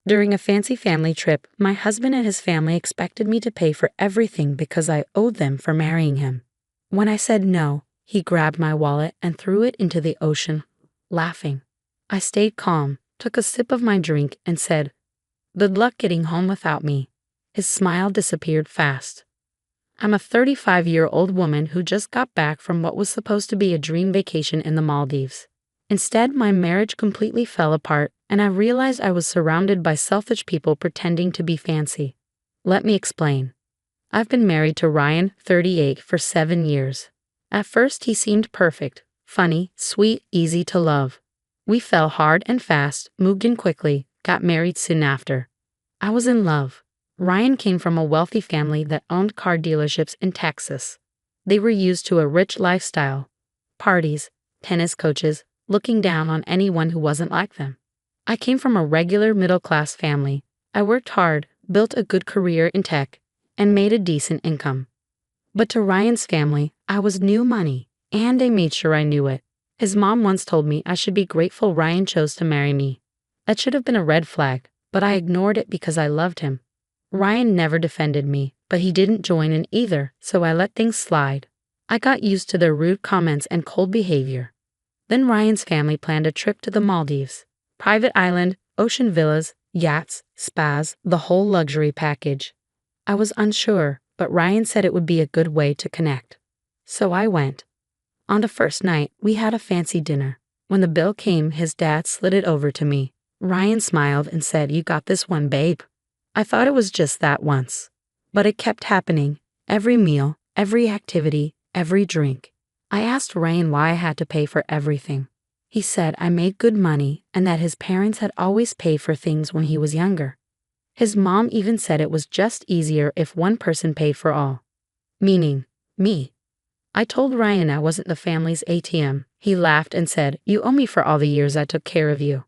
During a fancy family trip, my husband and his family expected me to pay for everything because I owed them for marrying him. When I said no, he grabbed my wallet and threw it into the ocean, laughing. I stayed calm, took a sip of my drink, and said, "Good luck getting home without me." His smile disappeared fast. I'm a 35-year-old woman who just got back from what was supposed to be a dream vacation in the Maldives. Instead, my marriage completely fell apart, and I realized I was surrounded by selfish people pretending to be fancy. Let me explain. I've been married to Ryan, 38, for 7 years. At first, he seemed perfect, funny, sweet, easy to love. We fell hard and fast, moved in quickly, got married soon after. I was in love. Ryan came from a wealthy family that owned car dealerships in Texas. They were used to a rich lifestyle. Parties, tennis coaches, looking down on anyone who wasn't like them. I came from a regular middle-class family. I worked hard, built a good career in tech, and made a decent income. But to Ryan's family, I was new money, and they made sure I knew it. His mom once told me I should be grateful Ryan chose to marry me. That should have been a red flag, but I ignored it because I loved him. Ryan never defended me, but he didn't join in either, so I let things slide. I got used to their rude comments and cold behavior. Then Ryan's family planned a trip to the Maldives. Private island, ocean villas, yachts, spas, the whole luxury package. I was unsure, but Ryan said it would be a good way to connect. So I went. On the first night, we had a fancy dinner. When the bill came, his dad slid it over to me. Ryan smiled and said, "You got this one, babe." I thought it was just that once. But it kept happening. Every meal, every activity, every drink. I asked Ryan why I had to pay for everything. He said I made good money and that his parents had always paid for things when he was younger. His mom even said it was just easier if one person paid for all. Meaning, me. I told Ryan I wasn't the family's ATM. He laughed and said, "You owe me for all the years I took care of you."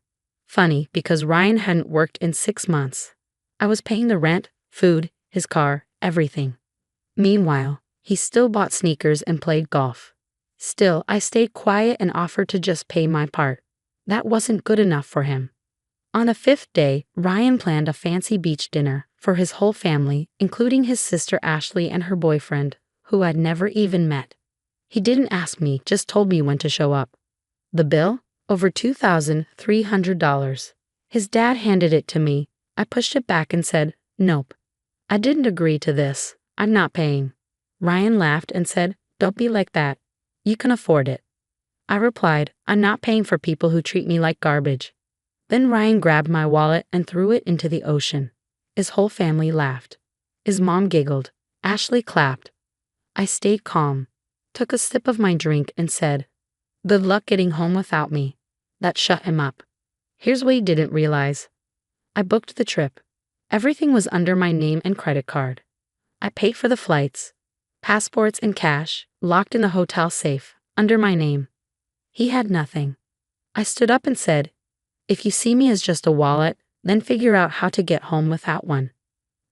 Funny, because Ryan hadn't worked in 6 months. I was paying the rent, food, his car, everything. Meanwhile, he still bought sneakers and played golf. Still, I stayed quiet and offered to just pay my part. That wasn't good enough for him. On the 5th day, Ryan planned a fancy beach dinner for his whole family, including his sister Ashley and her boyfriend, who I'd never even met. He didn't ask me, just told me when to show up. The bill? Over $2,300. His dad handed it to me. I pushed it back and said, "Nope. I didn't agree to this. I'm not paying." Ryan laughed and said, "Don't be like that. You can afford it." I replied, "I'm not paying for people who treat me like garbage." Then Ryan grabbed my wallet and threw it into the ocean. His whole family laughed. His mom giggled. Ashley clapped. I stayed calm, took a sip of my drink and said, "Good luck getting home without me." That shut him up. Here's what he didn't realize. I booked the trip. Everything was under my name and credit card. I paid for the flights, passports and cash, locked in the hotel safe, under my name. He had nothing. I stood up and said, "If you see me as just a wallet, then figure out how to get home without one."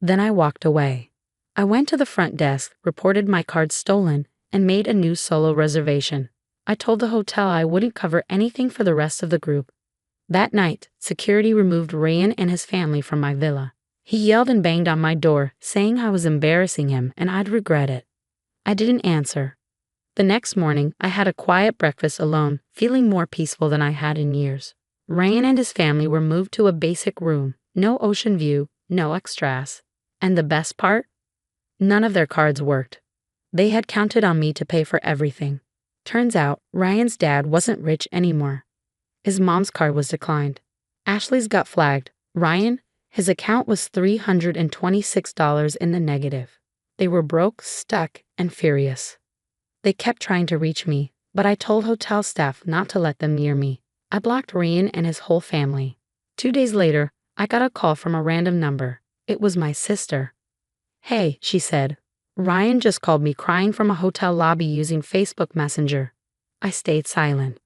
Then I walked away. I went to the front desk, reported my card stolen, and made a new solo reservation. I told the hotel I wouldn't cover anything for the rest of the group. That night, security removed Ryan and his family from my villa. He yelled and banged on my door, saying I was embarrassing him and I'd regret it. I didn't answer. The next morning, I had a quiet breakfast alone, feeling more peaceful than I had in years. Ryan and his family were moved to a basic room, no ocean view, no extras. And the best part? None of their cards worked. They had counted on me to pay for everything. Turns out, Ryan's dad wasn't rich anymore. His mom's card was declined. Ashley's got flagged. Ryan, his account was $326 in the negative. They were broke, stuck, and furious. They kept trying to reach me, but I told hotel staff not to let them near me. I blocked Ryan and his whole family. 2 days later, I got a call from a random number. It was my sister. "Hey," she said. "Ryan just called me crying from a hotel lobby using Facebook Messenger." I stayed silent.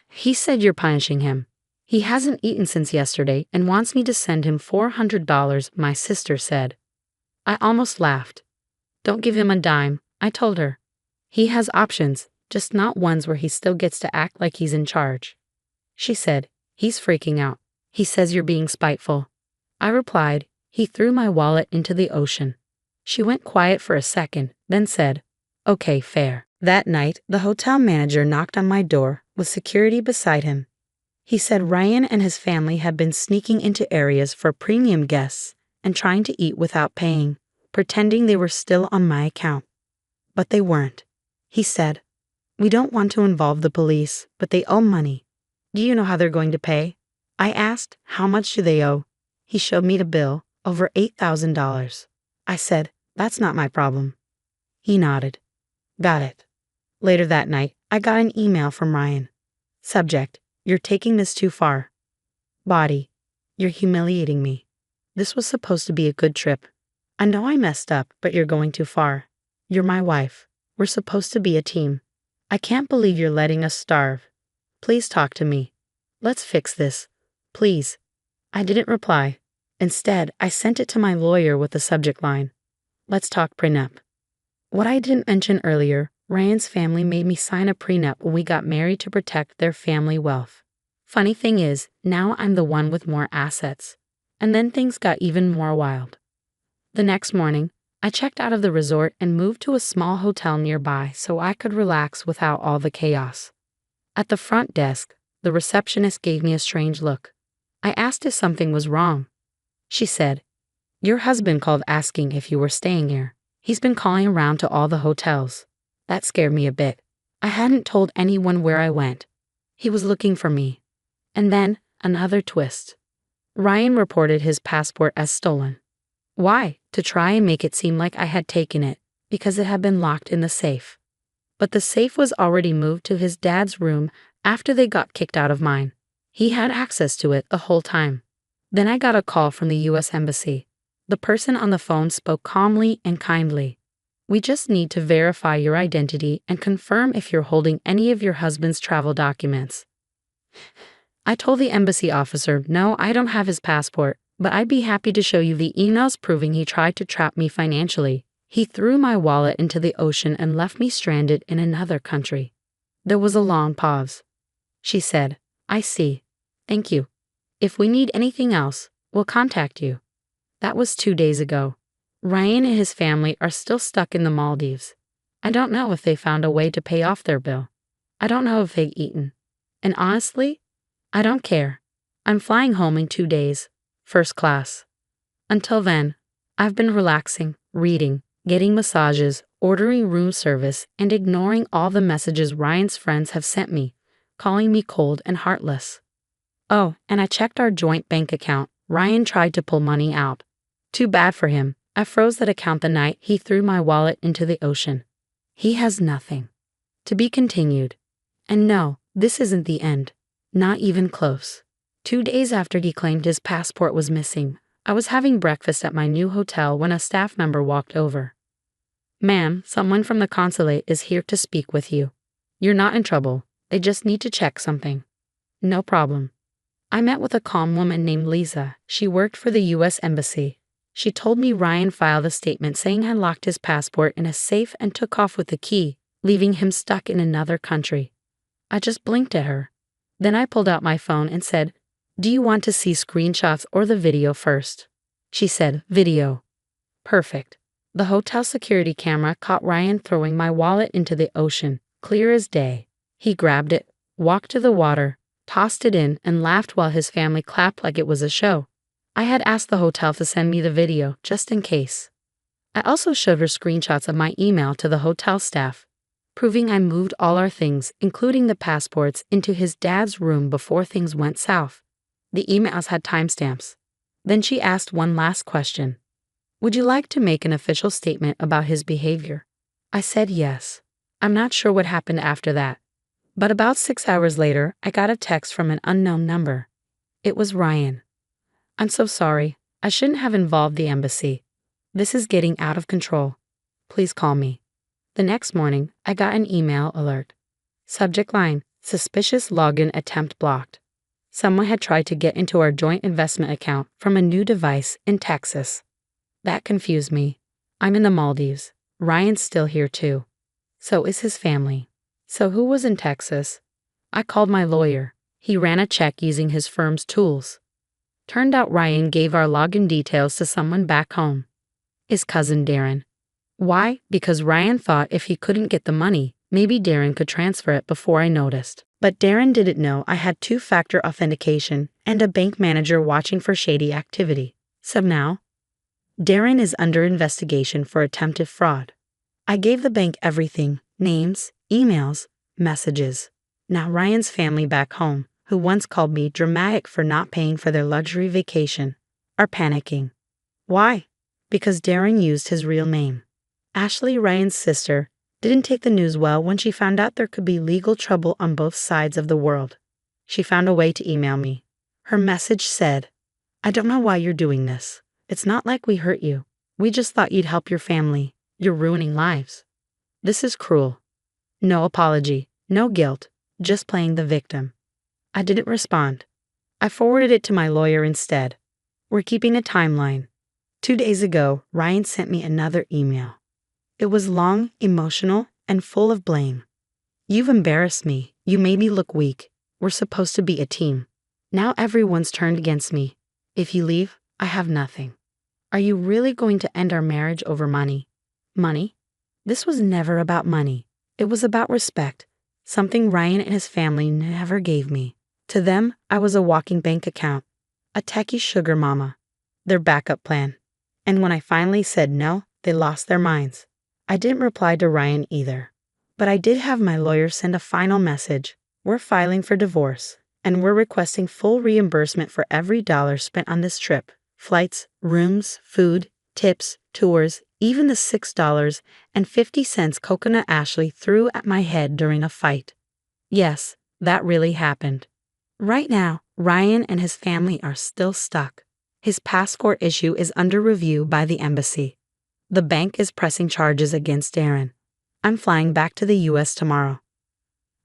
"He said you're punishing him. He hasn't eaten since yesterday and wants me to send him $400, my sister said. I almost laughed. "Don't give him a dime," I told her. "He has options, just not ones where he still gets to act like he's in charge." She said, "He's freaking out. He says you're being spiteful. I replied, he threw my wallet into the ocean. She went quiet for a second, then said, okay, fair. That night, the hotel manager knocked on my door with security beside him. He said Ryan and his family had been sneaking into areas for premium guests and trying to eat without paying, pretending they were still on my account. But they weren't. He said, we don't want to involve the police, but they owe money. Do you know how they're going to pay? I asked, how much do they owe? He showed me the bill, over $8,000. I said, that's not my problem. He nodded. Got it. Later that night, I got an email from Ryan. Subject, you're taking this too far. Body, you're humiliating me. This was supposed to be a good trip. I know I messed up, but you're going too far. You're my wife. We're supposed to be a team. I can't believe you're letting us starve. Please talk to me. Let's fix this. Please. I didn't reply. Instead, I sent it to my lawyer with the subject line, let's talk prenup. What I didn't mention earlier, Ryan's family made me sign a prenup when we got married to protect their family wealth. Funny thing is, now I'm the one with more assets. And then things got even more wild. The next morning, I checked out of the resort and moved to a small hotel nearby so I could relax without all the chaos. At the front desk, the receptionist gave me a strange look. I asked if something was wrong. She said, your husband called asking if you were staying here. He's been calling around to all the hotels. That scared me a bit. I hadn't told anyone where I went. He was looking for me. And then, another twist. Ryan reported his passport as stolen. Why? To try and make it seem like I had taken it, because it had been locked in the safe. But the safe was already moved to his dad's room after they got kicked out of mine. He had access to it the whole time. Then I got a call from the U.S. Embassy. The person on the phone spoke calmly and kindly. We just need to verify your identity and confirm if you're holding any of your husband's travel documents. I told the embassy officer, no, I don't have his passport, but I'd be happy to show you the emails proving he tried to trap me financially. He threw my wallet into the ocean and left me stranded in another country. There was a long pause. She said, I see. Thank you. If we need anything else, we'll contact you. That was 2 days ago. Ryan and his family are still stuck in the Maldives. I don't know if they found a way to pay off their bill. I don't know if they've eaten. And honestly, I don't care. I'm flying home in 2 days, first class. Until then, I've been relaxing, reading, getting massages, ordering room service, and ignoring all the messages Ryan's friends have sent me, calling me cold and heartless. Oh, and I checked our joint bank account. Ryan tried to pull money out. Too bad for him. I froze that account the night he threw my wallet into the ocean. He has nothing. To be continued. And no, this isn't the end. Not even close. 2 days after he claimed his passport was missing, I was having breakfast at my new hotel when a staff member walked over. Ma'am, someone from the consulate is here to speak with you. You're not in trouble. They just need to check something. No problem. I met with a calm woman named Lisa. She worked for the U.S. Embassy. She told me Ryan filed a statement saying I locked his passport in a safe and took off with the key, leaving him stuck in another country. I just blinked at her. Then I pulled out my phone and said, do you want to see screenshots or the video first? She said, video. Perfect. The hotel security camera caught Ryan throwing my wallet into the ocean, clear as day. He grabbed it, walked to the water, tossed it in, and laughed while his family clapped like it was a show. I had asked the hotel to send me the video, just in case. I also showed her screenshots of my email to the hotel staff, proving I moved all our things, including the passports, into his dad's room before things went south. The emails had timestamps. Then she asked one last question. Would you like to make an official statement about his behavior? I said yes. I'm not sure what happened after that. But about 6 hours later, I got a text from an unknown number. It was Ryan. I'm so sorry. I shouldn't have involved the embassy. This is getting out of control. Please call me. The next morning, I got an email alert. Subject line, suspicious login attempt blocked. Someone had tried to get into our joint investment account from a new device in Texas. That confused me. I'm in the Maldives. Ryan's still here too. So is his family. So who was in Texas? I called my lawyer. He ran a check using his firm's tools. Turned out Ryan gave our login details to someone back home. His cousin Darren. Why? Because Ryan thought if he couldn't get the money, maybe Darren could transfer it before I noticed. But Darren didn't know I had two-factor authentication and a bank manager watching for shady activity. So now, Darren is under investigation for attempted fraud. I gave the bank everything: names, emails, messages. Now Ryan's family back home, who once called me dramatic for not paying for their luxury vacation, are panicking. Why? Because Darren used his real name. Ashley, Ryan's sister, didn't take the news well when she found out there could be legal trouble on both sides of the world. She found a way to email me. Her message said, "I don't know why you're doing this. It's not like we hurt you. We just thought you'd help your family. You're ruining lives. This is cruel." No apology, no guilt, just playing the victim. I didn't respond. I forwarded it to my lawyer instead. We're keeping a timeline. 2 days ago, Ryan sent me another email. It was long, emotional, and full of blame. "You've embarrassed me. You made me look weak. We're supposed to be a team. Now everyone's turned against me. If you leave, I have nothing. Are you really going to end our marriage over money?" Money? This was never about money. It was about respect, something Ryan and his family never gave me. To them, I was a walking bank account, a techie sugar mama, their backup plan. And when I finally said no, they lost their minds. I didn't reply to Ryan either. But I did have my lawyer send a final message. "We're filing for divorce, and we're requesting full reimbursement for every dollar spent on this trip. Flights, rooms, food, tips, tours, even the $6.50 coconut Ashley threw at my head during a fight." Yes, that really happened. Right now, Ryan and his family are still stuck. His passport issue is under review by the embassy. The bank is pressing charges against Darren. I'm flying back to the US tomorrow.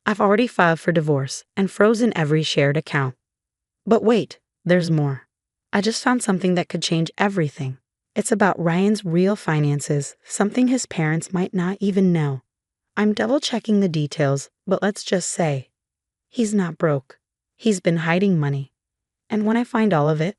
I've already filed for divorce and frozen every shared account. But wait, there's more. I just found something that could change everything. It's about Ryan's real finances, something his parents might not even know. I'm double-checking the details, but let's just say, he's not broke. He's been hiding money. And when I find all of it,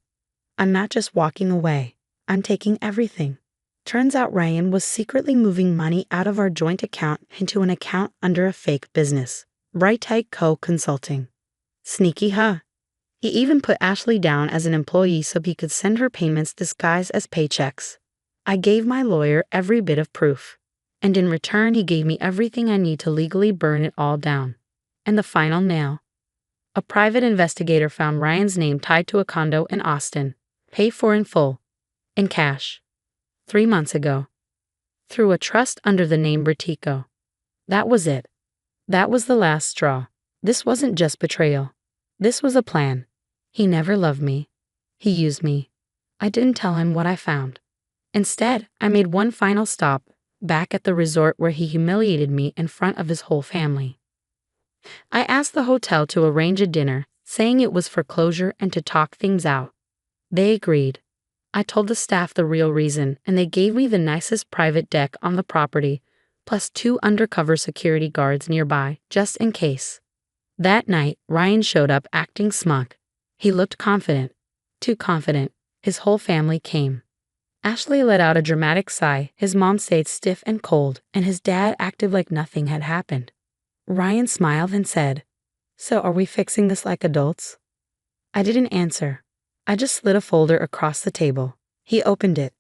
I'm not just walking away. I'm taking everything. Turns out Ryan was secretly moving money out of our joint account into an account under a fake business, Bright Co. Consulting. Sneaky, huh? He even put Ashley down as an employee so he could send her payments disguised as paychecks. I gave my lawyer every bit of proof, and in return he gave me everything I need to legally burn it all down. And the final nail. A private investigator found Ryan's name tied to a condo in Austin, paid for in full, in cash. 3 months ago, through a trust under the name Britico. That was it. That was the last straw. This wasn't just betrayal. This was a plan. He never loved me. He used me. I didn't tell him what I found. Instead, I made one final stop, back at the resort where he humiliated me in front of his whole family. I asked the hotel to arrange a dinner, saying it was for closure and to talk things out. They agreed. I told the staff the real reason, and they gave me the nicest private deck on the property, plus 2 undercover security guards nearby, just in case. That night, Ryan showed up acting smug. He looked confident. Too confident. His whole family came. Ashley let out a dramatic sigh, his mom stayed stiff and cold, and his dad acted like nothing had happened. Ryan smiled and said, "So are we fixing this like adults?" I didn't answer. I just slid a folder across the table. He opened it.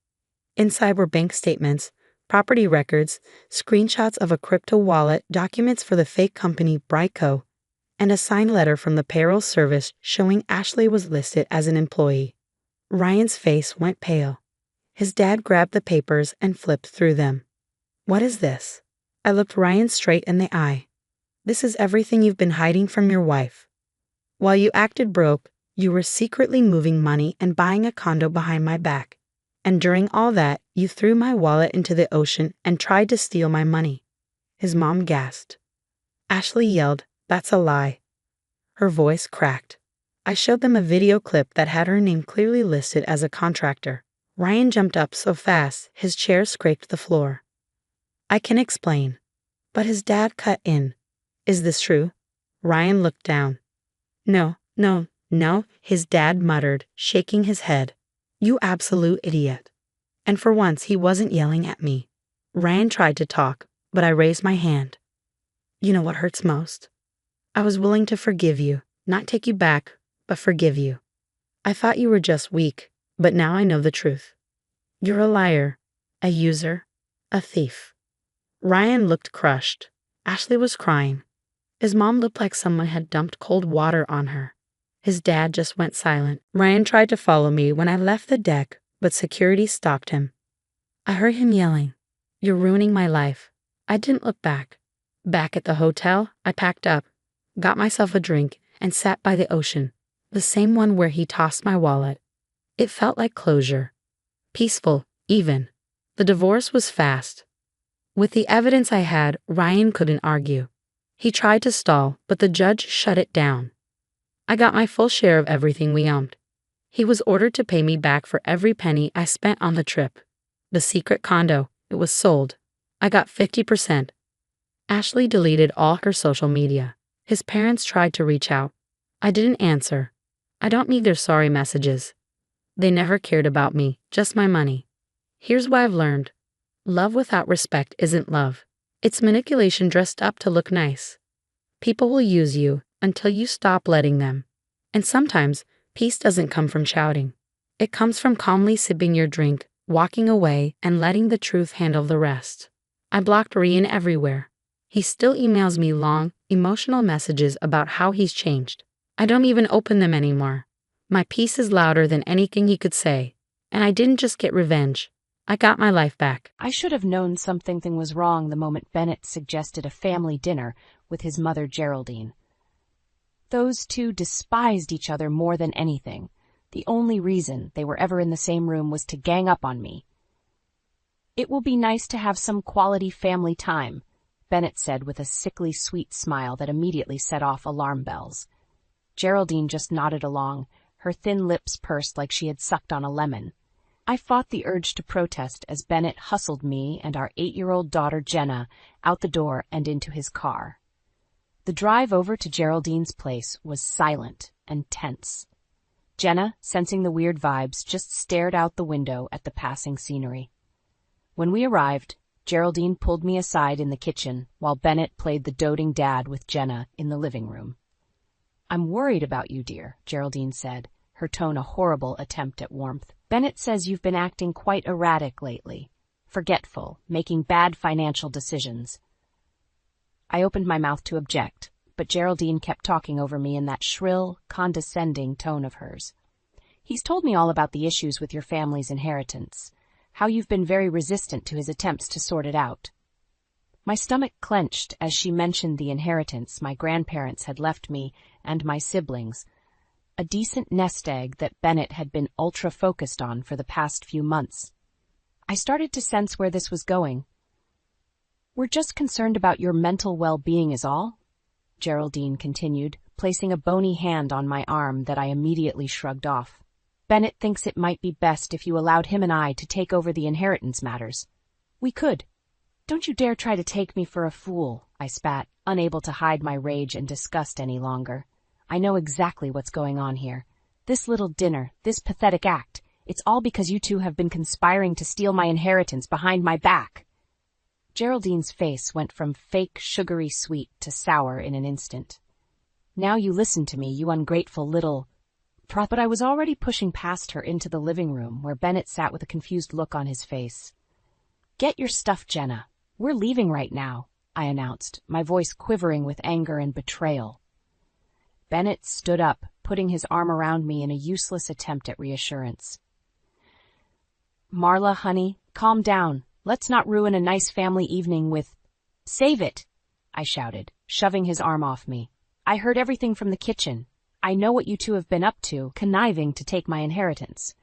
Inside were bank statements, property records, screenshots of a crypto wallet, documents for the fake company Brico, and a signed letter from the payroll service showing Ashley was listed as an employee. Ryan's face went pale. His dad grabbed the papers and flipped through them. "What is this?" I looked Ryan straight in the eye. "This is everything you've been hiding from your wife. While you acted broke, you were secretly moving money and buying a condo behind my back. And during all that, you threw my wallet into the ocean and tried to steal my money." His mom gasped. Ashley yelled, "That's a lie." Her voice cracked. I showed them a video clip that had her name clearly listed as a contractor. Ryan jumped up so fast, his chair scraped the floor. "I can explain." But his dad cut in. "Is this true?" Ryan looked down. No, No, his dad muttered, shaking his head. You absolute idiot. And for once he wasn't yelling at me. Ryan tried to talk, but I raised my hand. You know what hurts most? I was willing to forgive you, not take you back, but forgive you. I thought you were just weak, but now I know the truth. You're a liar, a user, a thief. Ryan looked crushed. Ashley was crying. His mom looked like someone had dumped cold water on her. His dad just went silent. Ryan tried to follow me when I left the deck, but security stopped him. I heard him yelling, "You're ruining my life." I didn't look back. Back at the hotel, I packed up, got myself a drink, and sat by the ocean, the same one where he tossed my wallet. It felt like closure. Peaceful, even. The divorce was fast. With the evidence I had, Ryan couldn't argue. He tried to stall, but the judge shut it down. I got my full share of everything we owned. He was ordered to pay me back for every penny I spent on the trip. The secret condo, it was sold. I got 50%. Ashley deleted all her social media. His parents tried to reach out. I didn't answer. I don't need their sorry messages. They never cared about me, just my money. Here's what I've learned. Love without respect isn't love. It's manipulation dressed up to look nice. People will use you until you stop letting them. And sometimes, peace doesn't come from shouting. It comes from calmly sipping your drink, walking away, and letting the truth handle the rest. I blocked Ryan everywhere. He still emails me long, emotional messages about how he's changed. I don't even open them anymore. My peace is louder than anything he could say. And I didn't just get revenge. I got my life back. I should have known something was wrong the moment Bennett suggested a family dinner with his mother Geraldine. Those two despised each other more than anything. The only reason they were ever in the same room was to gang up on me. It will be nice to have some quality family time, Bennett said with a sickly sweet smile that immediately set off alarm bells. Geraldine just nodded along, her thin lips pursed like she had sucked on a lemon. I fought the urge to protest as Bennett hustled me and our 8-year-old daughter Jenna out the door and into his car. The drive over to Geraldine's place was silent and tense. Jenna, sensing the weird vibes, just stared out the window at the passing scenery. When we arrived, Geraldine pulled me aside in the kitchen while Bennett played the doting dad with Jenna in the living room. "I'm worried about you, dear," Geraldine said, her tone a horrible attempt at warmth. "Bennett says you've been acting quite erratic lately, forgetful, making bad financial decisions." I opened my mouth to object, but Geraldine kept talking over me in that shrill, condescending tone of hers. "He's told me all about the issues with your family's inheritance, how you've been very resistant to his attempts to sort it out." My stomach clenched as she mentioned the inheritance my grandparents had left me and my siblings, a decent nest egg that Bennett had been ultra-focused on for the past few months. I started to sense where this was going. "We're just concerned about your mental well-being is all," Geraldine continued, placing a bony hand on my arm that I immediately shrugged off. "Bennett thinks it might be best if you allowed him and I to take over the inheritance matters. We could." "Don't you dare try to take me for a fool," I spat, unable to hide my rage and disgust any longer. "I know exactly what's going on here. This little dinner, this pathetic act, it's all because you two have been conspiring to steal my inheritance behind my back." Geraldine's face went from fake sugary sweet to sour in an instant. "Now you listen to me, you ungrateful little..." But I was already pushing past her into the living room, where Bennett sat with a confused look on his face. "Get your stuff, Jenna. We're leaving right now," I announced, my voice quivering with anger and betrayal. Bennett stood up, putting his arm around me in a useless attempt at reassurance. "Marla, honey, calm down. Let's not ruin a nice family evening with..." "Save it!" I shouted, shoving his arm off me. "I heard everything from the kitchen. I know what you two have been up to, conniving to take my inheritance."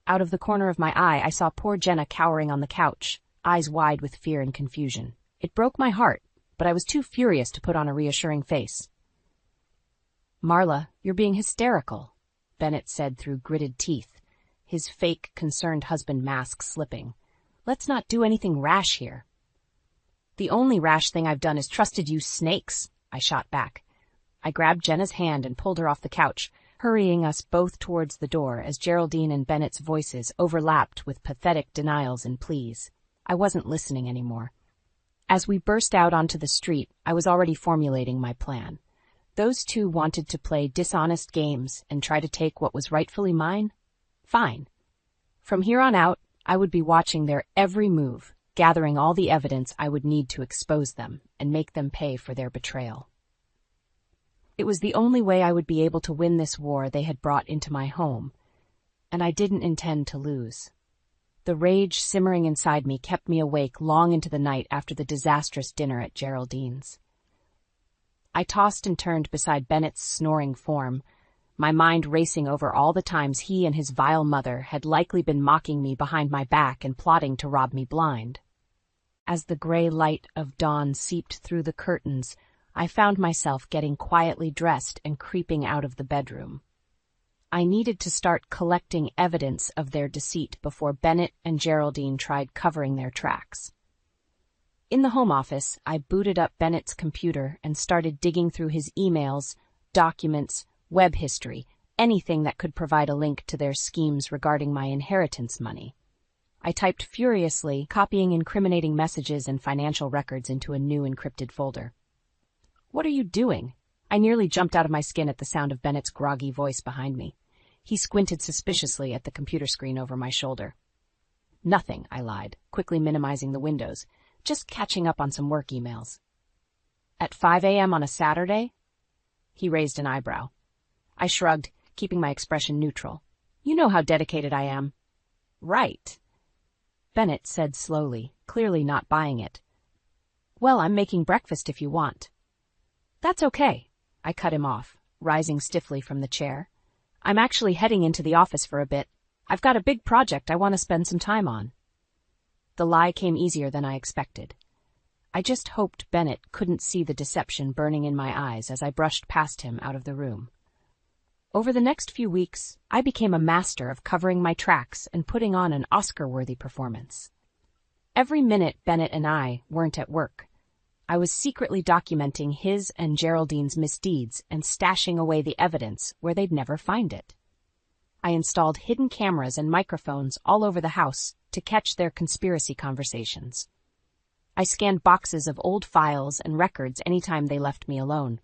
Out of the corner of my eye, I saw poor Jenna cowering on the couch, eyes wide with fear and confusion. It broke my heart, but I was too furious to put on a reassuring face. "Marla, you're being hysterical," Bennett said through gritted teeth, his fake, concerned husband mask slipping. "Let's not do anything rash here." "The only rash thing I've done is trusted you snakes," I shot back. I grabbed Jenna's hand and pulled her off the couch, hurrying us both towards the door as Geraldine and Bennett's voices overlapped with pathetic denials and pleas. I wasn't listening anymore. As we burst out onto the street, I was already formulating my plan. Those two wanted to play dishonest games and try to take what was rightfully mine? Fine. From here on out, I would be watching their every move, gathering all the evidence I would need to expose them and make them pay for their betrayal. It was the only way I would be able to win this war they had brought into my home, and I didn't intend to lose. The rage simmering inside me kept me awake long into the night after the disastrous dinner at Geraldine's. I tossed and turned beside Bennett's snoring form, my mind racing over all the times he and his vile mother had likely been mocking me behind my back and plotting to rob me blind. As the gray light of dawn seeped through the curtains, I found myself getting quietly dressed and creeping out of the bedroom. I needed to start collecting evidence of their deceit before Bennett and Geraldine tried covering their tracks. In the home office, I booted up Bennett's computer and started digging through his emails, documents, web history, anything that could provide a link to their schemes regarding my inheritance money. I typed furiously, copying incriminating messages and financial records into a new encrypted folder. "What are you doing?" I nearly jumped out of my skin at the sound of Bennett's groggy voice behind me. He squinted suspiciously at the computer screen over my shoulder. "Nothing," I lied, quickly minimizing the windows. "Just catching up on some work emails." "At 5 a.m. on a Saturday?" He raised an eyebrow. I shrugged, keeping my expression neutral. "You know how dedicated I am." "Right," Bennett said slowly, clearly not buying it. "Well, I'm making breakfast if you want." "That's okay," I cut him off, rising stiffly from the chair. "I'm actually heading into the office for a bit. I've got a big project I want to spend some time on." The lie came easier than I expected. I just hoped Bennett couldn't see the deception burning in my eyes as I brushed past him out of the room. Over the next few weeks, I became a master of covering my tracks and putting on an Oscar-worthy performance. Every minute Bennett and I weren't at work, I was secretly documenting his and Geraldine's misdeeds and stashing away the evidence where they'd never find it. I installed hidden cameras and microphones all over the house to catch their conspiracy conversations. I scanned boxes of old files and records anytime they left me alone.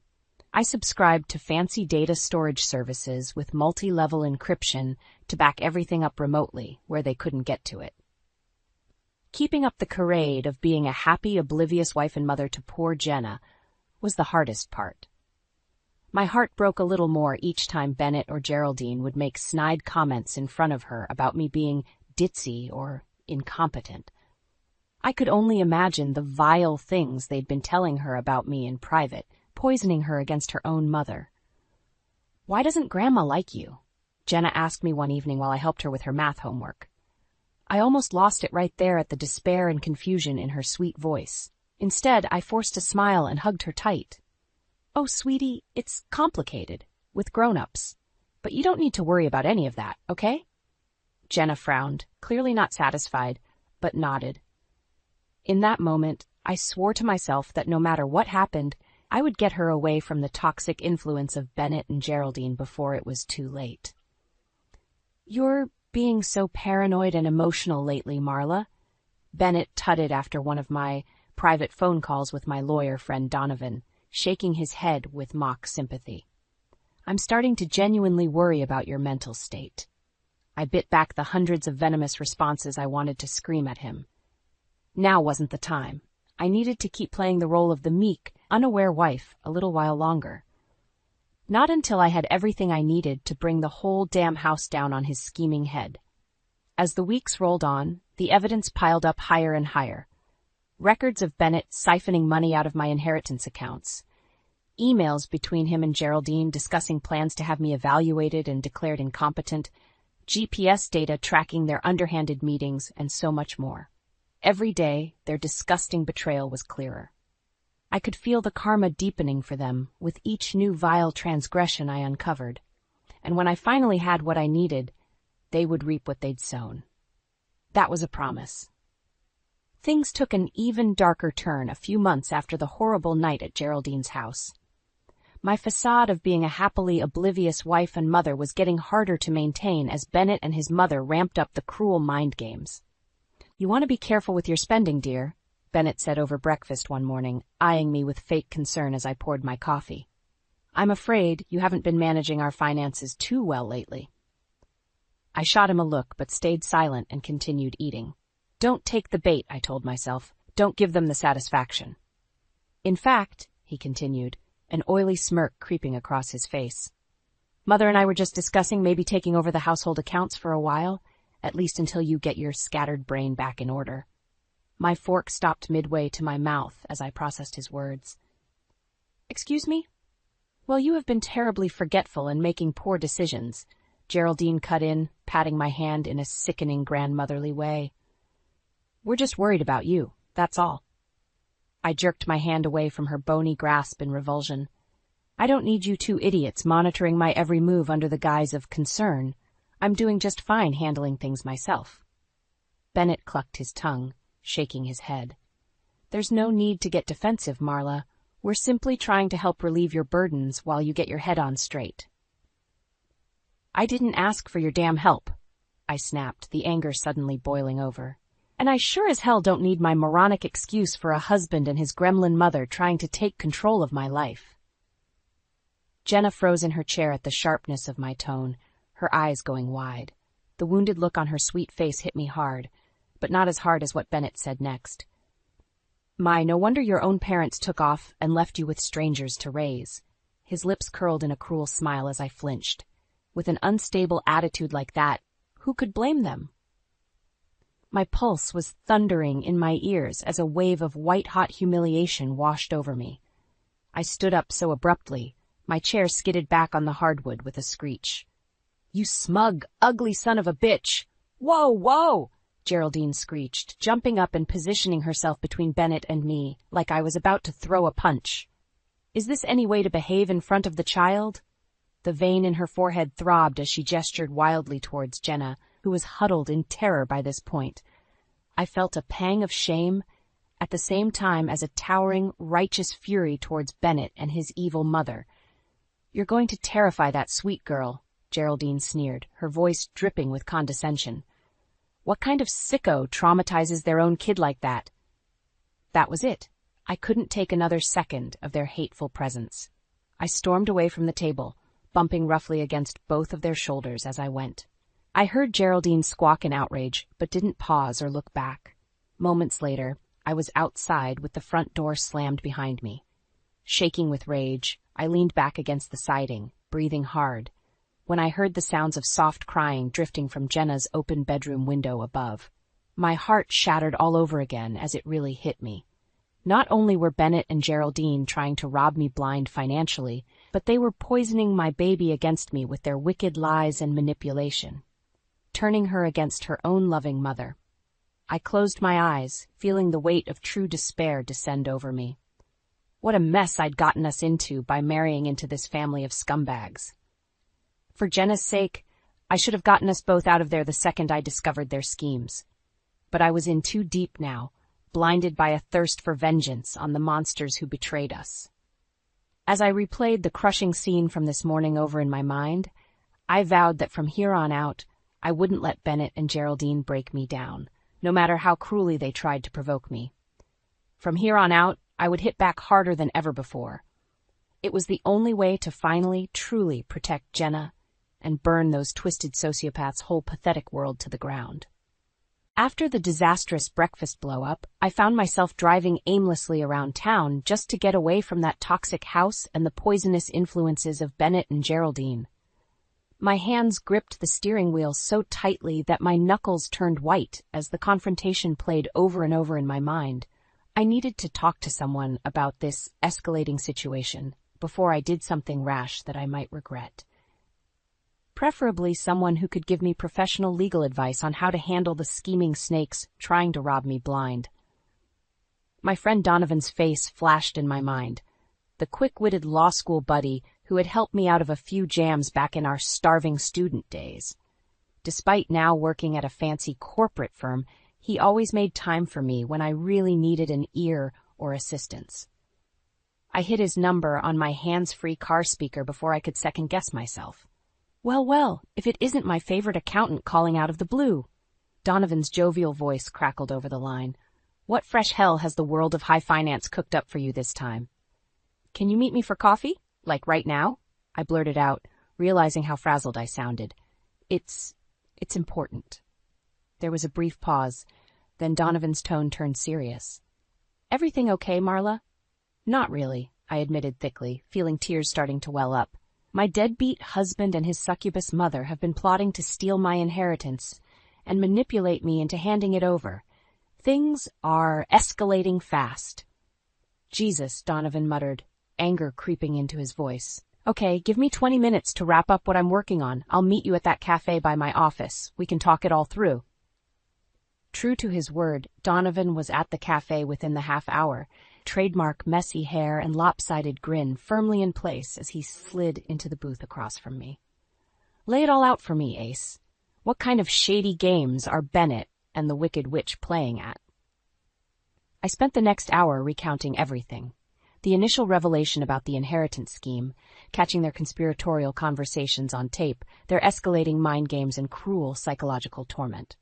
I subscribed to fancy data storage services with multi-level encryption to back everything up remotely where they couldn't get to it. Keeping up the charade of being a happy, oblivious wife and mother to poor Jenna was the hardest part. My heart broke a little more each time Bennett or Geraldine would make snide comments in front of her about me being ditzy or incompetent. I could only imagine the vile things they'd been telling her about me in private, poisoning her against her own mother. "Why doesn't Grandma like you?" Jenna asked me one evening while I helped her with her math homework. I almost lost it right there at the despair and confusion in her sweet voice. Instead, I forced a smile and hugged her tight. "Oh, sweetie, it's complicated, with grown-ups. But you don't need to worry about any of that, okay?" Jenna frowned, clearly not satisfied, but nodded. In that moment, I swore to myself that no matter what happened, I would get her away from the toxic influence of Bennett and Geraldine before it was too late. "You're being so paranoid and emotional lately, Marla," Bennett tutted after one of my private phone calls with my lawyer friend Donovan, shaking his head with mock sympathy. "I'm starting to genuinely worry about your mental state." I bit back the hundreds of venomous responses I wanted to scream at him. Now wasn't the time. I needed to keep playing the role of the meek, unaware wife a little while longer. Not until I had everything I needed to bring the whole damn house down on his scheming head. As the weeks rolled on, the evidence piled up higher and higher. Records of Bennett siphoning money out of my inheritance accounts. Emails between him and Geraldine discussing plans to have me evaluated and declared incompetent. GPS data tracking their underhanded meetings, and so much more. Every day, their disgusting betrayal was clearer. I could feel the karma deepening for them with each new vile transgression I uncovered. And when I finally had what I needed, they would reap what they'd sown. That was a promise. Things took an even darker turn a few months after the horrible night at Geraldine's house. My facade of being a happily oblivious wife and mother was getting harder to maintain as Bennett and his mother ramped up the cruel mind games. "You want to be careful with your spending, dear," Bennett said over breakfast one morning, eyeing me with fake concern as I poured my coffee. "I'm afraid you haven't been managing our finances too well lately." I shot him a look but stayed silent and continued eating. "Don't take the bait," I told myself. "Don't give them the satisfaction." "In fact," he continued, an oily smirk creeping across his face, "Mother and I were just discussing maybe taking over the household accounts for a while, at least until you get your scattered brain back in order." My fork stopped midway to my mouth as I processed his words. "Excuse me?" "Well, you have been terribly forgetful and making poor decisions," Geraldine cut in, patting my hand in a sickening grandmotherly way. "We're just worried about you, that's all." I jerked my hand away from her bony grasp in revulsion. "I don't need you two idiots monitoring my every move under the guise of concern. I'm doing just fine handling things myself." Bennett clucked his tongue, shaking his head. "There's no need to get defensive, Marla. We're simply trying to help relieve your burdens while you get your head on straight." "I didn't ask for your damn help," I snapped, the anger suddenly boiling over. "And I sure as hell don't need my moronic excuse for a husband and his gremlin mother trying to take control of my life." Jenna froze in her chair at the sharpness of my tone, her eyes going wide. The wounded look on her sweet face hit me hard, but not as hard as what Bennett said next. No wonder your own parents took off and left you with strangers to raise." His lips curled in a cruel smile as I flinched. With an unstable attitude like that, who could blame them? My pulse was thundering in my ears as a wave of white-hot humiliation washed over me. I stood up so abruptly, my chair skidded back on the hardwood with a screech. "You smug, ugly son of a bitch!" "Whoa, whoa!" Geraldine screeched, jumping up and positioning herself between Bennett and me, like I was about to throw a punch. "Is this any way to behave in front of the child?" The vein in her forehead throbbed as she gestured wildly towards Jenna, who was huddled in terror by this point. I felt a pang of shame, at the same time as a towering, righteous fury towards Bennett and his evil mother. "You're going to terrify that sweet girl," Geraldine sneered, her voice dripping with condescension. "What kind of sicko traumatizes their own kid like that?" That was it. I couldn't take another second of their hateful presence. I stormed away from the table, bumping roughly against both of their shoulders as I went. I heard Geraldine squawk in outrage, but didn't pause or look back. Moments later, I was outside with the front door slammed behind me. Shaking with rage, I leaned back against the siding, breathing hard, when I heard the sounds of soft crying drifting from Jenna's open bedroom window above. My heart shattered all over again as it really hit me. Not only were Bennett and Geraldine trying to rob me blind financially, but they were poisoning my baby against me with their wicked lies and manipulation, turning her against her own loving mother. I closed my eyes, feeling the weight of true despair descend over me. What a mess I'd gotten us into by marrying into this family of scumbags. For Jenna's sake, I should have gotten us both out of there the second I discovered their schemes. But I was in too deep now, blinded by a thirst for vengeance on the monsters who betrayed us. As I replayed the crushing scene from this morning over in my mind, I vowed that from here on out, I wouldn't let Bennett and Geraldine break me down, no matter how cruelly they tried to provoke me. From here on out, I would hit back harder than ever before. It was the only way to finally, truly protect Jenna and burn those twisted sociopaths' whole pathetic world to the ground. After the disastrous breakfast blow-up, I found myself driving aimlessly around town just to get away from that toxic house and the poisonous influences of Bennett and Geraldine. My hands gripped the steering wheel so tightly that my knuckles turned white as the confrontation played over and over in my mind. I needed to talk to someone about this escalating situation before I did something rash that I might regret. Preferably someone who could give me professional legal advice on how to handle the scheming snakes trying to rob me blind. My friend Donovan's face flashed in my mind, the quick-witted law school buddy who had helped me out of a few jams back in our starving student days. Despite now working at a fancy corporate firm, he always made time for me when I really needed an ear or assistance. I hit his number on my hands-free car speaker before I could second-guess myself. Well, if it isn't my favorite accountant calling out of the blue. Donovan's jovial voice crackled over the line. What fresh hell has the world of high finance cooked up for you this time? Can you meet me for coffee? Like right now? I blurted out, realizing how frazzled I sounded. It's important. There was a brief pause. Then Donovan's tone turned serious. Everything okay, Marla? Not really, I admitted thickly, feeling tears starting to well up. My deadbeat husband and his succubus mother have been plotting to steal my inheritance and manipulate me into handing it over. Things are escalating fast. Jesus, Donovan muttered, anger creeping into his voice. Okay, give me 20 minutes to wrap up what I'm working on. I'll meet you at that cafe by my office. We can talk it all through. True to his word, Donovan was at the cafe within the half hour, trademark messy hair and lopsided grin firmly in place as he slid into the booth across from me. Lay it all out for me, Ace. What kind of shady games are Bennett and the Wicked Witch playing at? I spent the next hour recounting everything. The initial revelation about the inheritance scheme, catching their conspiratorial conversations on tape, their escalating mind games and cruel psychological torment.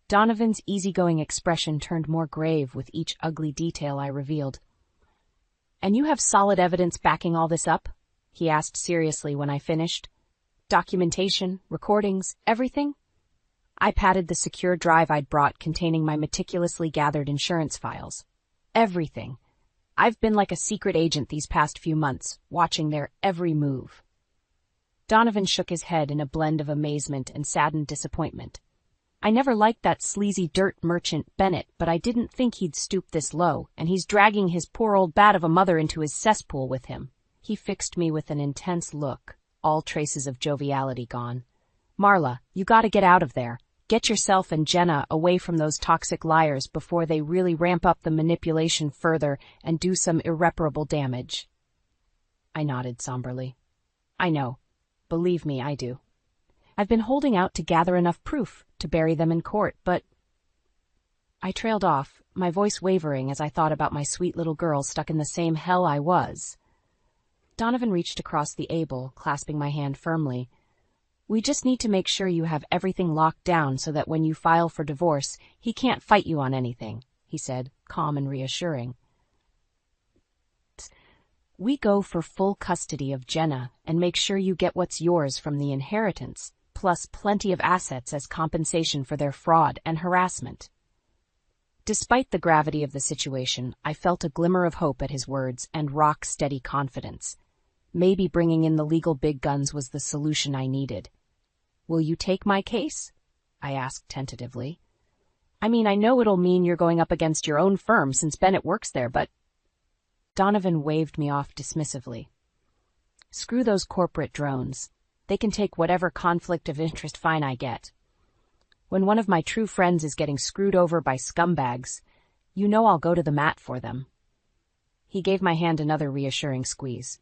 Donovan's easygoing expression turned more grave with each ugly detail I revealed. And you have solid evidence backing all this up? He asked seriously when I finished. Documentation, recordings, everything? I patted the secure drive I'd brought containing my meticulously gathered insurance files. Everything. I've been like a secret agent these past few months, watching their every move. Donovan shook his head in a blend of amazement and saddened disappointment. I never liked that sleazy dirt merchant Bennett, but I didn't think he'd stoop this low, and he's dragging his poor old bat of a mother into his cesspool with him. He fixed me with an intense look, all traces of joviality gone. Marla, you gotta get out of there. Get yourself and Jenna away from those toxic liars before they really ramp up the manipulation further and do some irreparable damage. I nodded somberly. I know. Believe me, I do. I've been holding out to gather enough proof to bury them in court, but... I trailed off, my voice wavering as I thought about my sweet little girl stuck in the same hell I was. Donovan reached across the able, clasping my hand firmly. We just need to make sure you have everything locked down so that when you file for divorce, he can't fight you on anything, he said, calm and reassuring. We go for full custody of Jenna and make sure you get what's yours from the inheritance, plus plenty of assets as compensation for their fraud and harassment. Despite the gravity of the situation, I felt a glimmer of hope at his words and rock-steady confidence. Maybe bringing in the legal big guns was the solution I needed. Will you take my case? I asked tentatively. I mean, I know it'll mean you're going up against your own firm since Bennett works there, but... Donovan waved me off dismissively. Screw those corporate drones. They can take whatever conflict of interest fine I get. When one of my true friends is getting screwed over by scumbags, you know I'll go to the mat for them. He gave my hand another reassuring squeeze.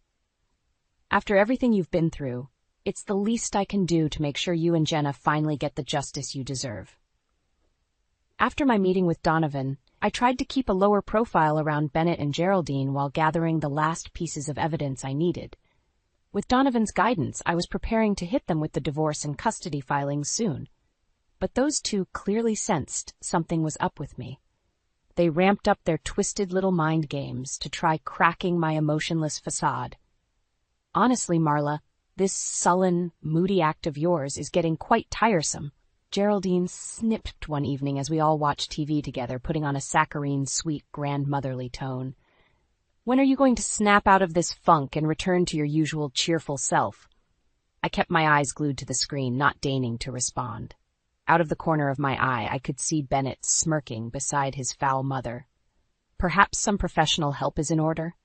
After everything you've been through, it's the least I can do to make sure you and Jenna finally get the justice you deserve. After my meeting with Donovan, I tried to keep a lower profile around Bennett and Geraldine while gathering the last pieces of evidence I needed. With Donovan's guidance, I was preparing to hit them with the divorce and custody filings soon. But those two clearly sensed something was up with me. They ramped up their twisted little mind games to try cracking my emotionless facade. Honestly, Marla, this sullen, moody act of yours is getting quite tiresome. Geraldine snipped one evening as we all watched TV together, putting on a saccharine, sweet, grandmotherly tone. When are you going to snap out of this funk and return to your usual cheerful self? I kept my eyes glued to the screen, not deigning to respond. Out of the corner of my eye, I could see Bennett smirking beside his foul mother. Perhaps some professional help is in order?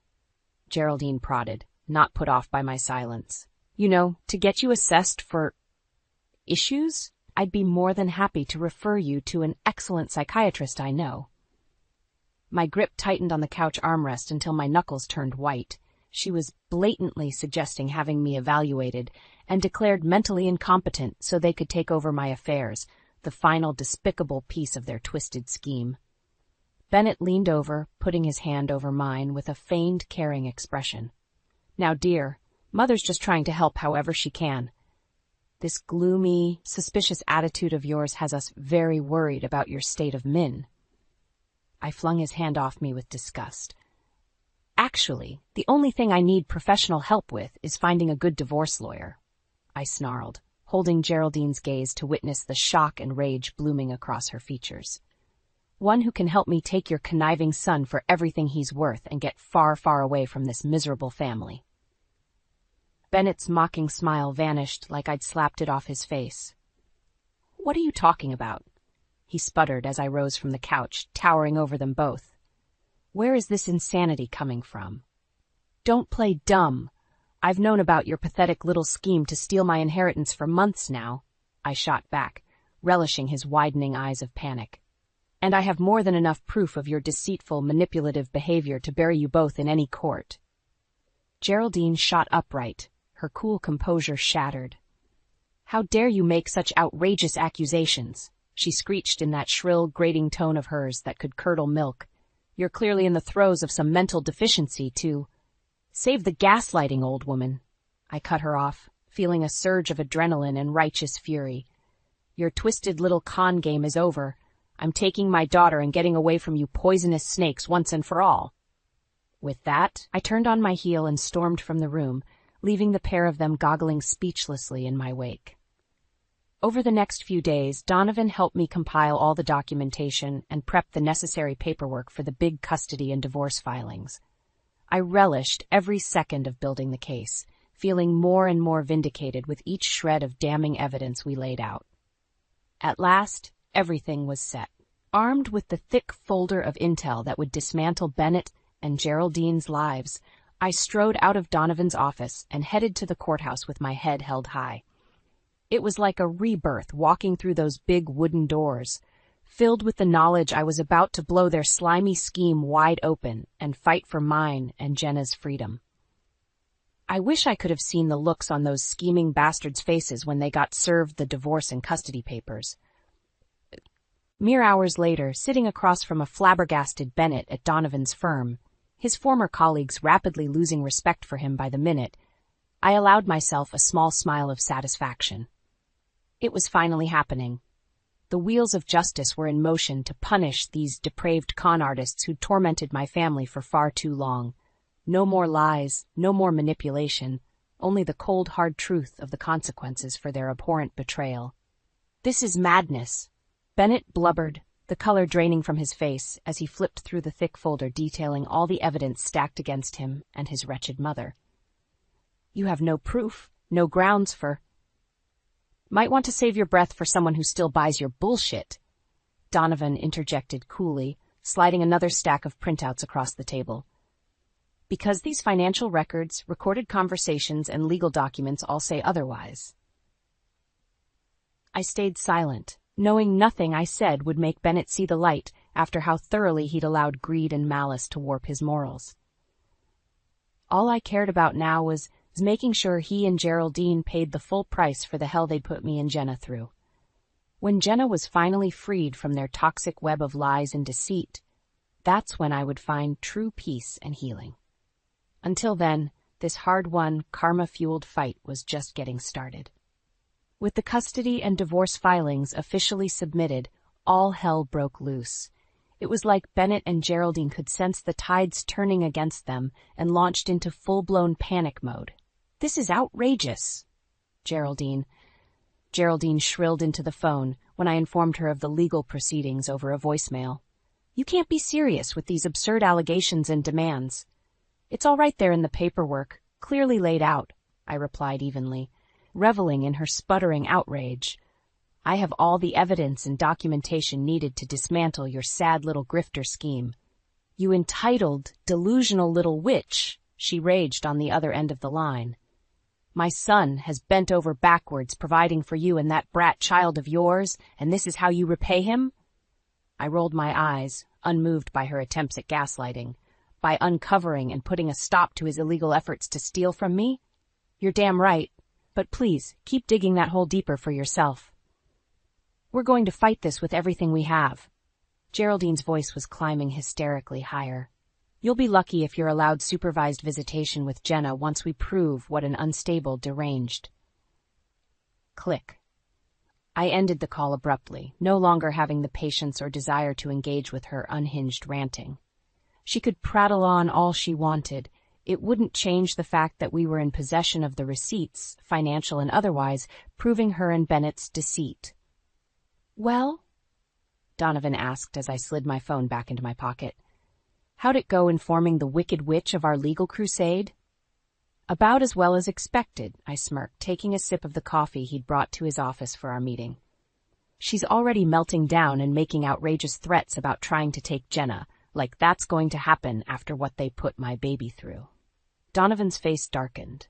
Geraldine prodded, not put off by my silence. You know, to get you assessed for issues, I'd be more than happy to refer you to an excellent psychiatrist I know. My grip tightened on the couch armrest until my knuckles turned white. She was blatantly suggesting having me evaluated and declared mentally incompetent so they could take over my affairs, the final despicable piece of their twisted scheme. Bennett leaned over, putting his hand over mine with a feigned caring expression. Now, dear, Mother's just trying to help however she can. This gloomy, suspicious attitude of yours has us very worried about your state of min. I flung his hand off me with disgust. Actually, the only thing I need professional help with is finding a good divorce lawyer, I snarled, holding Geraldine's gaze to witness the shock and rage blooming across her features. One who can help me take your conniving son for everything he's worth and get far, far away from this miserable family. Bennett's mocking smile vanished like I'd slapped it off his face. What are you talking about? He sputtered as I rose from the couch, towering over them both. Where is this insanity coming from? Don't play dumb. I've known about your pathetic little scheme to steal my inheritance for months now, I shot back, relishing his widening eyes of panic. And I have more than enough proof of your deceitful, manipulative behavior to bury you both in any court. Geraldine shot upright, her cool composure shattered. How dare you make such outrageous accusations? She screeched in that shrill, grating tone of hers that could curdle milk. You're clearly in the throes of some mental deficiency, too. Save the gaslighting, old woman. I cut her off, feeling a surge of adrenaline and righteous fury. Your twisted little con game is over. I'm taking my daughter and getting away from you poisonous snakes once and for all. With that, I turned on my heel and stormed from the room, leaving the pair of them goggling speechlessly in my wake. Over the next few days, Donovan helped me compile all the documentation and prep the necessary paperwork for the big custody and divorce filings. I relished every second of building the case, feeling more and more vindicated with each shred of damning evidence we laid out. At last, everything was set. Armed with the thick folder of intel that would dismantle Bennett and Geraldine's lives, I strode out of Donovan's office and headed to the courthouse with my head held high. It was like a rebirth walking through those big wooden doors, filled with the knowledge I was about to blow their slimy scheme wide open and fight for mine and Jenna's freedom. I wish I could have seen the looks on those scheming bastards' faces when they got served the divorce and custody papers. Mere hours later, sitting across from a flabbergasted Bennett at Donovan's firm, his former colleagues rapidly losing respect for him by the minute, I allowed myself a small smile of satisfaction. It was finally happening. The wheels of justice were in motion to punish these depraved con artists who'd tormented my family for far too long. No more lies, no more manipulation, only the cold, hard truth of the consequences for their abhorrent betrayal. This is madness, Bennett blubbered, the color draining from his face as he flipped through the thick folder detailing all the evidence stacked against him and his wretched mother. You have no proof, no grounds for... Might want to save your breath for someone who still buys your bullshit, Donovan interjected coolly, sliding another stack of printouts across the table. Because these financial records, recorded conversations, and legal documents all say otherwise. I stayed silent, knowing nothing I said would make Bennett see the light after how thoroughly he'd allowed greed and malice to warp his morals. All I cared about now was making sure he and Geraldine paid the full price for the hell they'd put me and Jenna through. When Jenna was finally freed from their toxic web of lies and deceit, that's when I would find true peace and healing. Until then, this hard-won, karma-fueled fight was just getting started. With the custody and divorce filings officially submitted, all hell broke loose. It was like Bennett and Geraldine could sense the tides turning against them and launched into full-blown panic mode. This is outrageous, Geraldine shrilled into the phone when I informed her of the legal proceedings over a voicemail. You can't be serious with these absurd allegations and demands. It's all right there in the paperwork, clearly laid out, I replied evenly, reveling in her sputtering outrage. I have all the evidence and documentation needed to dismantle your sad little grifter scheme. You entitled, delusional little witch, she raged on the other end of the line. My son has bent over backwards providing for you and that brat child of yours, and this is how you repay him? I rolled my eyes, unmoved by her attempts at gaslighting, by uncovering and putting a stop to his illegal efforts to steal from me. You're damn right, but please, keep digging that hole deeper for yourself. We're going to fight this with everything we have. Geraldine's voice was climbing hysterically higher. You'll be lucky if you're allowed supervised visitation with Jenna once we prove what an unstable, deranged. Click. I ended the call abruptly, no longer having the patience or desire to engage with her unhinged ranting. She could prattle on all she wanted. It wouldn't change the fact that we were in possession of the receipts, financial and otherwise, proving her and Bennett's deceit. Well? Donovan asked as I slid my phone back into my pocket. How'd it go informing the Wicked Witch of our legal crusade? About as well as expected, I smirked, taking a sip of the coffee he'd brought to his office for our meeting. She's already melting down and making outrageous threats about trying to take Jenna, like that's going to happen after what they put my baby through. Donovan's face darkened.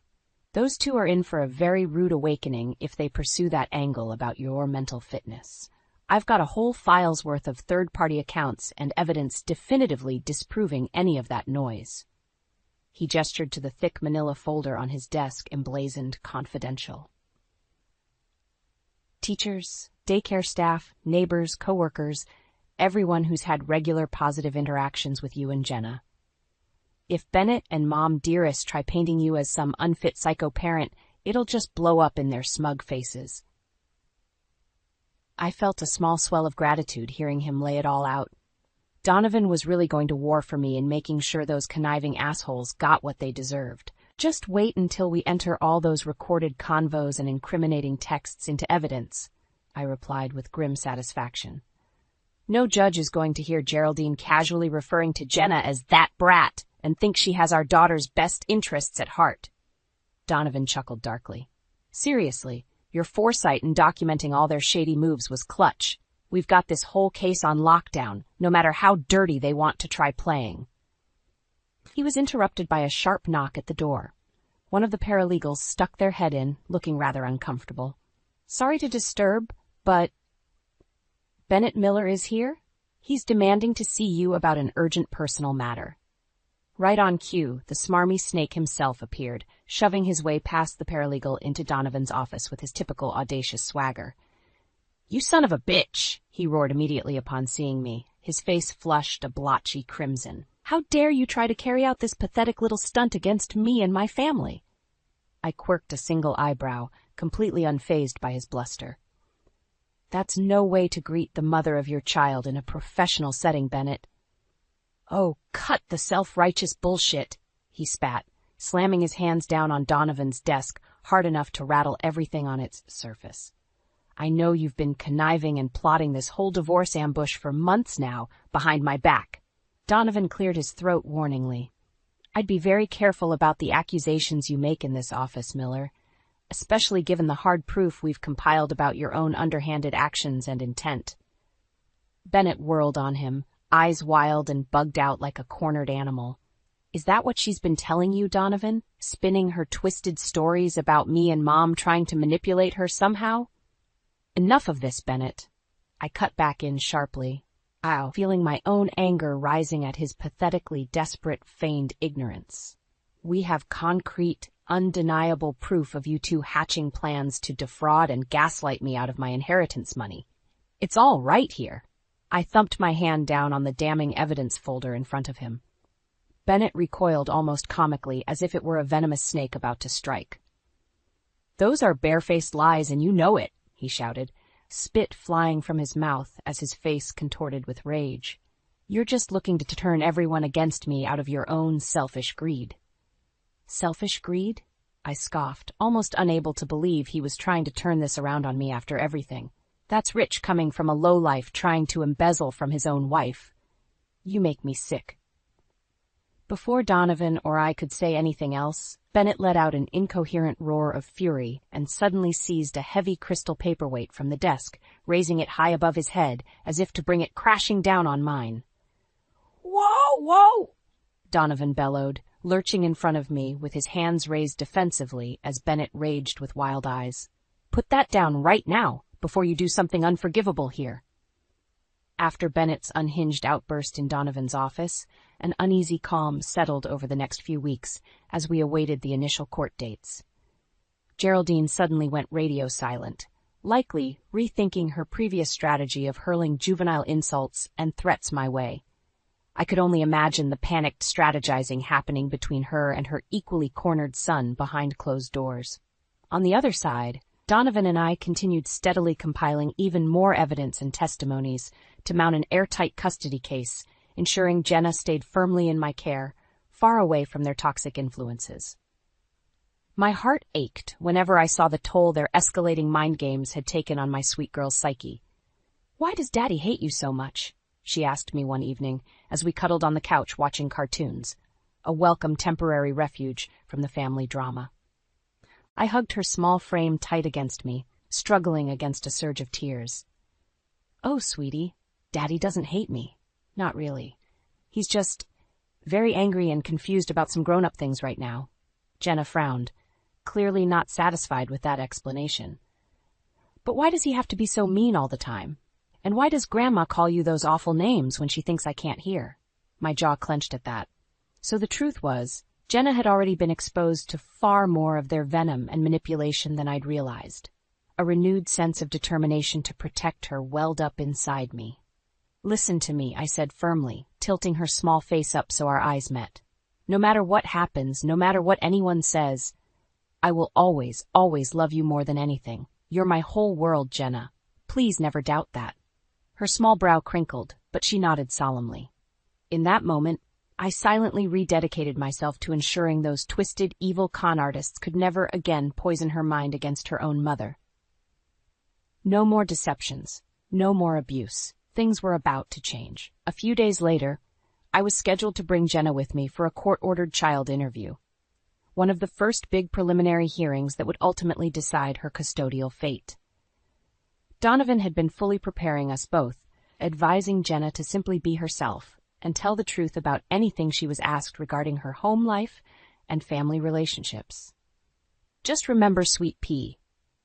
Those two are in for a very rude awakening if they pursue that angle about your mental fitness. I've got a whole file's worth of third-party accounts and evidence definitively disproving any of that noise. He gestured to the thick manila folder on his desk emblazoned confidential. Teachers, daycare staff, neighbors, coworkers, everyone who's had regular positive interactions with you and Jenna. If Bennett and Mom Dearest try painting you as some unfit psycho parent, it'll just blow up in their smug faces. I felt a small swell of gratitude hearing him lay it all out. Donovan was really going to war for me in making sure those conniving assholes got what they deserved. Just wait until we enter all those recorded convos and incriminating texts into evidence, I replied with grim satisfaction. No judge is going to hear Geraldine casually referring to Jenna as that brat and think she has our daughter's best interests at heart. Donovan chuckled darkly. Seriously, your foresight in documenting all their shady moves was clutch. We've got this whole case on lockdown, no matter how dirty they want to try playing. He was interrupted by a sharp knock at the door. One of the paralegals stuck their head in, looking rather uncomfortable. Sorry to disturb, but... Bennett Miller is here? He's demanding to see you about an urgent personal matter. Right on cue, the smarmy snake himself appeared, shoving his way past the paralegal into Donovan's office with his typical audacious swagger. You son of a bitch, he roared immediately upon seeing me, his face flushed a blotchy crimson. How dare you try to carry out this pathetic little stunt against me and my family? I quirked a single eyebrow, completely unfazed by his bluster. That's no way to greet the mother of your child in a professional setting, Bennett. Oh, cut the self-righteous bullshit, he spat, slamming his hands down on Donovan's desk hard enough to rattle everything on its surface. I know you've been conniving and plotting this whole divorce ambush for months now, behind my back. Donovan cleared his throat warningly. I'd be very careful about the accusations you make in this office, Miller, especially given the hard proof we've compiled about your own underhanded actions and intent. Bennett whirled on him, eyes wild and bugged out like a cornered animal. Is that what she's been telling you, Donovan? Spinning her twisted stories about me and Mom trying to manipulate her somehow? Enough of this, Bennett. I cut back in sharply, feeling my own anger rising at his pathetically desperate, feigned ignorance. We have concrete, undeniable proof of you two hatching plans to defraud and gaslight me out of my inheritance money. It's all right here. I thumped my hand down on the damning evidence folder in front of him. Bennett recoiled almost comically, as if it were a venomous snake about to strike. Those are barefaced lies, and you know it, he shouted, spit flying from his mouth as his face contorted with rage. You're just looking to turn everyone against me out of your own selfish greed. Selfish greed? I scoffed, almost unable to believe he was trying to turn this around on me after everything. That's rich coming from a lowlife trying to embezzle from his own wife. You make me sick. Before Donovan or I could say anything else, Bennett let out an incoherent roar of fury and suddenly seized a heavy crystal paperweight from the desk, raising it high above his head as if to bring it crashing down on mine. Whoa, whoa! Donovan bellowed, lurching in front of me with his hands raised defensively as Bennett raged with wild eyes. Put that down right now, before you do something unforgivable here. After Bennett's unhinged outburst in Donovan's office, an uneasy calm settled over the next few weeks as we awaited the initial court dates. Geraldine suddenly went radio silent, likely rethinking her previous strategy of hurling juvenile insults and threats my way. I could only imagine the panicked strategizing happening between her and her equally cornered son behind closed doors. On the other side, Donovan and I continued steadily compiling even more evidence and testimonies to mount an airtight custody case, ensuring Jenna stayed firmly in my care, far away from their toxic influences. My heart ached whenever I saw the toll their escalating mind games had taken on my sweet girl's psyche. "Why does Daddy hate you so much?" she asked me one evening as we cuddled on the couch watching cartoons, a welcome temporary refuge from the family drama. I hugged her small frame tight against me, struggling against a surge of tears. "Oh, sweetie, Daddy doesn't hate me. Not really. He's just very angry and confused about some grown-up things right now." Jenna frowned, clearly not satisfied with that explanation. "But why does he have to be so mean all the time? And why does Grandma call you those awful names when she thinks I can't hear?" My jaw clenched at that. So the truth was, Jenna had already been exposed to far more of their venom and manipulation than I'd realized. A renewed sense of determination to protect her welled up inside me. "Listen to me," I said firmly, tilting her small face up so our eyes met. "No matter what happens, no matter what anyone says, I will always, always love you more than anything. You're my whole world, Jenna. Please never doubt that." Her small brow crinkled, but she nodded solemnly. In that moment, I silently rededicated myself to ensuring those twisted, evil con artists could never again poison her mind against her own mother. No more deceptions, no more abuse. Things were about to change. A few days later, I was scheduled to bring Jenna with me for a court-ordered child interview, one of the first big preliminary hearings that would ultimately decide her custodial fate. Donovan had been fully preparing us both, advising Jenna to simply be herself and tell the truth about anything she was asked regarding her home life and family relationships. "Just remember, sweet pea,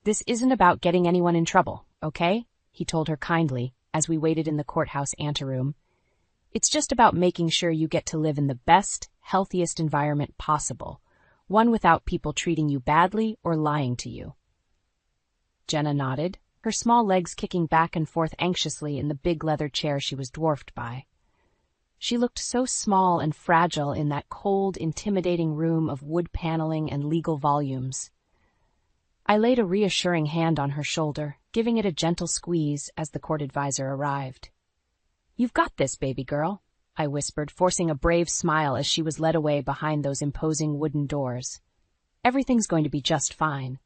this isn't about getting anyone in trouble, okay?" he told her kindly as we waited in the courthouse anteroom. "It's just about making sure you get to live in the best, healthiest environment possible, one without people treating you badly or lying to you." Jenna nodded, her small legs kicking back and forth anxiously in the big leather chair she was dwarfed by. She looked so small and fragile in that cold, intimidating room of wood paneling and legal volumes. I laid a reassuring hand on her shoulder, giving it a gentle squeeze as the court advisor arrived. "You've got this, baby girl," I whispered, forcing a brave smile as she was led away behind those imposing wooden doors. "Everything's going to be just fine."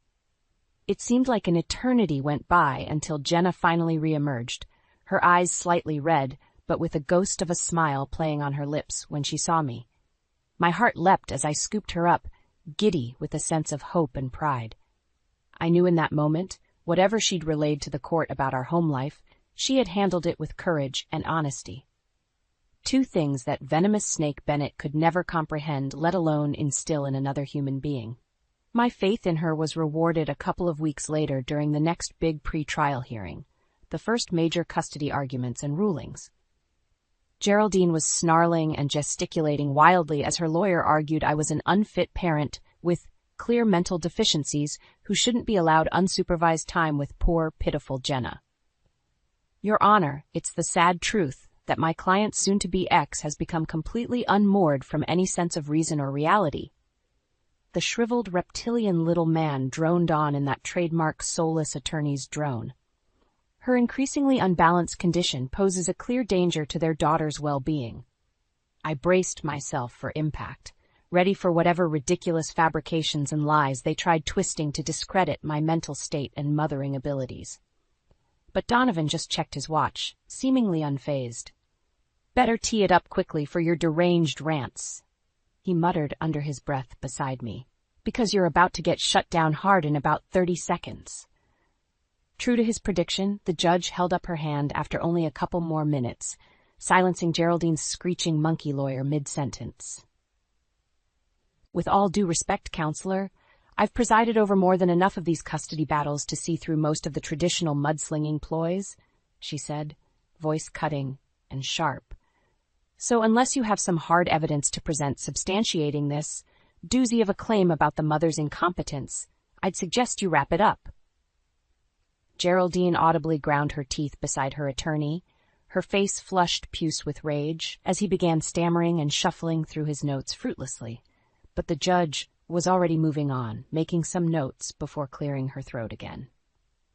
It seemed like an eternity went by until Jenna finally reemerged, her eyes slightly red, but with a ghost of a smile playing on her lips when she saw me. My heart leapt as I scooped her up, giddy with a sense of hope and pride. I knew in that moment, whatever she'd relayed to the court about our home life, she had handled it with courage and honesty. Two things that venomous snake Bennett could never comprehend, let alone instill in another human being. My faith in her was rewarded a couple of weeks later during the next big pre-trial hearing, the first major custody arguments and rulings. Geraldine was snarling and gesticulating wildly as her lawyer argued I was an unfit parent with clear mental deficiencies who shouldn't be allowed unsupervised time with poor, pitiful Jenna. "Your Honor, it's the sad truth that my client's soon-to-be ex has become completely unmoored from any sense of reason or reality." The shriveled reptilian little man droned on in that trademark soulless attorney's drone. "Her increasingly unbalanced condition poses a clear danger to their daughter's well-being." I braced myself for impact, ready for whatever ridiculous fabrications and lies they tried twisting to discredit my mental state and mothering abilities. But Donovan just checked his watch, seemingly unfazed. "Better tee it up quickly for your deranged rants," he muttered under his breath beside me, "because you're about to get shut down hard in about 30 seconds. True to his prediction, the judge held up her hand after only a couple more minutes, silencing Geraldine's screeching monkey lawyer mid-sentence. "With all due respect, counselor, I've presided over more than enough of these custody battles to see through most of the traditional mudslinging ploys," she said, voice cutting and sharp. "So unless you have some hard evidence to present substantiating this doozy of a claim about the mother's incompetence, I'd suggest you wrap it up." Geraldine audibly ground her teeth beside her attorney, her face flushed puce with rage, as he began stammering and shuffling through his notes fruitlessly. But the judge was already moving on, making some notes before clearing her throat again.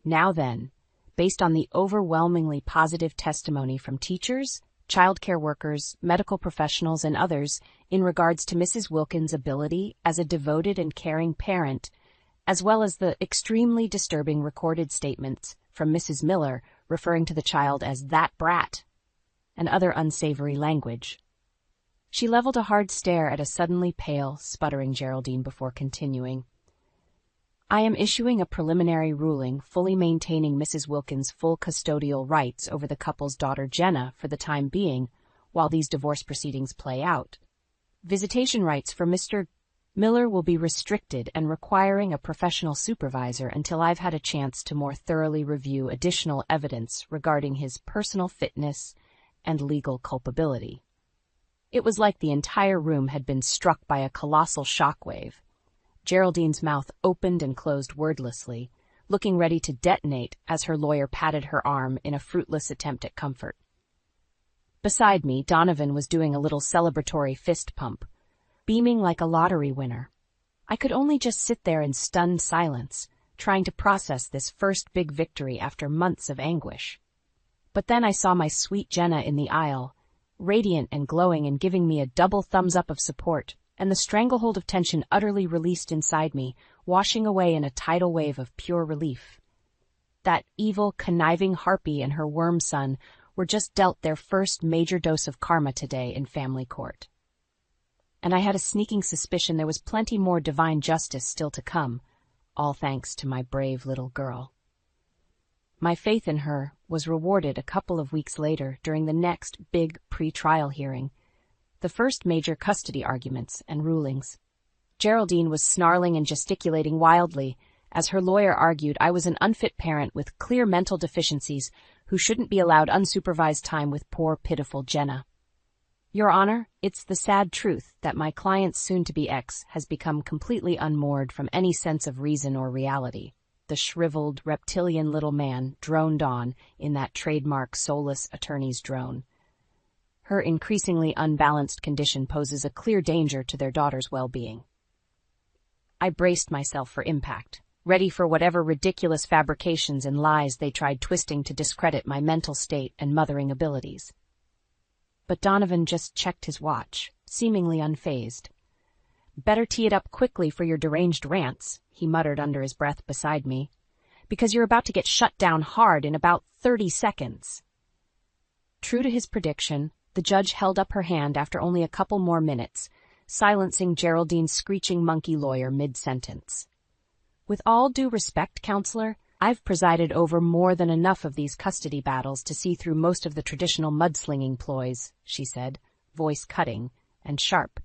Now then, based on the overwhelmingly positive testimony from teachers, childcare workers, medical professionals, and others in regards to Mrs. Wilkins' ability as a devoted and caring parent, as well as the extremely disturbing recorded statements from Mrs. Miller referring to the child as "that brat" and other unsavory language. She leveled a hard stare at a suddenly pale, sputtering Geraldine before continuing. I am issuing a preliminary ruling fully maintaining Mrs. Wilkins' full custodial rights over the couple's daughter Jenna for the time being, while these divorce proceedings play out. Visitation rights for Mr. Miller will be restricted and requiring a professional supervisor until I've had a chance to more thoroughly review additional evidence regarding his personal fitness and legal culpability. It was like the entire room had been struck by a colossal shockwave. Geraldine's mouth opened and closed wordlessly, looking ready to detonate as her lawyer patted her arm in a fruitless attempt at comfort. Beside me, Donovan was doing a little celebratory fist pump, beaming like a lottery winner. I could only just sit there in stunned silence, trying to process this first big victory after months of anguish. But then I saw my sweet Jenna in the aisle, radiant and glowing and giving me a double thumbs up of support, and the stranglehold of tension utterly released inside me, washing away in a tidal wave of pure relief. That evil, conniving harpy and her worm son were just dealt their first major dose of karma today in family court. And I had a sneaking suspicion there was plenty more divine justice still to come, all thanks to my brave little girl. My faith in her was rewarded a couple of weeks later during the next big pre-trial hearing, the first major custody arguments and rulings. Geraldine was snarling and gesticulating wildly as her lawyer argued I was an unfit parent with clear mental deficiencies who shouldn't be allowed unsupervised time with poor, pitiful Jenna. Your Honor, it's the sad truth that my client's soon-to-be ex has become completely unmoored from any sense of reason or reality. The shriveled, reptilian little man droned on in that trademark soulless attorney's drone. Her increasingly unbalanced condition poses a clear danger to their daughter's well-being. I braced myself for impact, ready for whatever ridiculous fabrications and lies they tried twisting to discredit my mental state and mothering abilities. But Donovan just checked his watch, seemingly unfazed. Better tee it up quickly for your deranged rants, he muttered under his breath beside me, because you're about to get shut down hard in about 30 seconds. True to his prediction, the judge held up her hand after only a couple more minutes, silencing Geraldine's screeching monkey lawyer mid-sentence. With all due respect, counselor, I've presided over more than enough of these custody battles to see through most of the traditional mudslinging ploys, she said, voice cutting and sharp.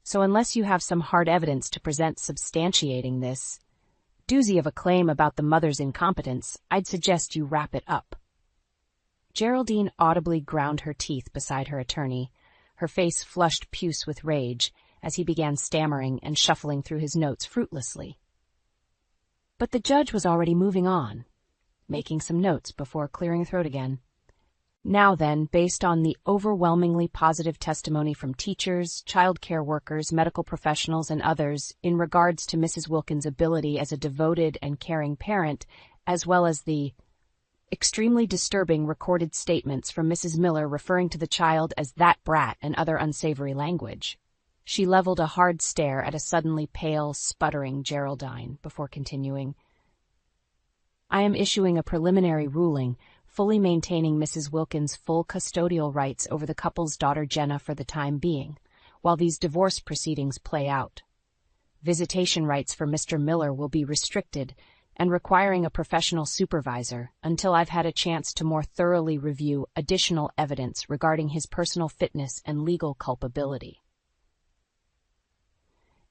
So unless you have some hard evidence to present substantiating this doozy of a claim about the mother's incompetence, I'd suggest you wrap it up. Geraldine audibly ground her teeth beside her attorney, her face flushed puce with rage as he began stammering and shuffling through his notes fruitlessly. But the judge was already moving on, making some notes before clearing her throat again. Now then, based on the overwhelmingly positive testimony from teachers, childcare workers, medical professionals, and others in regards to Mrs. Wilkins' ability as a devoted and caring parent, as well as the extremely disturbing recorded statements from Mrs. Miller referring to the child as "that brat" and other unsavory language, she leveled a hard stare at a suddenly pale, sputtering Geraldine before continuing. I am issuing a preliminary ruling fully maintaining Mrs. Wilkins' full custodial rights over the couple's daughter Jenna for the time being, while these divorce proceedings play out. Visitation rights for Mr. Miller will be restricted and requiring a professional supervisor until I've had a chance to more thoroughly review additional evidence regarding his personal fitness and legal culpability.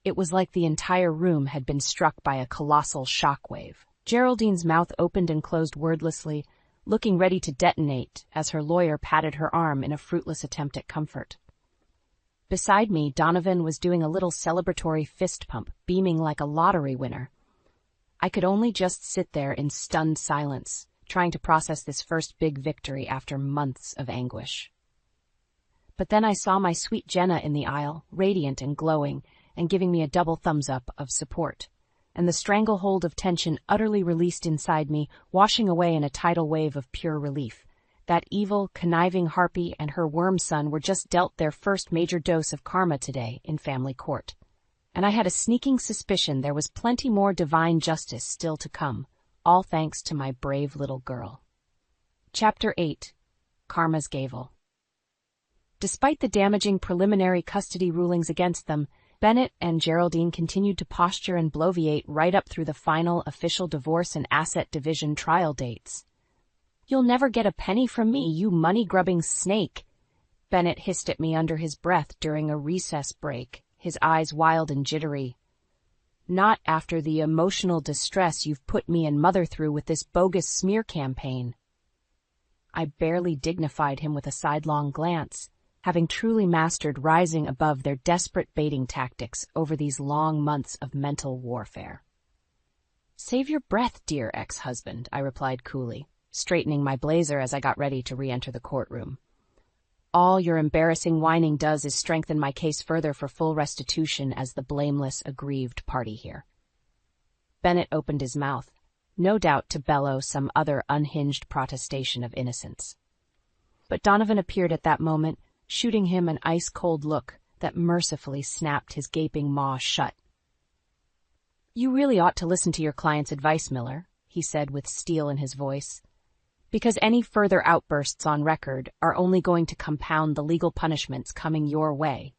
It was like the entire room had been struck by a colossal shockwave. Geraldine's mouth opened and closed wordlessly, looking ready to detonate as her lawyer patted her arm in a fruitless attempt at comfort. Beside me, Donovan was doing a little celebratory fist pump, beaming like a lottery winner. I could only just sit there in stunned silence, trying to process this first big victory after months of anguish. But then I saw my sweet Jenna in the aisle, radiant and glowing, and giving me a double thumbs up of support. And the stranglehold of tension utterly released inside me, washing away in a tidal wave of pure relief. That evil, conniving harpy and her worm son were just dealt their first major dose of karma today in family court. And I had a sneaking suspicion there was plenty more divine justice still to come, all thanks to my brave little girl. Chapter 8. Karma's Gavel. Despite the damaging preliminary custody rulings against them, Bennett and Geraldine continued to posture and bloviate right up through the final official divorce and asset division trial dates. "You'll never get a penny from me, you money-grubbing snake," Bennett hissed at me under his breath during a recess break, his eyes wild and jittery. "Not after the emotional distress you've put me and Mother through with this bogus smear campaign." I barely dignified him with a sidelong glance, having truly mastered rising above their desperate baiting tactics over these long months of mental warfare. "Save your breath, dear ex-husband," I replied coolly, straightening my blazer as I got ready to re-enter the courtroom. "All your embarrassing whining does is strengthen my case further for full restitution as the blameless, aggrieved party here." Bennett opened his mouth, no doubt to bellow some other unhinged protestation of innocence. But Donovan appeared at that moment, shooting him an ice-cold look that mercifully snapped his gaping maw shut. "You really ought to listen to your client's advice, Miller," he said with steel in his voice, "because any further outbursts on record are only going to compound the legal punishments coming your way,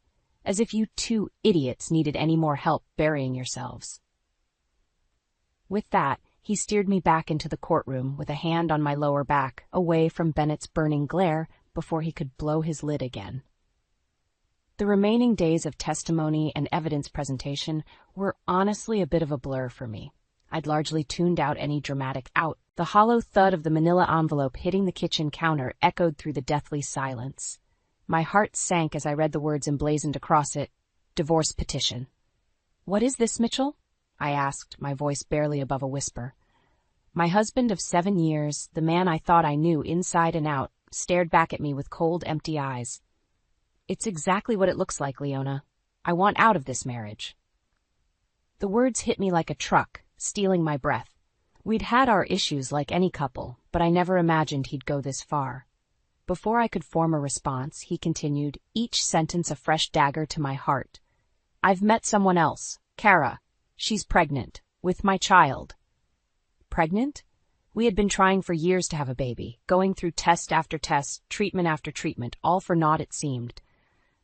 as if you two idiots needed any more help burying yourselves." With that, he steered me back into the courtroom with a hand on my lower back, away from Bennett's burning glare, before he could blow his lid again. The remaining days of testimony and evidence presentation were honestly a bit of a blur for me. I'd largely tuned out any dramatic out. The hollow thud of the manila envelope hitting the kitchen counter echoed through the deathly silence. My heart sank as I read the words emblazoned across it, "Divorce petition." "What is this, Mitchell?" I asked, my voice barely above a whisper. My husband of 7 years, the man I thought I knew inside and out, stared back at me with cold, empty eyes. "It's exactly what it looks like, Leona. I want out of this marriage." The words hit me like a truck, stealing my breath. We'd had our issues like any couple, but I never imagined he'd go this far. Before I could form a response, he continued, each sentence a fresh dagger to my heart. "I've met someone else, Kara. She's pregnant, with my child." Pregnant? We had been trying for years to have a baby, going through test after test, treatment after treatment, all for naught it seemed.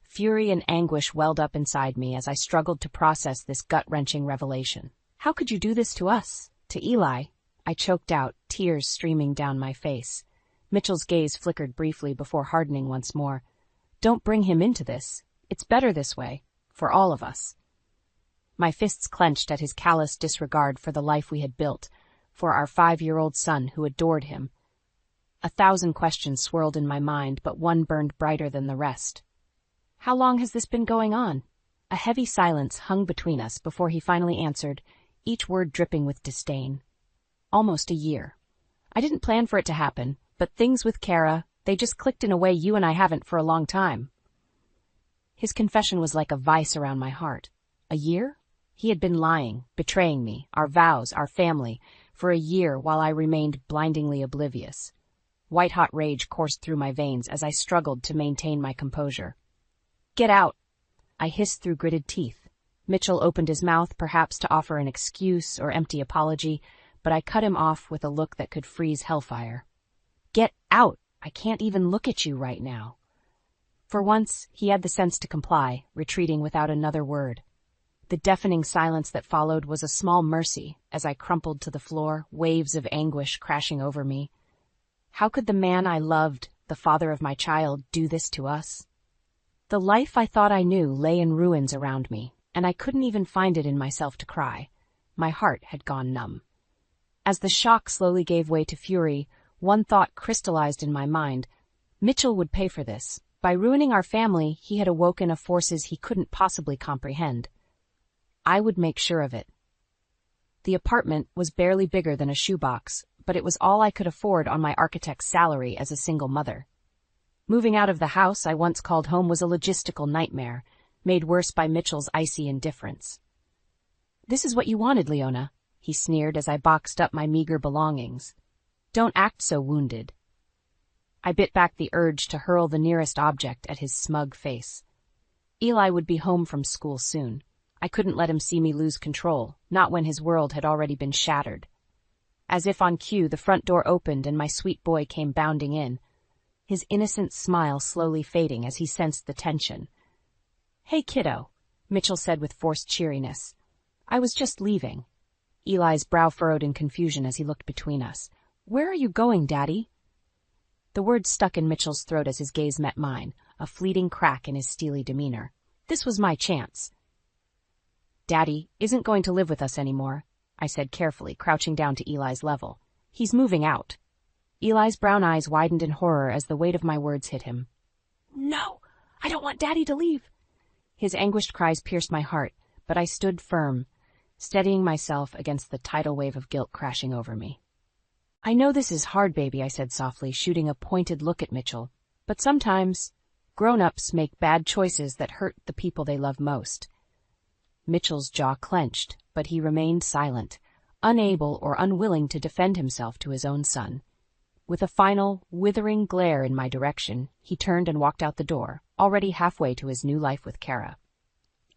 Fury and anguish welled up inside me as I struggled to process this gut-wrenching revelation. "How could you do this to us? To Eli?" I choked out, tears streaming down my face. Mitchell's gaze flickered briefly before hardening once more. "Don't bring him into this. It's better this way. For all of us." My fists clenched at his callous disregard for the life we had built, for our 5-year-old son who adored him. 1,000 questions swirled in my mind, but one burned brighter than the rest. "How long has this been going on?" A heavy silence hung between us before he finally answered, each word dripping with disdain. "Almost a year. I didn't plan for it to happen, but things with Kara, they just clicked in a way you and I haven't for a long time." His confession was like a vice around my heart. A year? He had been lying, betraying me, our vows, our family, for a year while I remained blindingly oblivious. White-hot rage coursed through my veins as I struggled to maintain my composure. "Get out!" I hissed through gritted teeth. Mitchell opened his mouth, perhaps to offer an excuse or empty apology, but I cut him off with a look that could freeze hellfire. "Get out! I can't even look at you right now." For once, he had the sense to comply, retreating without another word. The deafening silence that followed was a small mercy as I crumpled to the floor, waves of anguish crashing over me. How could the man I loved, the father of my child, do this to us? The life I thought I knew lay in ruins around me, and I couldn't even find it in myself to cry. My heart had gone numb. As the shock slowly gave way to fury, one thought crystallized in my mind. Mitchell would pay for this. By ruining our family, he had awoken a forces he couldn't possibly comprehend. I would make sure of it. The apartment was barely bigger than a shoebox, but it was all I could afford on my architect's salary as a single mother. Moving out of the house I once called home was a logistical nightmare, made worse by Mitchell's icy indifference. "This is what you wanted, Leona," he sneered as I boxed up my meager belongings. "Don't act so wounded." I bit back the urge to hurl the nearest object at his smug face. Eli would be home from school soon. I couldn't let him see me lose control, not when his world had already been shattered. As if on cue, the front door opened and my sweet boy came bounding in, his innocent smile slowly fading as he sensed the tension. "Hey, kiddo," Mitchell said with forced cheeriness. "I was just leaving." Eli's brow furrowed in confusion as he looked between us. "Where are you going, Daddy?" The words stuck in Mitchell's throat as his gaze met mine, a fleeting crack in his steely demeanor. This was my chance. "Daddy isn't going to live with us anymore," I said carefully, crouching down to Eli's level. "He's moving out." Eli's brown eyes widened in horror as the weight of my words hit him. "No, I don't want Daddy to leave." His anguished cries pierced my heart, but I stood firm, steadying myself against the tidal wave of guilt crashing over me. "I know this is hard, baby," I said softly, shooting a pointed look at Mitchell, "but sometimes grown-ups make bad choices that hurt the people they love most." Mitchell's jaw clenched, but he remained silent, unable or unwilling to defend himself to his own son. With a final, withering glare in my direction, he turned and walked out the door, already halfway to his new life with Kara.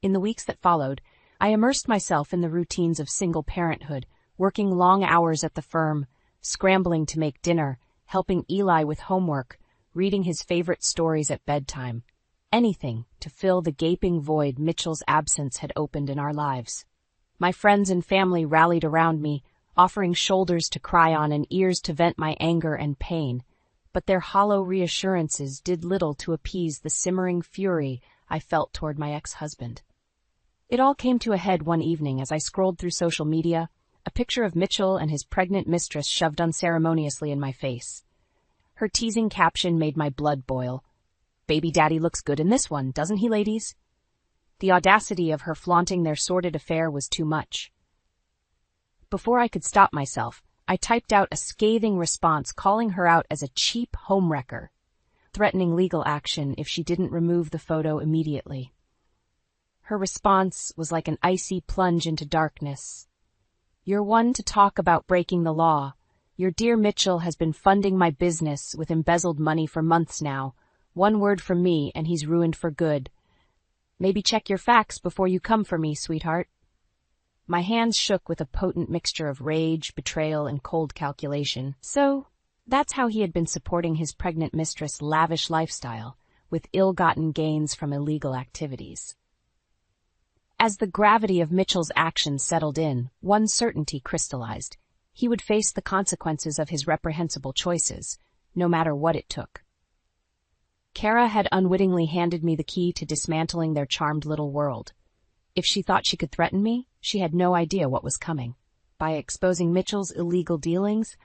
In the weeks that followed, I immersed myself in the routines of single parenthood, working long hours at the firm, scrambling to make dinner, helping Eli with homework, reading his favorite stories at bedtime. Anything to fill the gaping void Mitchell's absence had opened in our lives. My friends and family rallied around me, offering shoulders to cry on and ears to vent my anger and pain, but their hollow reassurances did little to appease the simmering fury I felt toward my ex-husband. It all came to a head one evening as I scrolled through social media, a picture of Mitchell and his pregnant mistress shoved unceremoniously in my face. Her teasing caption made my blood boil. "Baby daddy looks good in this one, doesn't he, ladies?" The audacity of her flaunting their sordid affair was too much. Before I could stop myself, I typed out a scathing response calling her out as a cheap homewrecker, threatening legal action if she didn't remove the photo immediately. Her response was like an icy plunge into darkness. "You're one to talk about breaking the law. Your dear Mitchell has been funding my business with embezzled money for months now. One word from me and he's ruined for good. Maybe check your facts before you come for me, sweetheart." My hands shook with a potent mixture of rage, betrayal, and cold calculation. So, that's how he had been supporting his pregnant mistress' lavish lifestyle, with ill-gotten gains from illegal activities. As the gravity of Mitchell's actions settled in, one certainty crystallized. He would face the consequences of his reprehensible choices, no matter what it took. Kara had unwittingly handed me the key to dismantling their charmed little world. If she thought she could threaten me, she had no idea what was coming. By exposing Mitchell's illegal dealings,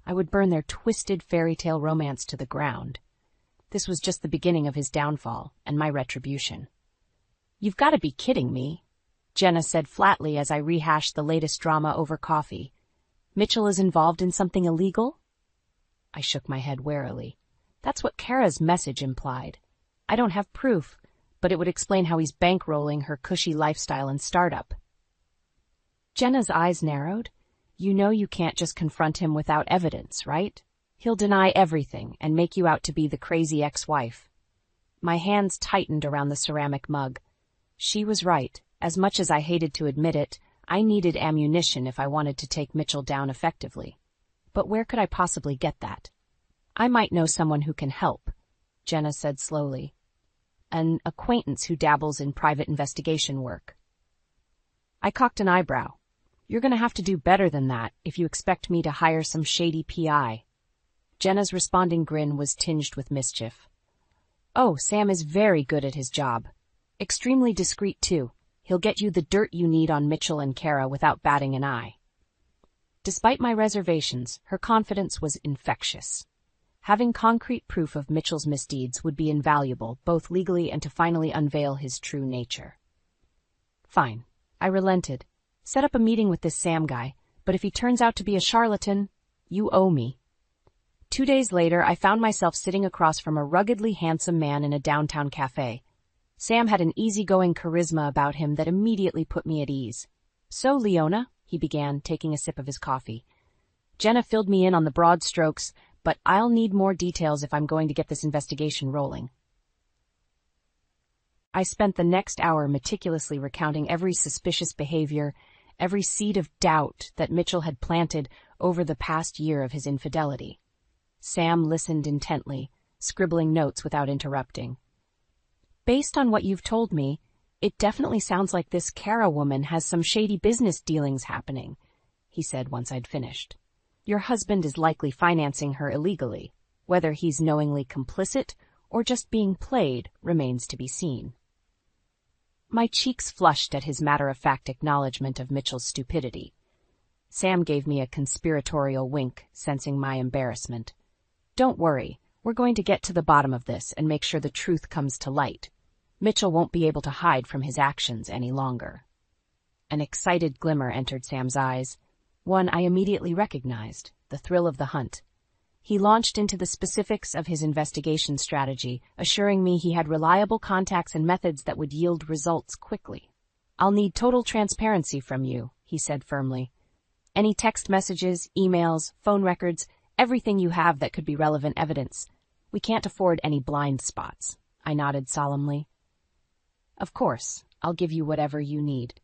I would burn their twisted fairy tale romance to the ground. This was just the beginning of his downfall and my retribution. "You've got to be kidding me," Jenna said flatly as I rehashed the latest drama over coffee. "Mitchell is involved in something illegal?" I shook my head warily. That's what Kara's message implied. I don't have proof, but it would explain how he's bankrolling her cushy lifestyle and startup. Jenna's eyes narrowed. "You know you can't just confront him without evidence, right? He'll deny everything and make you out to be the crazy ex-wife." My hands tightened around the ceramic mug. She was right. As much as I hated to admit it, I needed ammunition if I wanted to take Mitchell down effectively. But where could I possibly get that? "I might know someone who can help," Jenna said slowly. "An acquaintance who dabbles in private investigation work." I cocked an eyebrow. "You're going to have to do better than that if you expect me to hire some shady PI. Jenna's responding grin was tinged with mischief. "Oh, Sam is very good at his job. Extremely discreet, too. He'll get you the dirt you need on Mitchell and Kara without batting an eye." Despite my reservations, her confidence was infectious. Having concrete proof of Mitchell's misdeeds would be invaluable, both legally and to finally unveil his true nature. Fine. I relented. Set up a meeting with this Sam guy, but if he turns out to be a charlatan, you owe me. 2 days later, I found myself sitting across from a ruggedly handsome man in a downtown cafe. Sam had an easygoing charisma about him that immediately put me at ease. "So, Leona," he began, taking a sip of his coffee. "Jenna filled me in on the broad strokes, but I'll need more details if I'm going to get this investigation rolling." I spent the next hour meticulously recounting every suspicious behavior, every seed of doubt that Mitchell had planted over the past year of his infidelity. Sam listened intently, scribbling notes without interrupting. "Based on what you've told me, it definitely sounds like this Kara woman has some shady business dealings happening," he said once I'd finished. "Your husband is likely financing her illegally. Whether he's knowingly complicit or just being played remains to be seen." My cheeks flushed at his matter-of-fact acknowledgement of Mitchell's stupidity. Sam gave me a conspiratorial wink, sensing my embarrassment. "Don't worry, we're going to get to the bottom of this and make sure the truth comes to light. Mitchell won't be able to hide from his actions any longer." An excited glimmer entered Sam's eyes, one I immediately recognized, the thrill of the hunt. He launched into the specifics of his investigation strategy, assuring me he had reliable contacts and methods that would yield results quickly. "I'll need total transparency from you," he said firmly. "Any text messages, emails, phone records, everything you have that could be relevant evidence. We can't afford any blind spots." I nodded solemnly. "Of course, I'll give you whatever you need."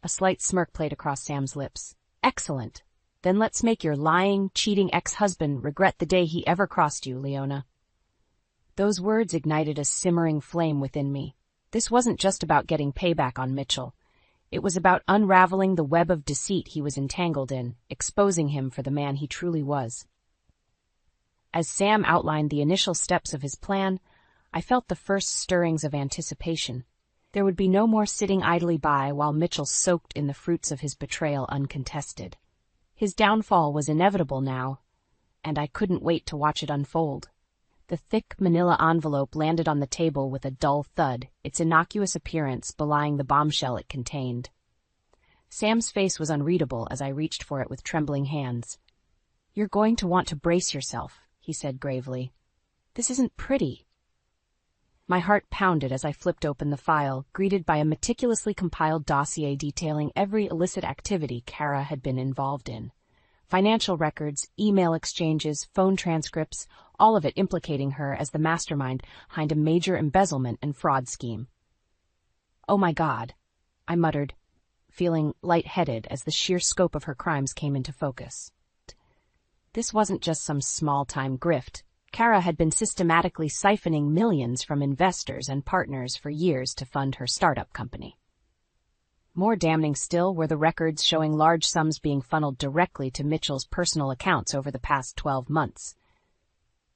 A slight smirk played across Sam's lips. "Excellent. Then let's make your lying, cheating ex-husband regret the day he ever crossed you, Leona." Those words ignited a simmering flame within me. This wasn't just about getting payback on Mitchell. It was about unraveling the web of deceit he was entangled in, exposing him for the man he truly was. As Sam outlined the initial steps of his plan, I felt the first stirrings of anticipation. There would be no more sitting idly by while Mitchell soaked in the fruits of his betrayal uncontested. His downfall was inevitable now, and I couldn't wait to watch it unfold. The thick manila envelope landed on the table with a dull thud, its innocuous appearance belying the bombshell it contained. Sam's face was unreadable as I reached for it with trembling hands. "You're going to want to brace yourself," he said gravely. "This isn't pretty." My heart pounded as I flipped open the file, greeted by a meticulously compiled dossier detailing every illicit activity Kara had been involved in. Financial records, email exchanges, phone transcripts, all of it implicating her as the mastermind behind a major embezzlement and fraud scheme. "Oh my God," I muttered, feeling lightheaded as the sheer scope of her crimes came into focus. This wasn't just some small-time grift. Kara had been systematically siphoning millions from investors and partners for years to fund her startup company. More damning still were the records showing large sums being funneled directly to Mitchell's personal accounts over the past 12 months.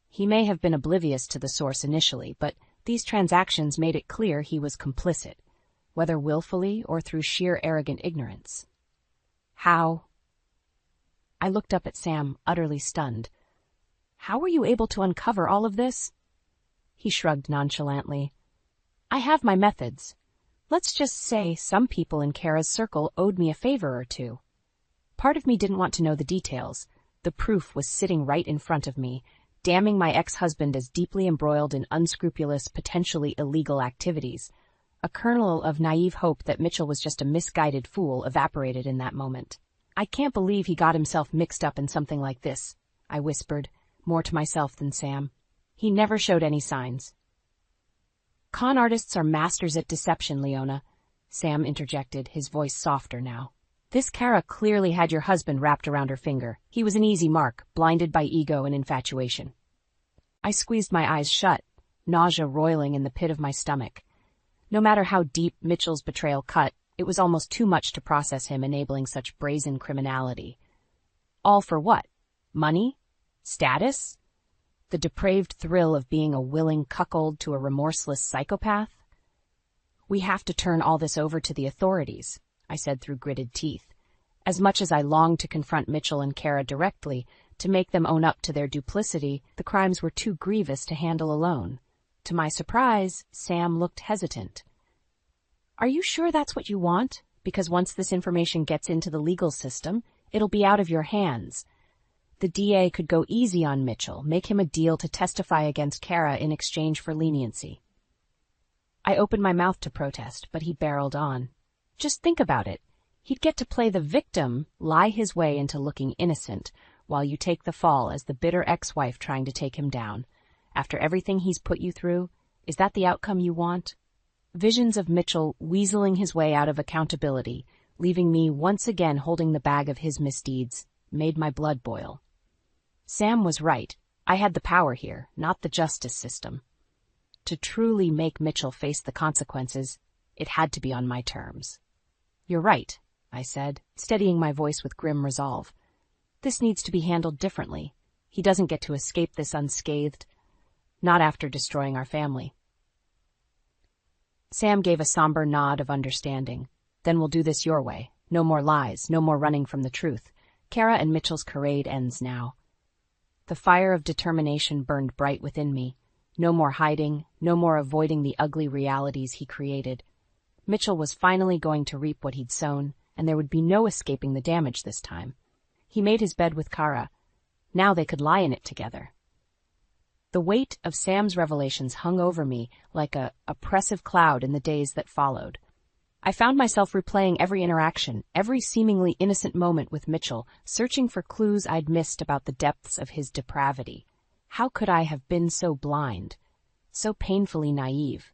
He may have been oblivious to the source initially, but these transactions made it clear he was complicit, whether willfully or through sheer arrogant ignorance. How? I looked up at Sam, utterly stunned. "How were you able to uncover all of this?" He shrugged nonchalantly. "I have my methods. Let's just say some people in Kara's circle owed me a favor or two. Part of me didn't want to know the details. The proof was sitting right in front of me, damning my ex-husband as deeply embroiled in unscrupulous, potentially illegal activities. A kernel of naive hope that Mitchell was just a misguided fool evaporated in that moment. "I can't believe he got himself mixed up in something like this," I whispered, more to myself than Sam. "He never showed any signs." "Con artists are masters at deception, Leona," Sam interjected, his voice softer now. "This Kara clearly had your husband wrapped around her finger. He was an easy mark, blinded by ego and infatuation." I squeezed my eyes shut, nausea roiling in the pit of my stomach. No matter how deep Mitchell's betrayal cut, it was almost too much to process him enabling such brazen criminality. All for what? Money? Status? The depraved thrill of being a willing cuckold to a remorseless psychopath? "We have to turn all this over to the authorities," I said through gritted teeth. As much as I longed to confront Mitchell and Kara directly, to make them own up to their duplicity, the crimes were too grievous to handle alone. To my surprise, Sam looked hesitant. "Are you sure that's what you want?" because once this information gets into the legal system, it'll be out of your hands. The DA could go easy on Mitchell, make him a deal to testify against Kara in exchange for leniency. I opened my mouth to protest, but he barreled on. Just think about it. He'd get to play the victim, lie his way into looking innocent, while you take the fall as the bitter ex-wife trying to take him down. After everything he's put you through, is that the outcome you want? Visions of Mitchell weaseling his way out of accountability, leaving me once again holding the bag of his misdeeds, made my blood boil. Sam was right. I had the power here, not the justice system. To truly make Mitchell face the consequences, it had to be on my terms. You're right, I said, steadying my voice with grim resolve. This needs to be handled differently. He doesn't get to escape this unscathed, not after destroying our family. Sam gave a somber nod of understanding. Then we'll do this your way. No more lies, no more running from the truth. Kara and Mitchell's charade ends now. The fire of determination burned bright within me. No more hiding, no more avoiding the ugly realities he created. Mitchell was finally going to reap what he'd sown, and there would be no escaping the damage this time. He made his bed with Kara. Now they could lie in it together. The weight of Sam's revelations hung over me like a oppressive cloud in the days that followed. I found myself replaying every interaction, every seemingly innocent moment with Mitchell, searching for clues I'd missed about the depths of his depravity. How could I have been so blind, so painfully naive?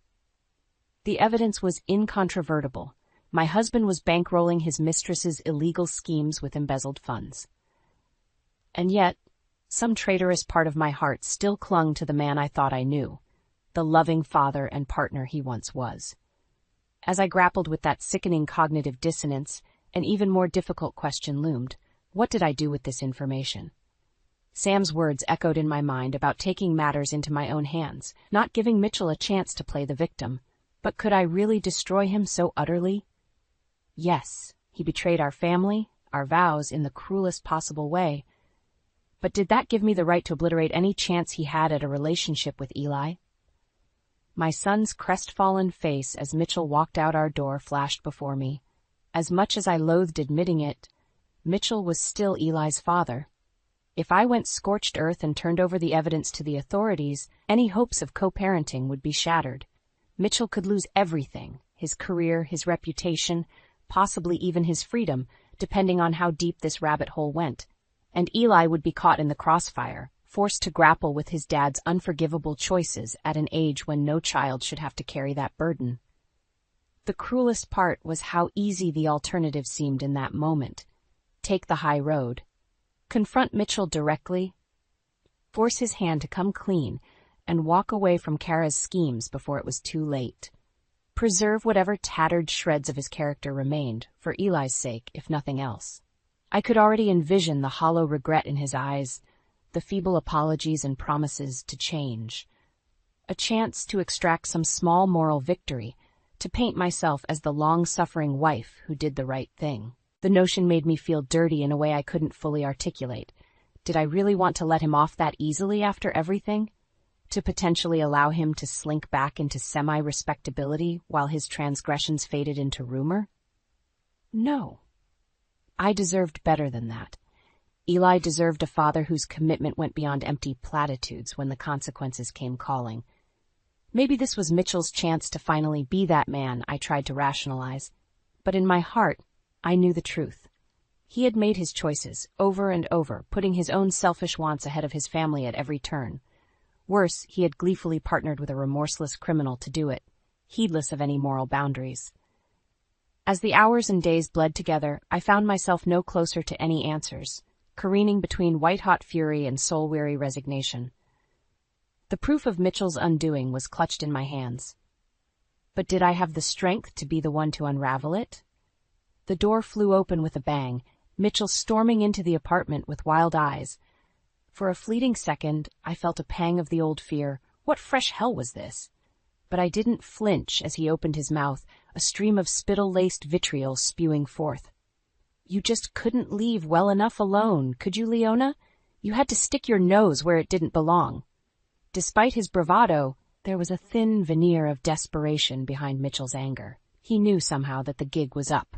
The evidence was incontrovertible. My husband was bankrolling his mistress's illegal schemes with embezzled funds. And yet, some traitorous part of my heart still clung to the man I thought I knew, the loving father and partner he once was. As I grappled with that sickening cognitive dissonance, an even more difficult question loomed. What did I do with this information? Sam's words echoed in my mind about taking matters into my own hands, not giving Mitchell a chance to play the victim. But could I really destroy him so utterly? Yes, he betrayed our family, our vows, in the cruelest possible way. But did that give me the right to obliterate any chance he had at a relationship with Eli? My son's crestfallen face as Mitchell walked out our door flashed before me. As much as I loathed admitting it, Mitchell was still Eli's father. If I went scorched earth and turned over the evidence to the authorities, any hopes of co-parenting would be shattered. Mitchell could lose everything, his career, his reputation, possibly even his freedom, depending on how deep this rabbit hole went. And Eli would be caught in the crossfire, forced to grapple with his dad's unforgivable choices at an age when no child should have to carry that burden. The cruelest part was how easy the alternative seemed in that moment. Take the high road. Confront Mitchell directly, force his hand to come clean, and walk away from Kara's schemes before it was too late. Preserve whatever tattered shreds of his character remained, for Eli's sake, if nothing else. I could already envision the hollow regret in his eyes, the feeble apologies and promises to change. A chance to extract some small moral victory, to paint myself as the long-suffering wife who did the right thing. The notion made me feel dirty in a way I couldn't fully articulate. Did I really want to let him off that easily after everything? To potentially allow him to slink back into semi-respectability while his transgressions faded into rumor? No. I deserved better than that. Eli deserved a father whose commitment went beyond empty platitudes when the consequences came calling. Maybe this was Mitchell's chance to finally be that man I tried to rationalize. But in my heart, I knew the truth. He had made his choices, over and over, putting his own selfish wants ahead of his family at every turn. Worse, he had gleefully partnered with a remorseless criminal to do it, heedless of any moral boundaries. As the hours and days bled together, I found myself no closer to any answers, careening between white-hot fury and soul-weary resignation. The proof of Mitchell's undoing was clutched in my hands. But did I have the strength to be the one to unravel it? The door flew open with a bang, Mitchell storming into the apartment with wild eyes. For a fleeting second, I felt a pang of the old fear. What fresh hell was this? But I didn't flinch as he opened his mouth, a stream of spittle-laced vitriol spewing forth. You just couldn't leave well enough alone, could you, Leona? You had to stick your nose where it didn't belong. Despite his bravado, there was a thin veneer of desperation behind Mitchell's anger. He knew somehow that the gig was up.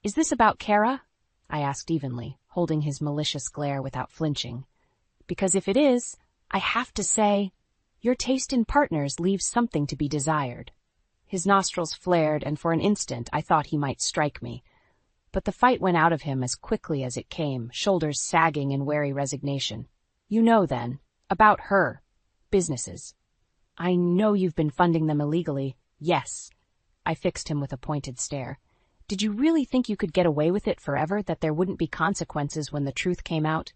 Is this about Kara? I asked evenly, holding his malicious glare without flinching. Because if it is, I have to say, your taste in partners leaves something to be desired. His nostrils flared, and for an instant I thought he might strike me. But the fight went out of him as quickly as it came, shoulders sagging in wary resignation. You know, then, about her. Businesses. I know you've been funding them illegally. Yes. I fixed him with a pointed stare. Did you really think you could get away with it forever, that there wouldn't be consequences when the truth came out?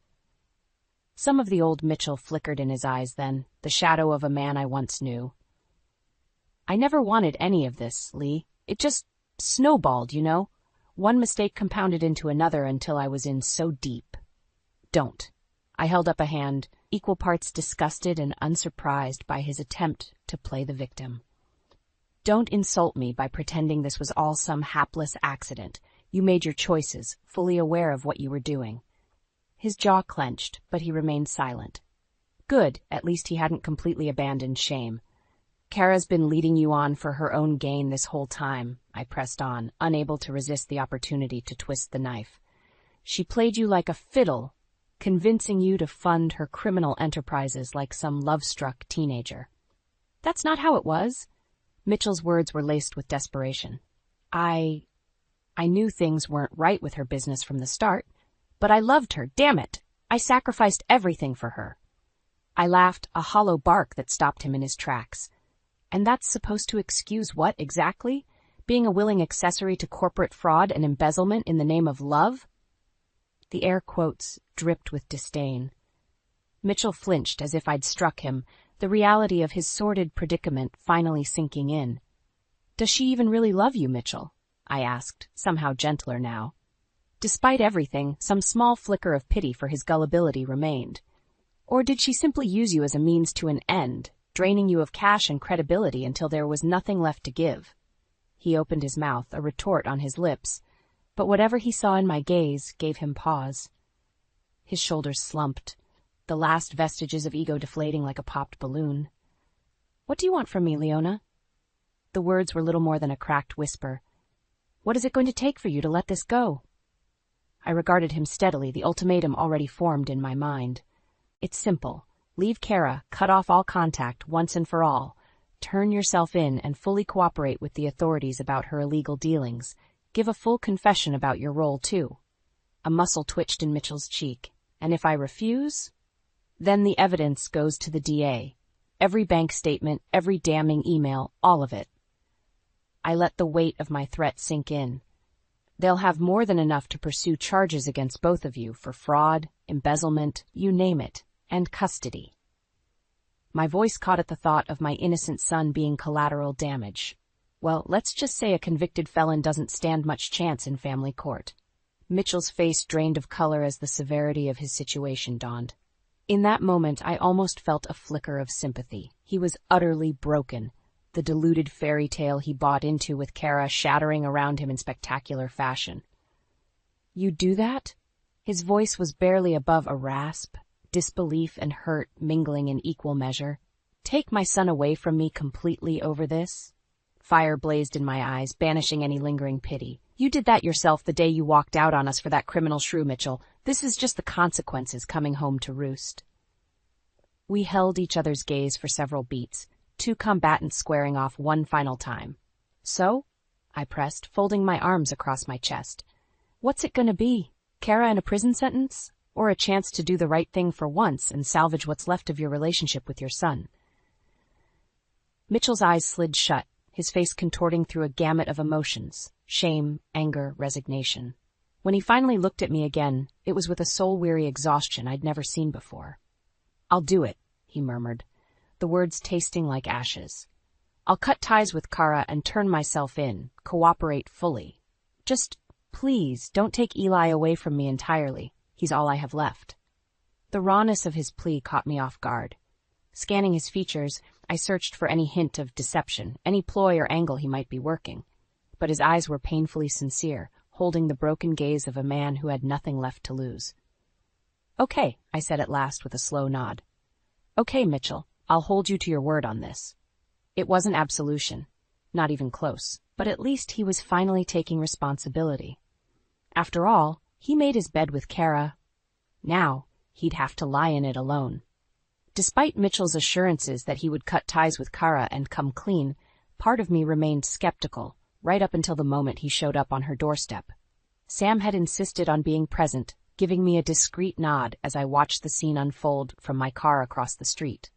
Some of the old Mitchell flickered in his eyes then, the shadow of a man I once knew. I never wanted any of this, Lee. It just snowballed, you know? One mistake compounded into another until I was in so deep. Don't. I held up a hand, equal parts disgusted and unsurprised by his attempt to play the victim. Don't insult me by pretending this was all some hapless accident. You made your choices, fully aware of what you were doing. His jaw clenched, but he remained silent. Good, at least he hadn't completely abandoned shame. Kara's been leading you on for her own gain this whole time, I pressed on, unable to resist the opportunity to twist the knife. She played you like a fiddle, convincing you to fund her criminal enterprises like some love-struck teenager. That's not how it was. Mitchell's words were laced with desperation. I knew things weren't right with her business from the start, but I loved her, damn it. I sacrificed everything for her. I laughed, a hollow bark that stopped him in his tracks. And that's supposed to excuse what, exactly? Being a willing accessory to corporate fraud and embezzlement in the name of love? The air quotes dripped with disdain. Mitchell flinched as if I'd struck him, the reality of his sordid predicament finally sinking in. Does she even really love you, Mitchell? I asked, somehow gentler now. Despite everything, some small flicker of pity for his gullibility remained. Or did she simply use you as a means to an end, draining you of cash and credibility until there was nothing left to give? He opened his mouth, a retort on his lips, but whatever he saw in my gaze gave him pause. His shoulders slumped, the last vestiges of ego deflating like a popped balloon. What do you want from me, Leona? The words were little more than a cracked whisper. What is it going to take for you to let this go? I regarded him steadily, the ultimatum already formed in my mind. It's simple. Leave Kara, cut off all contact once and for all. Turn yourself in and fully cooperate with the authorities about her illegal dealings. Give a full confession about your role, too. A muscle twitched in Mitchell's cheek. And if I refuse? Then the evidence goes to the DA. Every bank statement, every damning email, all of it. I let the weight of my threat sink in. They'll have more than enough to pursue charges against both of you for fraud, embezzlement, you name it, and custody. My voice caught at the thought of my innocent son being collateral damage. Well, let's just say a convicted felon doesn't stand much chance in family court. Mitchell's face drained of color as the severity of his situation dawned. In that moment, I almost felt a flicker of sympathy. He was utterly broken, the deluded fairy tale he bought into with Kara shattering around him in spectacular fashion. You do that? His voice was barely above a rasp, disbelief and hurt mingling in equal measure. Take my son away from me completely over this? Fire blazed in my eyes, banishing any lingering pity. You did that yourself the day you walked out on us for that criminal shrew, Mitchell. This is just the consequences coming home to roost. We held each other's gaze for several beats, two combatants squaring off one final time. So? I pressed, folding my arms across my chest. What's it gonna be? Kara and a prison sentence? Or a chance to do the right thing for once and salvage what's left of your relationship with your son? Mitchell's eyes slid shut, his face contorting through a gamut of emotions, shame, anger, resignation. When he finally looked at me again, it was with a soul-weary exhaustion I'd never seen before. I'll do it, he murmured, the words tasting like ashes. I'll cut ties with Kara and turn myself in, cooperate fully. Just, please, don't take Eli away from me entirely. He's all I have left. The rawness of his plea caught me off guard. Scanning his features, I searched for any hint of deception, any ploy or angle he might be working. But his eyes were painfully sincere, holding the broken gaze of a man who had nothing left to lose. Okay, I said at last with a slow nod. Okay, Mitchell, I'll hold you to your word on this. It wasn't absolution, not even close, but at least he was finally taking responsibility. After all, he made his bed with Kara. Now, he'd have to lie in it alone. Despite Mitchell's assurances that he would cut ties with Kara and come clean, part of me remained skeptical, right up until the moment he showed up on her doorstep. Sam had insisted on being present, giving me a discreet nod as I watched the scene unfold from my car across the street.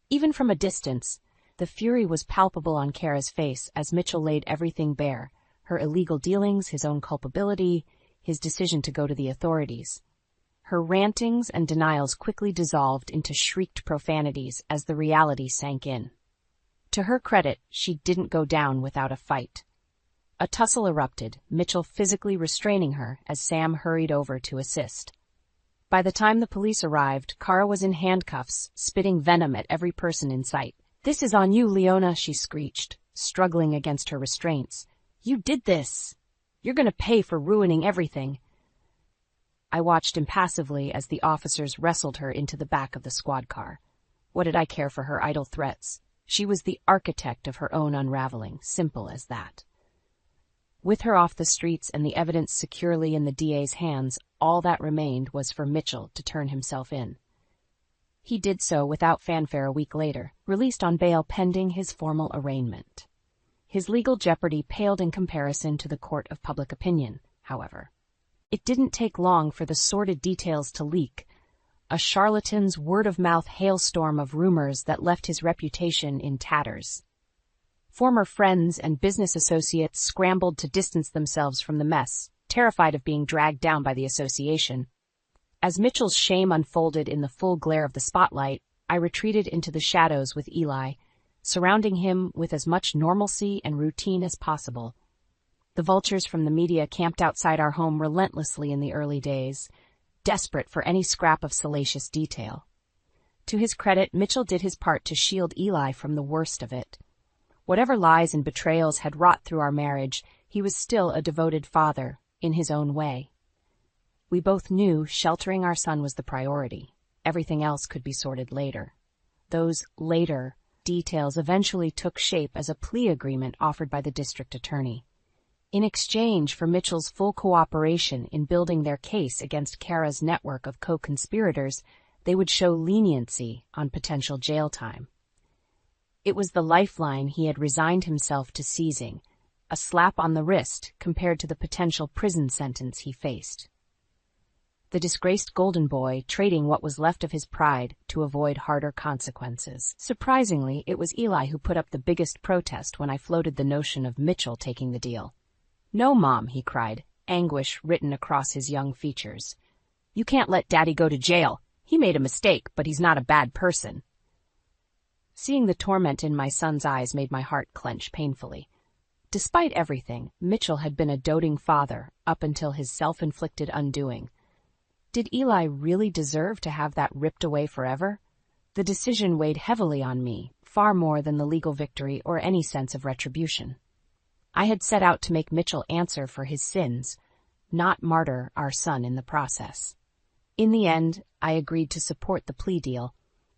Even from a distance, the fury was palpable on Kara's face as Mitchell laid everything bare, her illegal dealings, his own culpability, his decision to go to the authorities. Her rantings and denials quickly dissolved into shrieked profanities as the reality sank in. To her credit, she didn't go down without a fight. A tussle erupted, Mitchell physically restraining her as Sam hurried over to assist. By the time the police arrived, Kara was in handcuffs, spitting venom at every person in sight. "This is on you, Leona," she screeched, struggling against her restraints. "You did this! You're gonna pay for ruining everything." I watched impassively as the officers wrestled her into the back of the squad car. What did I care for her idle threats? She was the architect of her own unraveling, simple as that. With her off the streets and the evidence securely in the DA's hands, all that remained was for Mitchell to turn himself in. He did so without fanfare a week later, released on bail pending his formal arraignment. His legal jeopardy paled in comparison to the court of public opinion, however. It didn't take long for the sordid details to leak, a charlatan's word-of-mouth hailstorm of rumors that left his reputation in tatters. Former friends and business associates scrambled to distance themselves from the mess, terrified of being dragged down by the association. As Mitchell's shame unfolded in the full glare of the spotlight, I retreated into the shadows with Eli, surrounding him with as much normalcy and routine as possible. The vultures from the media camped outside our home relentlessly in the early days, desperate for any scrap of salacious detail. To his credit, Mitchell did his part to shield Eli from the worst of it. Whatever lies and betrayals had wrought through our marriage, he was still a devoted father, in his own way. We both knew sheltering our son was the priority. Everything else could be sorted later. Those later details eventually took shape as a plea agreement offered by the district attorney. In exchange for Mitchell's full cooperation in building their case against Kara's network of co-conspirators, they would show leniency on potential jail time. It was the lifeline he had resigned himself to seizing, a slap on the wrist compared to the potential prison sentence he faced. The disgraced golden boy trading what was left of his pride to avoid harder consequences. Surprisingly, it was Eli who put up the biggest protest when I floated the notion of Mitchell taking the deal. "No, Mom," he cried, anguish written across his young features. "You can't let Daddy go to jail. He made a mistake, but he's not a bad person." Seeing the torment in my son's eyes made my heart clench painfully. Despite everything, Mitchell had been a doting father up until his self-inflicted undoing. Did Eli really deserve to have that ripped away forever? The decision weighed heavily on me, far more than the legal victory or any sense of retribution. I had set out to make Mitchell answer for his sins, not martyr our son in the process. In the end, I agreed to support the plea deal,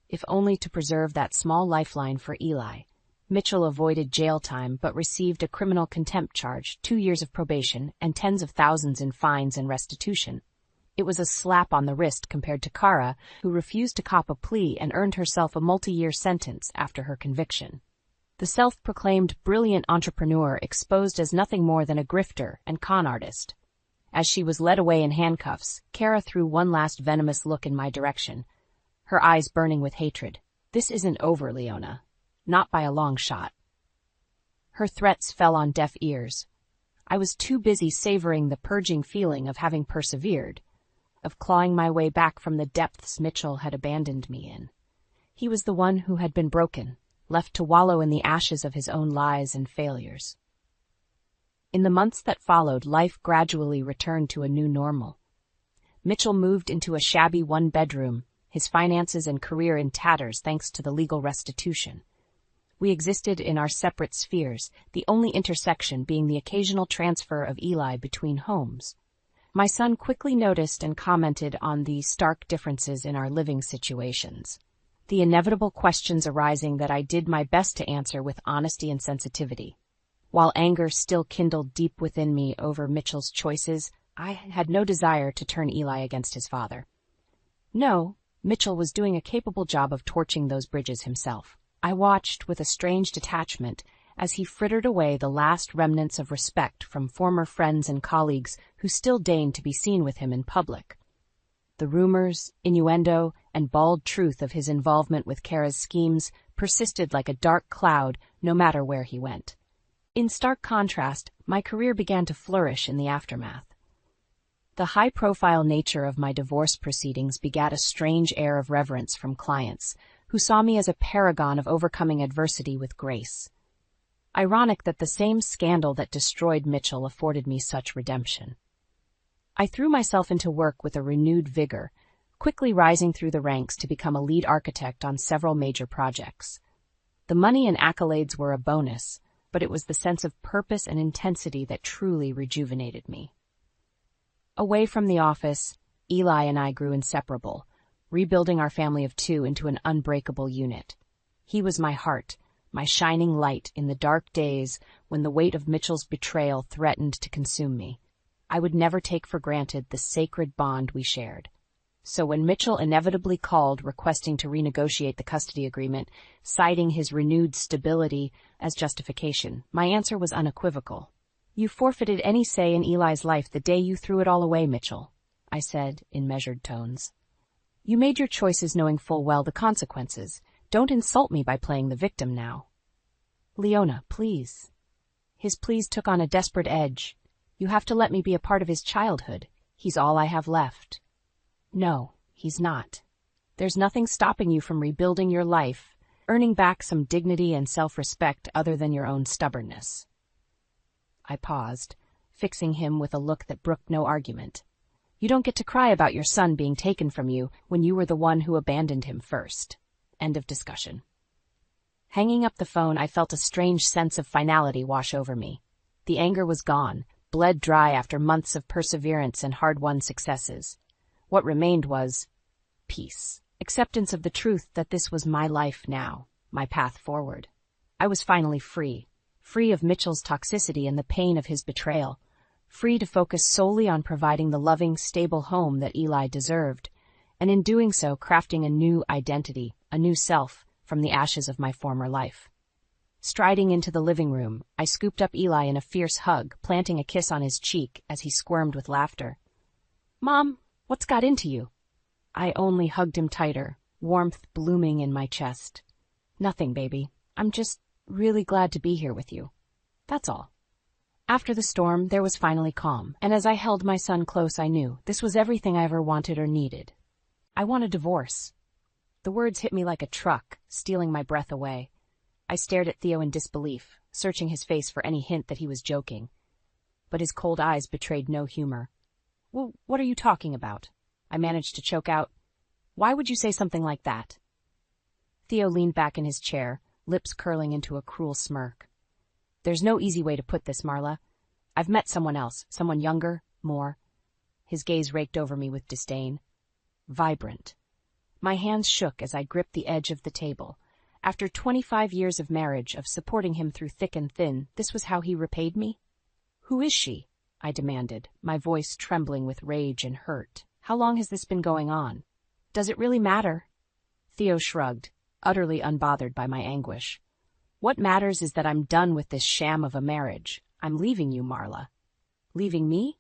if only to preserve that small lifeline for Eli. Mitchell avoided jail time but received a criminal contempt charge, 2 years of probation, and tens of thousands in fines and restitution. It was a slap on the wrist compared to Kara, who refused to cop a plea and earned herself a multi-year sentence after her conviction. The self-proclaimed brilliant entrepreneur exposed as nothing more than a grifter and con artist. As she was led away in handcuffs, Kara threw one last venomous look in my direction, her eyes burning with hatred. "This isn't over, Leona. Not by a long shot." Her threats fell on deaf ears. I was too busy savoring the purging feeling of having persevered, of clawing my way back from the depths Mitchell had abandoned me in. He was the one who had been broken, left to wallow in the ashes of his own lies and failures. In the months that followed, life gradually returned to a new normal. Mitchell moved into a shabby one-bedroom, his finances and career in tatters thanks to the legal restitution. We existed in our separate spheres, the only intersection being the occasional transfer of Eli between homes. My son quickly noticed and commented on the stark differences in our living situations, the inevitable questions arising that I did my best to answer with honesty and sensitivity. While anger still kindled deep within me over Mitchell's choices, I had no desire to turn Eli against his father. No, Mitchell was doing a capable job of torching those bridges himself. I watched with a strange detachment as he frittered away the last remnants of respect from former friends and colleagues who still deigned to be seen with him in public. The rumors, innuendo, and bald truth of his involvement with Kara's schemes persisted like a dark cloud no matter where he went. In stark contrast, my career began to flourish in the aftermath. The high-profile nature of my divorce proceedings begat a strange air of reverence from clients, who saw me as a paragon of overcoming adversity with grace. Ironic that the same scandal that destroyed Mitchell afforded me such redemption. I threw myself into work with a renewed vigor, quickly rising through the ranks to become a lead architect on several major projects. The money and accolades were a bonus, but it was the sense of purpose and intensity that truly rejuvenated me. Away from the office, Eli and I grew inseparable, rebuilding our family of two into an unbreakable unit. He was my heart, my shining light in the dark days when the weight of Mitchell's betrayal threatened to consume me. I would never take for granted the sacred bond we shared. So when Mitchell inevitably called requesting to renegotiate the custody agreement, citing his renewed stability as justification, my answer was unequivocal. "You forfeited any say in Eli's life the day you threw it all away, Mitchell," I said in measured tones. "You made your choices knowing full well the consequences. Don't insult me by playing the victim now." "Leona, please." His pleas took on a desperate edge. "You have to let me be a part of his childhood. He's all I have left." "No, he's not. There's nothing stopping you from rebuilding your life, earning back some dignity and self-respect other than your own stubbornness." I paused, fixing him with a look that brooked no argument. "You don't get to cry about your son being taken from you when you were the one who abandoned him first." End of discussion. Hanging up the phone, I felt a strange sense of finality wash over me. The anger was gone, bled dry after months of perseverance and hard-won successes. What remained was peace, acceptance of the truth that this was my life now, my path forward. I was finally free of Mitchell's toxicity and the pain of his betrayal, free to focus solely on providing the loving, stable home that Eli deserved, and in doing so crafting a new identity, a new self, from the ashes of my former life. Striding into the living room, I scooped up Eli in a fierce hug, planting a kiss on his cheek as he squirmed with laughter. "Mom, what's got into you?" I only hugged him tighter, warmth blooming in my chest. "Nothing, baby. I'm just really glad to be here with you. That's all." After the storm, there was finally calm, and as I held my son close, I knew this was everything I ever wanted or needed. I want a divorce. The words hit me like a truck, stealing my breath away. I stared at Theo in disbelief, searching his face for any hint that he was joking. But his cold eyes betrayed no humor. "Well, what are you talking about?" I managed to choke out. "Why would you say something like that?" Theo leaned back in his chair, lips curling into a cruel smirk. "There's no easy way to put this, Marla. I've met someone else, someone younger, more." His gaze raked over me with disdain. Vibrant. My hands shook as I gripped the edge of the table. After 25 years of marriage, of supporting him through thick and thin, this was how he repaid me? "Who is she?" I demanded, my voice trembling with rage and hurt. "How long has this been going on? Does it really matter?" Theo shrugged, utterly unbothered by my anguish. "What matters is that I'm done with this sham of a marriage. I'm leaving you, Marla." "Leaving me?"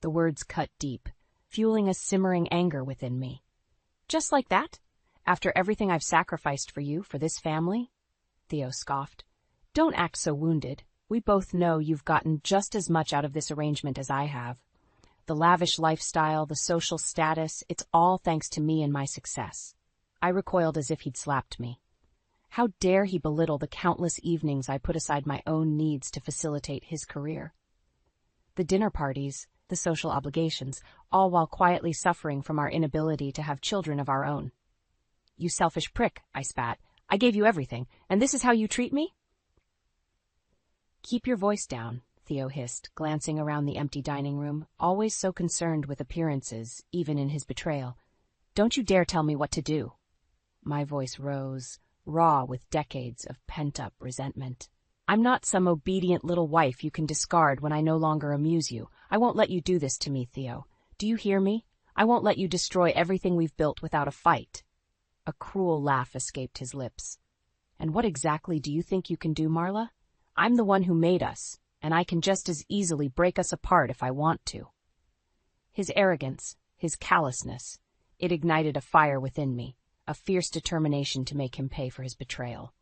The words cut deep, fueling a simmering anger within me. "Just like that? After everything I've sacrificed for you, for this family?" Theo scoffed. "Don't act so wounded. We both know you've gotten just as much out of this arrangement as I have. The lavish lifestyle, the social status, it's all thanks to me and my success." I recoiled as if he'd slapped me. How dare he belittle the countless evenings I put aside my own needs to facilitate his career? The dinner parties, the social obligations, all while quietly suffering from our inability to have children of our own. "You selfish prick," I spat. "I gave you everything, and this is how you treat me?" "Keep your voice down," Theo hissed, glancing around the empty dining room, always so concerned with appearances, even in his betrayal. "Don't you dare tell me what to do." My voice rose, raw with decades of pent-up resentment. "I'm not some obedient little wife you can discard when I no longer amuse you. I won't let you do this to me, Theo. Do you hear me? I won't let you destroy everything we've built without a fight." A cruel laugh escaped his lips. "And what exactly do you think you can do, Marla? I'm the one who made us, and I can just as easily break us apart if I want to." His arrogance, his callousness, it ignited a fire within me, a fierce determination to make him pay for his betrayal.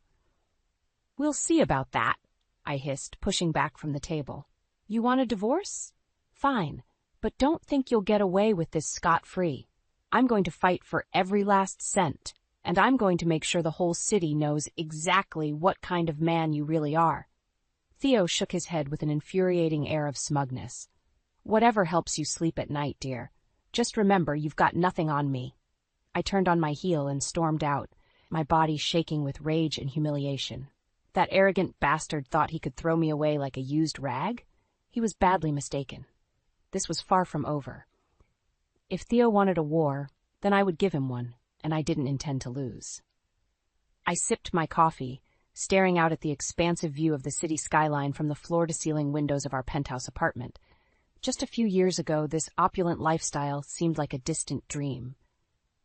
"We'll see about that," I hissed, pushing back from the table. "You want a divorce? Fine, but don't think you'll get away with this scot-free. I'm going to fight for every last cent, and I'm going to make sure the whole city knows exactly what kind of man you really are." Theo shook his head with an infuriating air of smugness. "Whatever helps you sleep at night, dear. Just remember you've got nothing on me." I turned on my heel and stormed out, my body shaking with rage and humiliation. That arrogant bastard thought he could throw me away like a used rag? He was badly mistaken. This was far from over. If Theo wanted a war, then I would give him one, and I didn't intend to lose. I sipped my coffee, staring out at the expansive view of the city skyline from the floor-to-ceiling windows of our penthouse apartment. Just a few years ago, this opulent lifestyle seemed like a distant dream.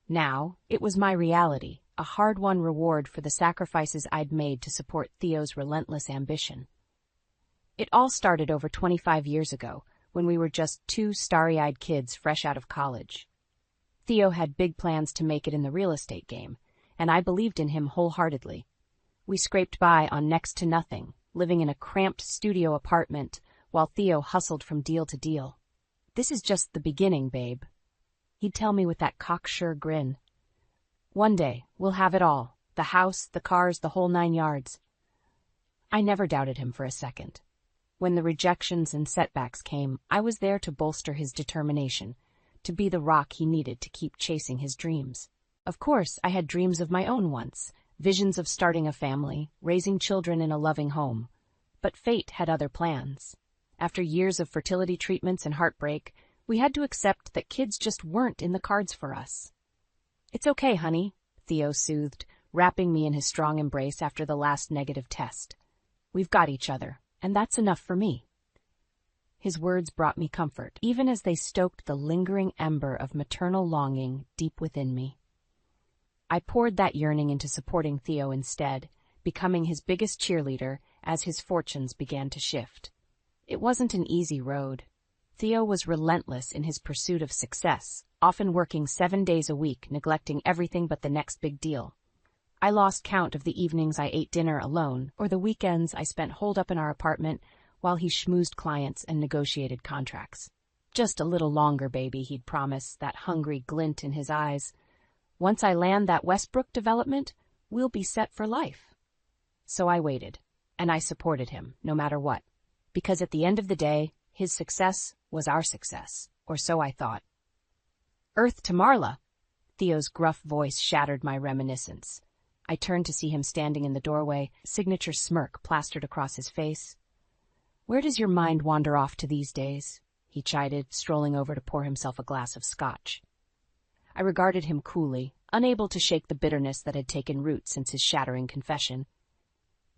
Now, it was my reality, a hard-won reward for the sacrifices I'd made to support Theo's relentless ambition. It all started over 25 years ago, when we were just two starry-eyed kids fresh out of college. Theo had big plans to make it in the real estate game, and I believed in him wholeheartedly. We scraped by on next to nothing, living in a cramped studio apartment, while Theo hustled from deal to deal. "This is just the beginning, babe," he'd tell me with that cocksure grin. "One day, we'll have it all, the house, the cars, the whole 9 yards. I never doubted him for a second. When the rejections and setbacks came, I was there to bolster his determination, to be the rock he needed to keep chasing his dreams. Of course, I had dreams of my own once, visions of starting a family, raising children in a loving home. But fate had other plans. After years of fertility treatments and heartbreak, we had to accept that kids just weren't in the cards for us. "It's okay, honey," Theo soothed, wrapping me in his strong embrace after the last negative test. "We've got each other, and that's enough for me." His words brought me comfort, even as they stoked the lingering ember of maternal longing deep within me. I poured that yearning into supporting Theo instead, becoming his biggest cheerleader as his fortunes began to shift. It wasn't an easy road. Theo was relentless in his pursuit of success, often working 7 days a week, neglecting everything but the next big deal. I lost count of the evenings I ate dinner alone, or the weekends I spent holed up in our apartment while he schmoozed clients and negotiated contracts. "Just a little longer, baby," he'd promise, that hungry glint in his eyes. "Once I land that Westbrook development, we'll be set for life." So I waited, and I supported him, no matter what, because at the end of the day, his success was our success, or so I thought. "Earth to Marla!" Theo's gruff voice shattered my reminiscence. I turned to see him standing in the doorway, signature smirk plastered across his face. "Where does your mind wander off to these days?" he chided, strolling over to pour himself a glass of scotch. I regarded him coolly, unable to shake the bitterness that had taken root since his shattering confession.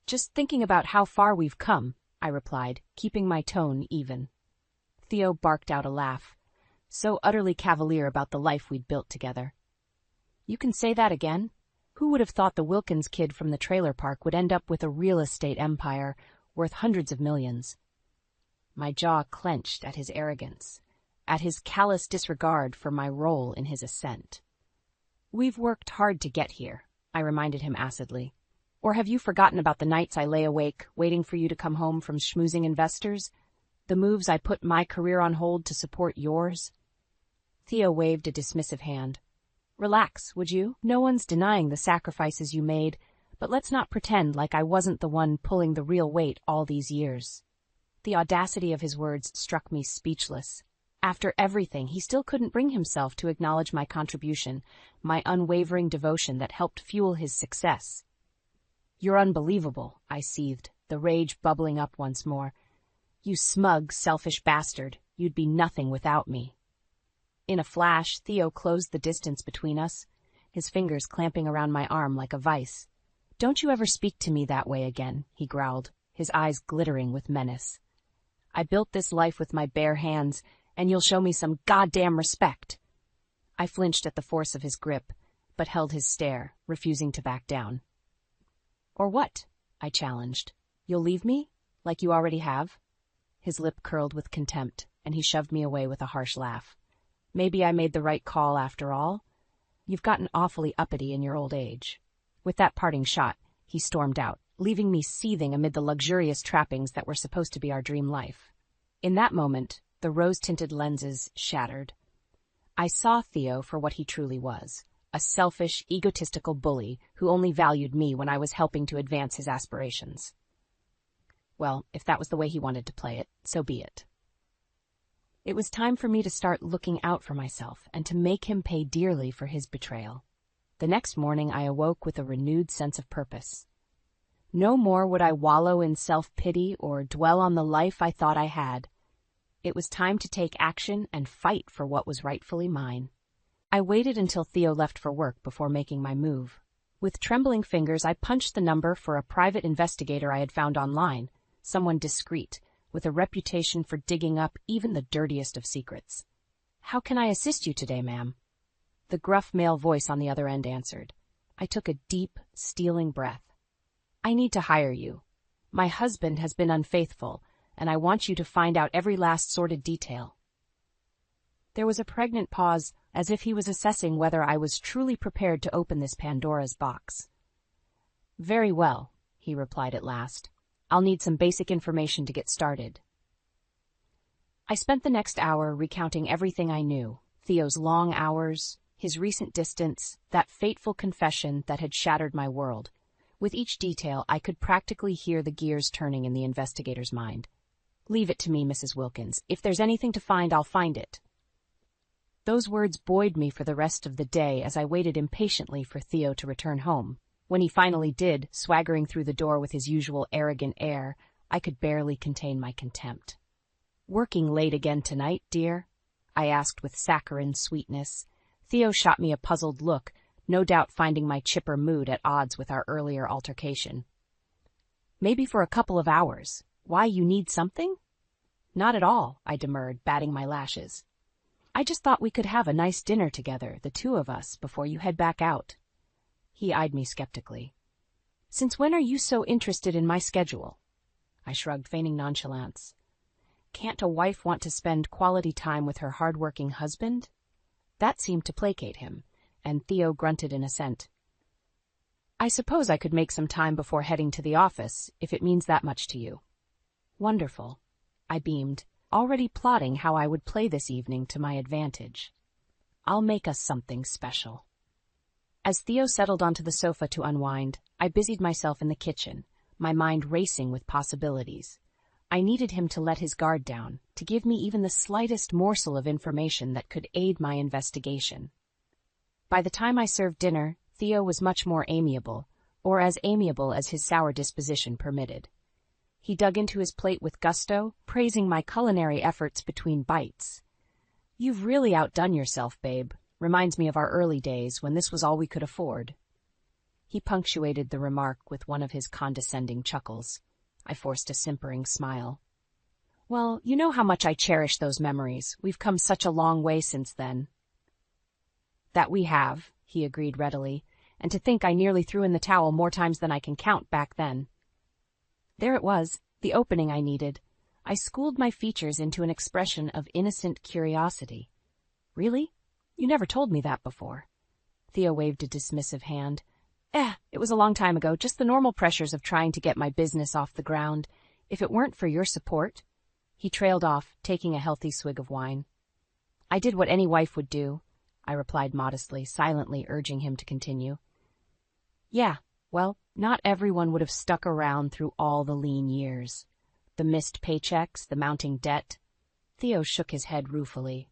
"Just thinking about how far we've come," I replied, keeping my tone even. Theo barked out a laugh, so utterly cavalier about the life we'd built together. "You can say that again? Who would have thought the Wilkins kid from the trailer park would end up with a real estate empire worth hundreds of millions?" My jaw clenched at his arrogance, at his callous disregard for my role in his ascent. "We've worked hard to get here," I reminded him acidly. "Or have you forgotten about the nights I lay awake, waiting for you to come home from schmoozing investors? The moves I put my career on hold to support yours?" Theo waved a dismissive hand. "Relax, would you? No one's denying the sacrifices you made, but let's not pretend like I wasn't the one pulling the real weight all these years." The audacity of his words struck me speechless. After everything, he still couldn't bring himself to acknowledge my contribution, my unwavering devotion that helped fuel his success. "You're unbelievable," I seethed, the rage bubbling up once more. "You smug, selfish bastard. You'd be nothing without me." In a flash, Theo closed the distance between us, his fingers clamping around my arm like a vice. "Don't you ever speak to me that way again," he growled, his eyes glittering with menace. I built this life with my bare hands, and you'll show me some goddamn respect. I flinched at the force of his grip, but held his stare, refusing to back down. Or what? I challenged. You'll leave me, like you already have? His lip curled with contempt, and he shoved me away with a harsh laugh. Maybe I made the right call after all. You've gotten awfully uppity in your old age. With that parting shot, he stormed out, leaving me seething amid the luxurious trappings that were supposed to be our dream life. In that moment, the rose-tinted lenses shattered. I saw Theo for what he truly was, a selfish, egotistical bully who only valued me when I was helping to advance his aspirations. Well, if that was the way he wanted to play it, so be it. It was time for me to start looking out for myself and to make him pay dearly for his betrayal. The next morning I awoke with a renewed sense of purpose. No more would I wallow in self-pity or dwell on the life I thought I had. It was time to take action and fight for what was rightfully mine. I waited until Theo left for work before making my move. With trembling fingers, I punched the number for a private investigator I had found online, someone discreet, with a reputation for digging up even the dirtiest of secrets. "How can I assist you today, ma'am?" The gruff male voice on the other end answered. I took a deep, stealing breath. "I need to hire you. My husband has been unfaithful, and I want you to find out every last sordid detail." There was a pregnant pause, as if he was assessing whether I was truly prepared to open this Pandora's box. "Very well," he replied at last. "I'll need some basic information to get started." I spent the next hour recounting everything I knew, Theo's long hours, his recent distance, that fateful confession that had shattered my world. With each detail, I could practically hear the gears turning in the investigator's mind. "Leave it to me, Mrs. Wilkins. If there's anything to find, I'll find it." Those words buoyed me for the rest of the day as I waited impatiently for Theo to return home. When he finally did, swaggering through the door with his usual arrogant air, I could barely contain my contempt. "Working late again tonight, dear?" I asked with saccharine sweetness. Theo shot me a puzzled look, no doubt finding my chipper mood at odds with our earlier altercation. "Maybe for a couple of hours. Why, you need something?" "Not at all," I demurred, batting my lashes. "I just thought we could have a nice dinner together, the two of us, before you head back out." He eyed me skeptically. "Since when are you so interested in my schedule?" I shrugged, feigning nonchalance. Can't a wife want to spend quality time with her hard-working husband? That seemed to placate him, and Theo grunted in assent. "I suppose I could make some time before heading to the office, if it means that much to you." "Wonderful," I beamed, already plotting how I would play this evening to my advantage. "I'll make us something special." As Theo settled onto the sofa to unwind, I busied myself in the kitchen, my mind racing with possibilities. I needed him to let his guard down, to give me even the slightest morsel of information that could aid my investigation. By the time I served dinner, Theo was much more amiable, or as amiable as his sour disposition permitted. He dug into his plate with gusto, praising my culinary efforts between bites. "You've really outdone yourself, babe. Reminds me of our early days when this was all we could afford." He punctuated the remark with one of his condescending chuckles. I forced a simpering smile. "Well, you know how much I cherish those memories. We've come such a long way since then." "That we have," he agreed readily, "and to think I nearly threw in the towel more times than I can count back then." There it was, the opening I needed. I schooled my features into an expression of innocent curiosity. "Really? You never told me that before." Theo waved a dismissive hand. It was a long time ago, just the normal pressures of trying to get my business off the ground. If it weren't for your support—" He trailed off, taking a healthy swig of wine. "I did what any wife would do," I replied modestly, silently urging him to continue. "Yeah, well, not everyone would have stuck around through all the lean years. The missed paychecks, the mounting debt." Theo shook his head ruefully.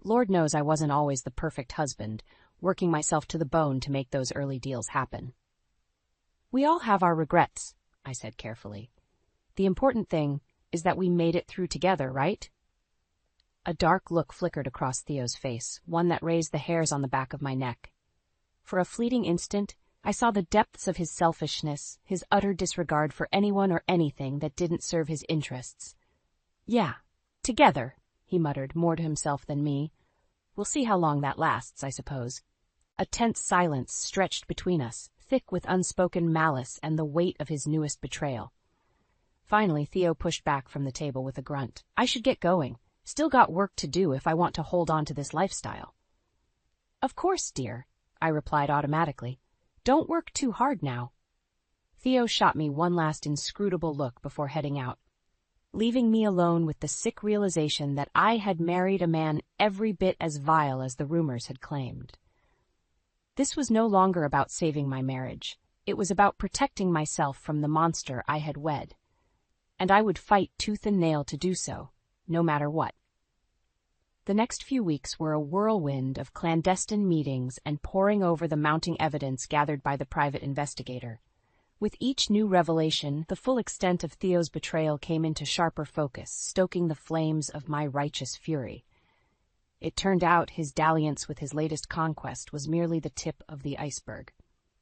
"Lord knows I wasn't always the perfect husband, working myself to the bone to make those early deals happen." "We all have our regrets," I said carefully. "The important thing is that we made it through together, right?" A dark look flickered across Theo's face, one that raised the hairs on the back of my neck. For a fleeting instant, I saw the depths of his selfishness, his utter disregard for anyone or anything that didn't serve his interests. Yeah, together, he muttered, more to himself than me. We'll see how long that lasts, I suppose. A tense silence stretched between us, thick with unspoken malice and the weight of his newest betrayal. Finally, Theo pushed back from the table with a grunt. I should get going. Still got work to do if I want to hold on to this lifestyle. Of course, dear, I replied automatically. Don't work too hard now. Theo shot me one last inscrutable look before heading out, leaving me alone with the sick realization that I had married a man every bit as vile as the rumors had claimed. This was no longer about saving my marriage. It was about protecting myself from the monster I had wed. And I would fight tooth and nail to do so, no matter what. The next few weeks were a whirlwind of clandestine meetings and poring over the mounting evidence gathered by the private investigator. With each new revelation, the full extent of Theo's betrayal came into sharper focus, stoking the flames of my righteous fury. It turned out his dalliance with his latest conquest was merely the tip of the iceberg.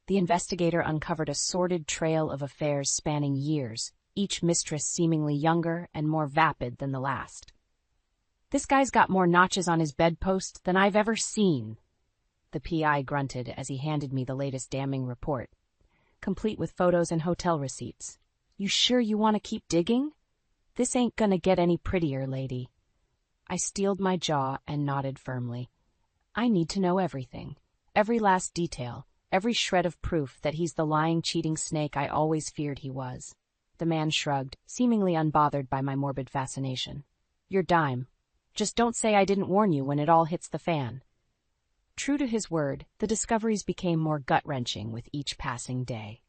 The investigator uncovered a sordid trail of affairs spanning years, each mistress seemingly younger and more vapid than the last. This guy's got more notches on his bedpost than I've ever seen, the PI grunted as he handed me the latest damning report, complete with photos and hotel receipts. You sure you want to keep digging? This ain't gonna get any prettier, lady. I steeled my jaw and nodded firmly. I need to know everything, every last detail, every shred of proof that he's the lying, cheating snake I always feared he was. The man shrugged, seemingly unbothered by my morbid fascination. Your dime. Just don't say I didn't warn you when it all hits the fan. True to his word, the discoveries became more gut-wrenching with each passing day.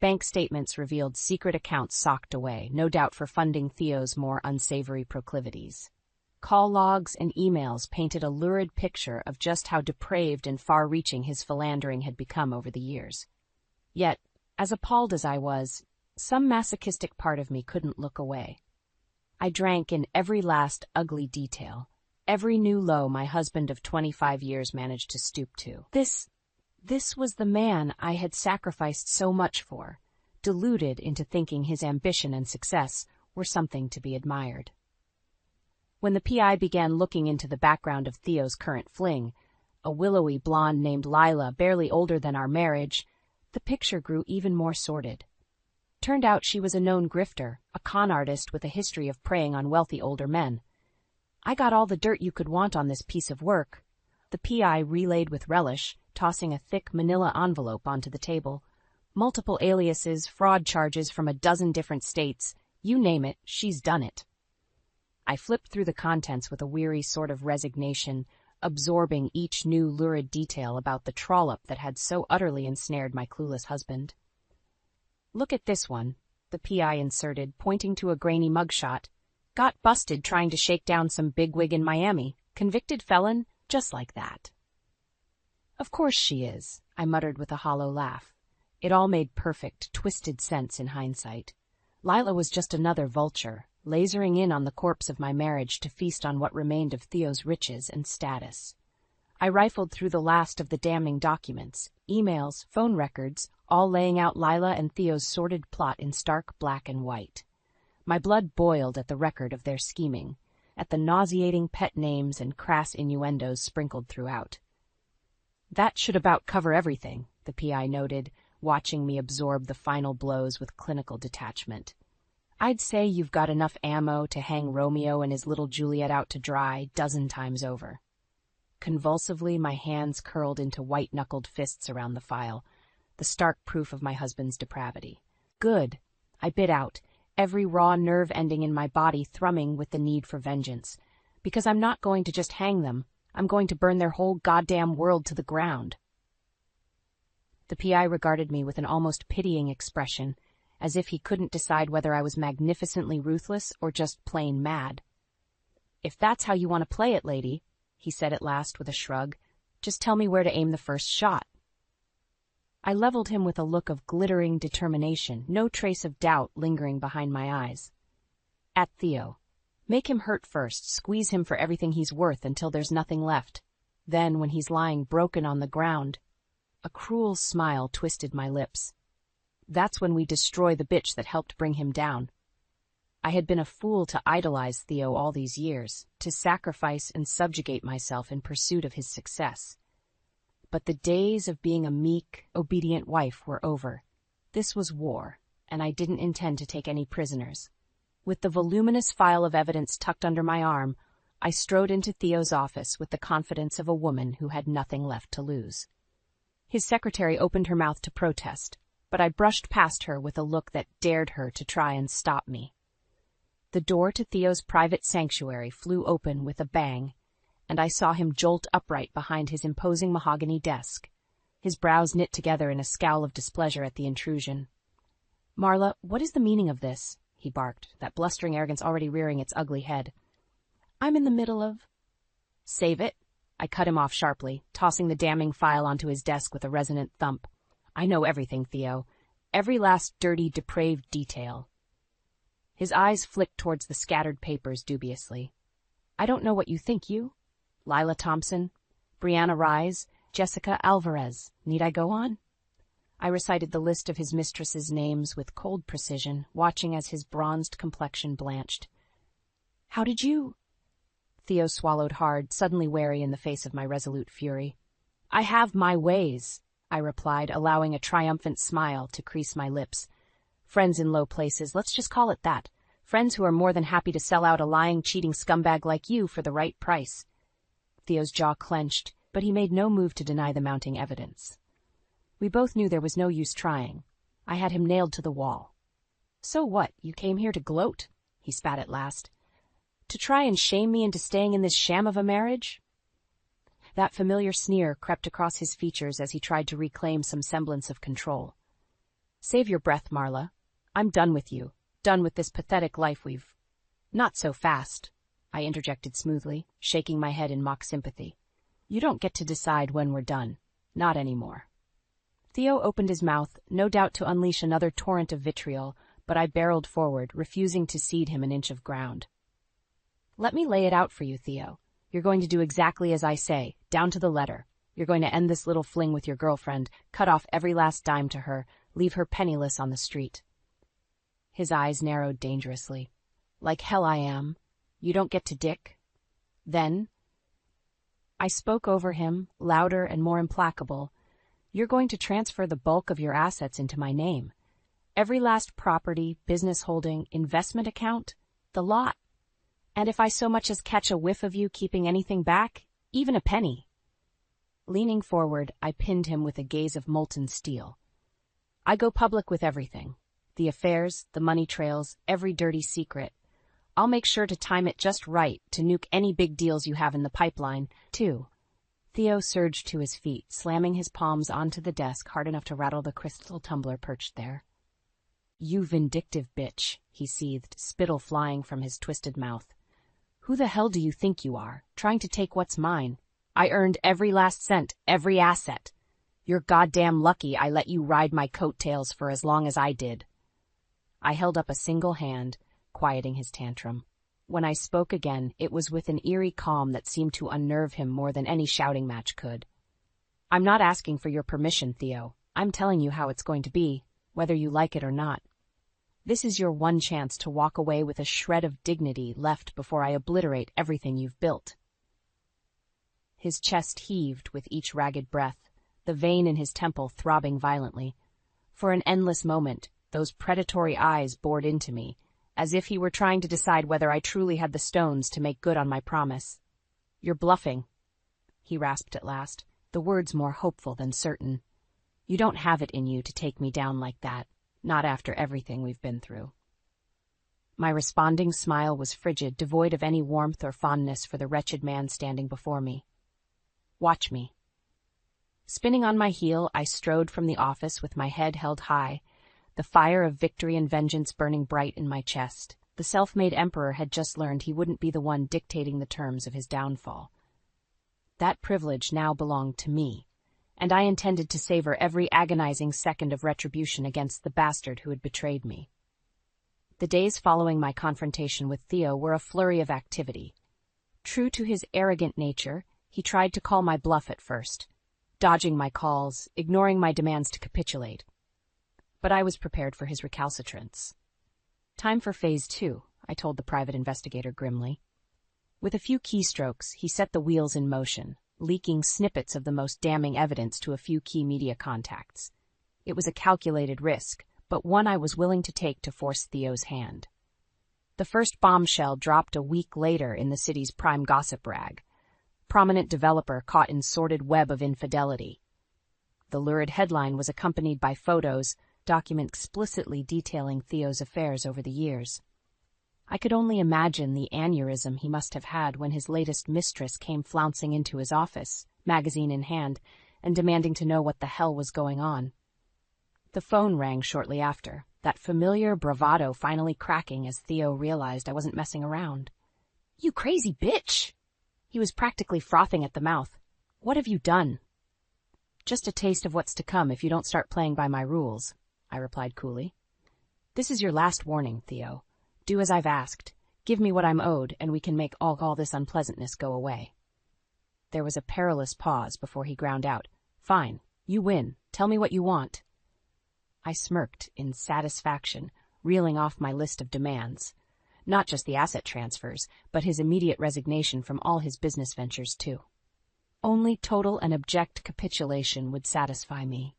Bank statements revealed secret accounts socked away, no doubt for funding Theo's more unsavory proclivities. Call logs and emails painted a lurid picture of just how depraved and far-reaching his philandering had become over the years. Yet, as appalled as I was, some masochistic part of me couldn't look away. I drank in every last ugly detail, every new low my husband of 25 years managed to stoop to. This was the man I had sacrificed so much for, deluded into thinking his ambition and success were something to be admired. When the PI began looking into the background of Theo's current fling, a willowy blonde named Lila, barely older than our marriage, the picture grew even more sordid. Turned out she was a known grifter, a con artist with a history of preying on wealthy older men. I got all the dirt you could want on this piece of work, the PI relayed with relish, tossing a thick manila envelope onto the table. Multiple aliases, fraud charges from a dozen different states, you name it, she's done it. I flipped through the contents with a weary sort of resignation, absorbing each new lurid detail about the trollop that had so utterly ensnared my clueless husband. Look at this one, the PI inserted, pointing to a grainy mugshot. Got busted trying to shake down some bigwig in Miami. Convicted felon, just like that. Of course she is, I muttered with a hollow laugh. It all made perfect, twisted sense in hindsight. Lila was just another vulture, lasering in on the corpse of my marriage to feast on what remained of Theo's riches and status. I rifled through the last of the damning documents, emails, phone records, all laying out Lila and Theo's sordid plot in stark black and white. My blood boiled at the record of their scheming, at the nauseating pet names and crass innuendos sprinkled throughout. That should about cover everything, the PI noted, watching me absorb the final blows with clinical detachment. I'd say you've got enough ammo to hang Romeo and his little Juliet out to dry 12 times over. Convulsively, my hands curled into white-knuckled fists around the file, the stark proof of my husband's depravity. Good, I bit out, every raw nerve ending in my body thrumming with the need for vengeance. Because I'm not going to just hang them, I'm going to burn their whole goddamn world to the ground. The PI regarded me with an almost pitying expression, as if he couldn't decide whether I was magnificently ruthless or just plain mad. If that's how you want to play it, lady, he said at last with a shrug, just tell me where to aim the first shot. I leveled him with a look of glittering determination, no trace of doubt lingering behind my eyes. At Theo. Make him hurt first, squeeze him for everything he's worth until there's nothing left. Then, when he's lying broken on the ground, a cruel smile twisted my lips. That's when we destroy the bitch that helped bring him down. I had been a fool to idolize Theo all these years, to sacrifice and subjugate myself in pursuit of his success. But the days of being a meek, obedient wife were over. This was war, and I didn't intend to take any prisoners. With the voluminous file of evidence tucked under my arm, I strode into Theo's office with the confidence of a woman who had nothing left to lose. His secretary opened her mouth to protest, but I brushed past her with a look that dared her to try and stop me. The door to Theo's private sanctuary flew open with a bang, and I saw him jolt upright behind his imposing mahogany desk, his brows knit together in a scowl of displeasure at the intrusion. "Marla, what is the meaning of this?" he barked, that blustering arrogance already rearing its ugly head. "I'm in the middle of—" "Save it," I cut him off sharply, tossing the damning file onto his desk with a resonant thump. "I know everything, Theo. Every last dirty, depraved detail." His eyes flicked towards the scattered papers dubiously. "I don't know what you think, you? Lila Thompson, Brianna Rise, Jessica Alvarez. Need I go on?" I recited the list of his mistress's names with cold precision, watching as his bronzed complexion blanched. "How did you—" Theo swallowed hard, suddenly wary in the face of my resolute fury. "I have my ways," I replied, allowing a triumphant smile to crease my lips. "Friends in low places, let's just call it that. Friends who are more than happy to sell out a lying, cheating scumbag like you for the right price." Theo's jaw clenched, but he made no move to deny the mounting evidence. We both knew there was no use trying. I had him nailed to the wall. "So what, you came here to gloat?" he spat at last. "To try and shame me into staying in this sham of a marriage?" That familiar sneer crept across his features as he tried to reclaim some semblance of control. "Save your breath, Marla. I'm done with you. Done with this pathetic life we've—" "Not so fast," I interjected smoothly, shaking my head in mock sympathy. "You don't get to decide when we're done. Not anymore." Theo opened his mouth, no doubt to unleash another torrent of vitriol, but I barreled forward, refusing to cede him an inch of ground. "Let me lay it out for you, Theo. You're going to do exactly as I say, down to the letter. You're going to end this little fling with your girlfriend, cut off every last dime to her, leave her penniless on the street." His eyes narrowed dangerously. "Like hell I am. You don't get to dick. Then—" I spoke over him, louder and more implacable. "You're going to transfer the bulk of your assets into my name. Every last property, business holding, investment account, the lot. And if I so much as catch a whiff of you keeping anything back, even a penny." Leaning forward, I pinned him with a gaze of molten steel. "I go public with everything. The affairs, the money trails, every dirty secret. I'll make sure to time it just right to nuke any big deals you have in the pipeline, too." Theo surged to his feet, slamming his palms onto the desk hard enough to rattle the crystal tumbler perched there. "You vindictive bitch," he seethed, spittle flying from his twisted mouth. "Who the hell do you think you are, trying to take what's mine? I earned every last cent, every asset. You're goddamn lucky I let you ride my coattails for as long as I did." I held up a single hand, quieting his tantrum. When I spoke again, it was with an eerie calm that seemed to unnerve him more than any shouting match could. "I'm not asking for your permission, Theo. I'm telling you how it's going to be, whether you like it or not. This is your one chance to walk away with a shred of dignity left before I obliterate everything you've built." His chest heaved with each ragged breath, the vein in his temple throbbing violently. For an endless moment, those predatory eyes bored into me, as if he were trying to decide whether I truly had the stones to make good on my promise. "You're bluffing," he rasped at last, the words more hopeful than certain. "You don't have it in you to take me down like that, not after everything we've been through." My responding smile was frigid, devoid of any warmth or fondness for the wretched man standing before me. "Watch me." Spinning on my heel, I strode from the office with my head held high, the fire of victory and vengeance burning bright in my chest. The self-made emperor had just learned he wouldn't be the one dictating the terms of his downfall. That privilege now belonged to me, and I intended to savor every agonizing second of retribution against the bastard who had betrayed me. The days following my confrontation with Theo were a flurry of activity. True to his arrogant nature, he tried to call my bluff at first, dodging my calls, ignoring my demands to capitulate. But I was prepared for his recalcitrance. "Time for phase 2, I told the private investigator grimly. With a few keystrokes, he set the wheels in motion, leaking snippets of the most damning evidence to a few key media contacts. It was a calculated risk, but one I was willing to take to force Theo's hand. The first bombshell dropped a week later in the city's prime gossip rag. Prominent developer caught in sordid web of infidelity. The lurid headline was accompanied by photos, document explicitly detailing Theo's affairs over the years. I could only imagine the aneurysm he must have had when his latest mistress came flouncing into his office, magazine in hand, and demanding to know what the hell was going on. The phone rang shortly after, that familiar bravado finally cracking as Theo realized I wasn't messing around. "You crazy bitch!" He was practically frothing at the mouth. "What have you done?" "Just a taste of what's to come if you don't start playing by my rules," I replied coolly. "This is your last warning, Theo. Do as I've asked. Give me what I'm owed, and we can make all this unpleasantness go away." There was a perilous pause before he ground out, "Fine, you win. Tell me what you want." I smirked in satisfaction, reeling off my list of demands. Not just the asset transfers, but his immediate resignation from all his business ventures, too. Only total and abject capitulation would satisfy me.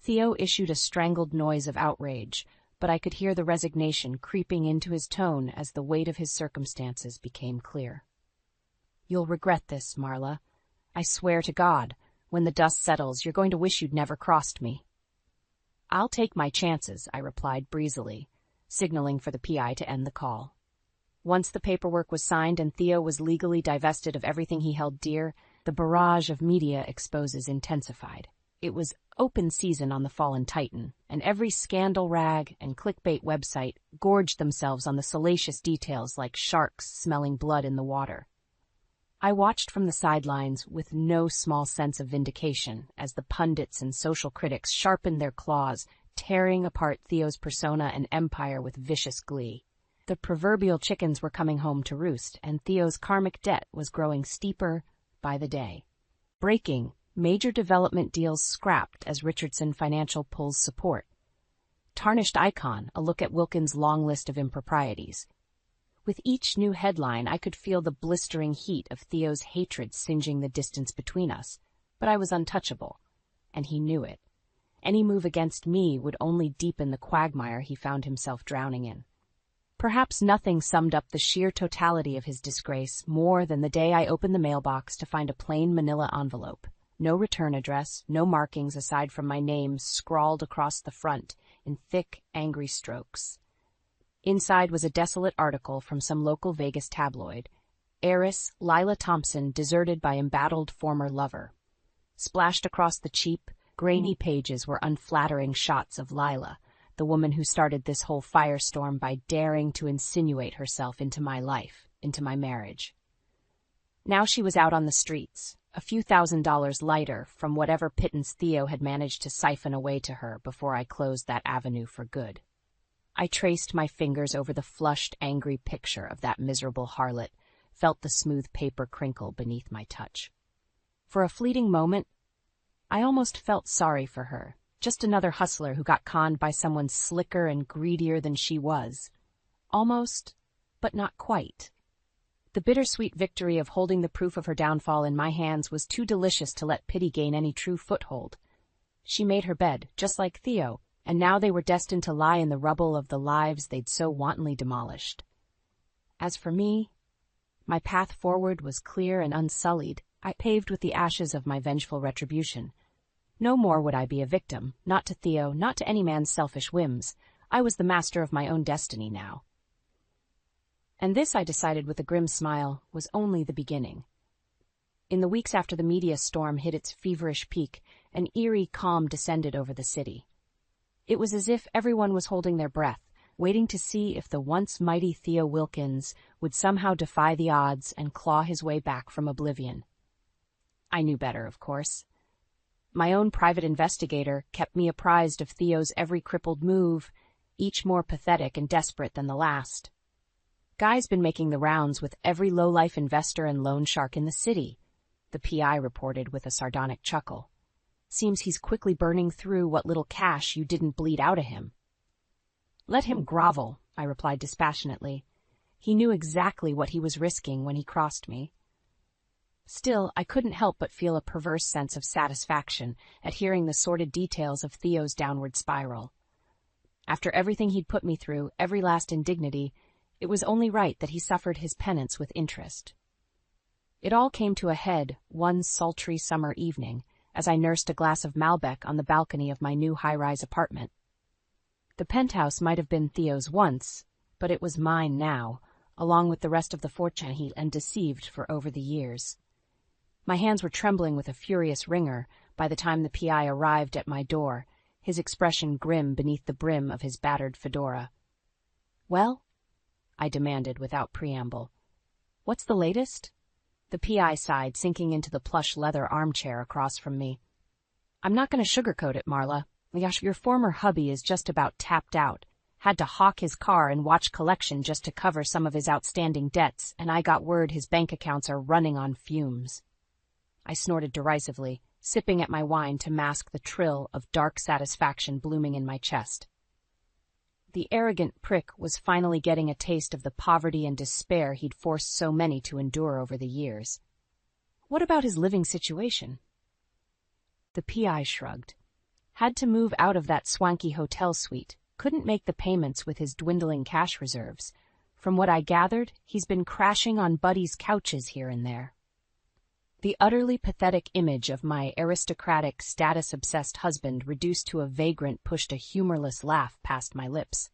Theo issued a strangled noise of outrage, but I could hear the resignation creeping into his tone as the weight of his circumstances became clear. "You'll regret this, Marla. I swear to God, when the dust settles, you're going to wish you'd never crossed me." "I'll take my chances," I replied breezily, signaling for the PI to end the call. Once the paperwork was signed and Theo was legally divested of everything he held dear, the barrage of media exposes intensified. It was open season on the fallen titan, and every scandal rag and clickbait website gorged themselves on the salacious details like sharks smelling blood in the water. I watched from the sidelines with no small sense of vindication as the pundits and social critics sharpened their claws, tearing apart Theo's persona and empire with vicious glee. The proverbial chickens were coming home to roost, and Theo's karmic debt was growing steeper by the day. Breaking: major development deals scrapped as Richardson Financial pulls support. Tarnished icon: a look at Wilkins' long list of improprieties. With each new headline, I could feel the blistering heat of Theo's hatred singeing the distance between us, but I was untouchable, and he knew it. Any move against me would only deepen the quagmire he found himself drowning in. Perhaps nothing summed up the sheer totality of his disgrace more than the day I opened the mailbox to find a plain manila envelope. No return address, no markings aside from my name scrawled across the front in thick, angry strokes. Inside was a desolate article from some local Vegas tabloid. Heiress Lila Thompson deserted by embattled former lover. Splashed across the cheap, grainy pages were unflattering shots of Lila, the woman who started this whole firestorm by daring to insinuate herself into my life, into my marriage. Now she was out on the streets, a few $1,000s lighter from whatever pittance Theo had managed to siphon away to her before I closed that avenue for good. I traced my fingers over the flushed, angry picture of that miserable harlot, felt the smooth paper crinkle beneath my touch. For a fleeting moment, I almost felt sorry for her, just another hustler who got conned by someone slicker and greedier than she was. Almost, but not quite. The bittersweet victory of holding the proof of her downfall in my hands was too delicious to let pity gain any true foothold. She made her bed, just like Theo, and now they were destined to lie in the rubble of the lives they'd so wantonly demolished. As for me, my path forward was clear and unsullied. I paved with the ashes of my vengeful retribution. No more would I be a victim, not to Theo, not to any man's selfish whims. I was the master of my own destiny now. And this, I decided with a grim smile, was only the beginning. In the weeks after the media storm hit its feverish peak, an eerie calm descended over the city. It was as if everyone was holding their breath, waiting to see if the once mighty Theo Wilkins would somehow defy the odds and claw his way back from oblivion. I knew better, of course. My own private investigator kept me apprised of Theo's every crippled move, each more pathetic and desperate than the last. Guy's been making the rounds with every low-life investor and loan shark in the city, the PI reported with a sardonic chuckle. Seems he's quickly burning through what little cash you didn't bleed out of him. Let him grovel, I replied dispassionately. He knew exactly what he was risking when he crossed me. Still, I couldn't help but feel a perverse sense of satisfaction at hearing the sordid details of Theo's downward spiral. After everything he'd put me through, every last indignity, it was only right that he suffered his penance with interest. It all came to a head one sultry summer evening, as I nursed a glass of Malbec on the balcony of my new high-rise apartment. The penthouse might have been Theo's once, but it was mine now, along with the rest of the fortune he and deceived for over the years. My hands were trembling with a furious wringer by the time the PI arrived at my door, his expression grim beneath the brim of his battered fedora. "Well?" I demanded without preamble. "What's the latest?" The PI sighed, sinking into the plush leather armchair across from me. "I'm not going to sugarcoat it, Marla. Your former hubby is just about tapped out. Had to hawk his car and watch collection just to cover some of his outstanding debts, and I got word his bank accounts are running on fumes." I snorted derisively, sipping at my wine to mask the trill of dark satisfaction blooming in my chest. The arrogant prick was finally getting a taste of the poverty and despair he'd forced so many to endure over the years. What about his living situation? The PI shrugged. Had to move out of that swanky hotel suite, couldn't make the payments with his dwindling cash reserves. From what I gathered, he's been crashing on buddies' couches here and there. The utterly pathetic image of my aristocratic, status-obsessed husband reduced to a vagrant pushed a humorless laugh past my lips.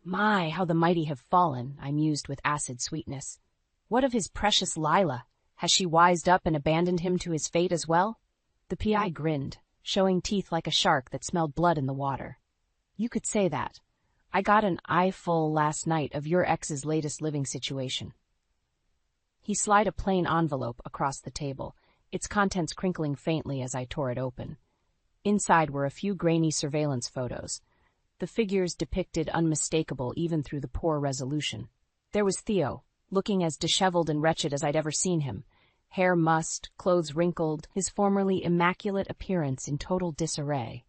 My, how the mighty have fallen, I mused with acid sweetness. What of his precious Lila? Has she wised up and abandoned him to his fate as well? The PI grinned, showing teeth like a shark that smelled blood in the water. You could say that. I got an eyeful last night of your ex's latest living situation. He slid a plain envelope across the table, its contents crinkling faintly as I tore it open. Inside were a few grainy surveillance photos. The figures depicted unmistakable even through the poor resolution. There was Theo, looking as disheveled and wretched as I'd ever seen him. Hair mussed, clothes wrinkled, his formerly immaculate appearance in total disarray.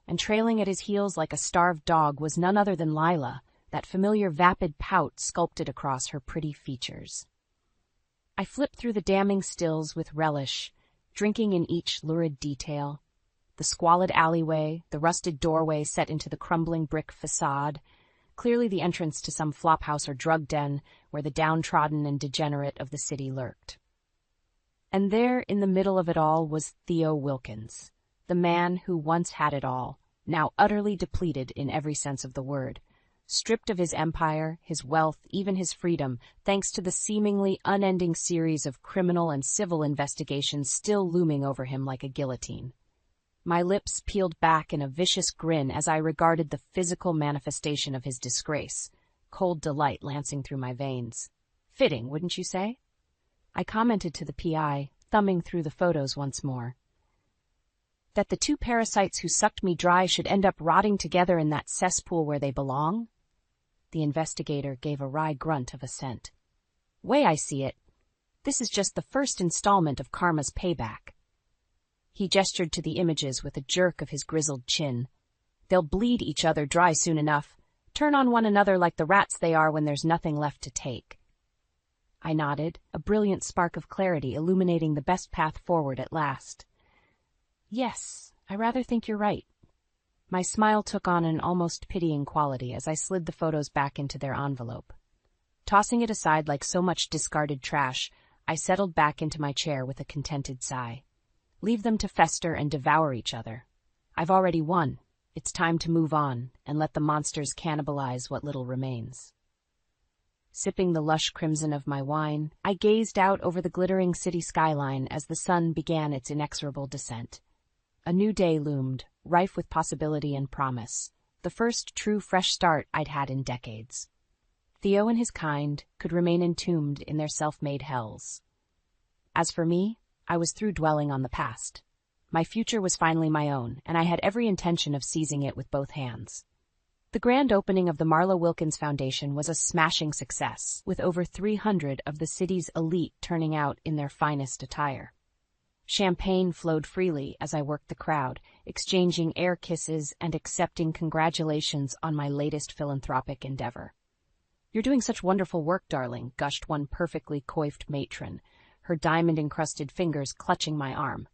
And trailing at his heels like a starved dog was none other than Lila, that familiar vapid pout sculpted across her pretty features. I flipped through the damning stills with relish, drinking in each lurid detail. The squalid alleyway, the rusted doorway set into the crumbling brick facade, clearly the entrance to some flophouse or drug den where the downtrodden and degenerate of the city lurked. And there, in the middle of it all, was Theo Wilkins, the man who once had it all, now utterly depleted in every sense of the word. Stripped of his empire, his wealth, even his freedom, thanks to the seemingly unending series of criminal and civil investigations still looming over him like a guillotine. My lips peeled back in a vicious grin as I regarded the physical manifestation of his disgrace, cold delight lancing through my veins. Fitting, wouldn't you say? I commented to the PI, thumbing through the photos once more. That the two parasites who sucked me dry should end up rotting together in that cesspool where they belong? The investigator gave a wry grunt of assent. Way I see it, this is just the first installment of karma's payback. He gestured to the images with a jerk of his grizzled chin. They'll bleed each other dry soon enough, turn on one another like the rats they are when there's nothing left to take. I nodded, a brilliant spark of clarity illuminating the best path forward at last. Yes, I rather think you're right. My smile took on an almost pitying quality as I slid the photos back into their envelope. Tossing it aside like so much discarded trash, I settled back into my chair with a contented sigh. Leave them to fester and devour each other. I've already won. It's time to move on and let the monsters cannibalize what little remains. Sipping the lush crimson of my wine, I gazed out over the glittering city skyline as the sun began its inexorable descent. A new day loomed, rife with possibility and promise, the first true fresh start I'd had in decades. Theo and his kind could remain entombed in their self-made hells. As for me, I was through dwelling on the past. My future was finally my own, and I had every intention of seizing it with both hands. The grand opening of the Marla Wilkins Foundation was a smashing success, with over 300 of the city's elite turning out in their finest attire. Champagne flowed freely as I worked the crowd, exchanging air kisses and accepting congratulations on my latest philanthropic endeavor. "You're doing such wonderful work, darling," gushed one perfectly coiffed matron, her diamond-encrusted fingers clutching my arm.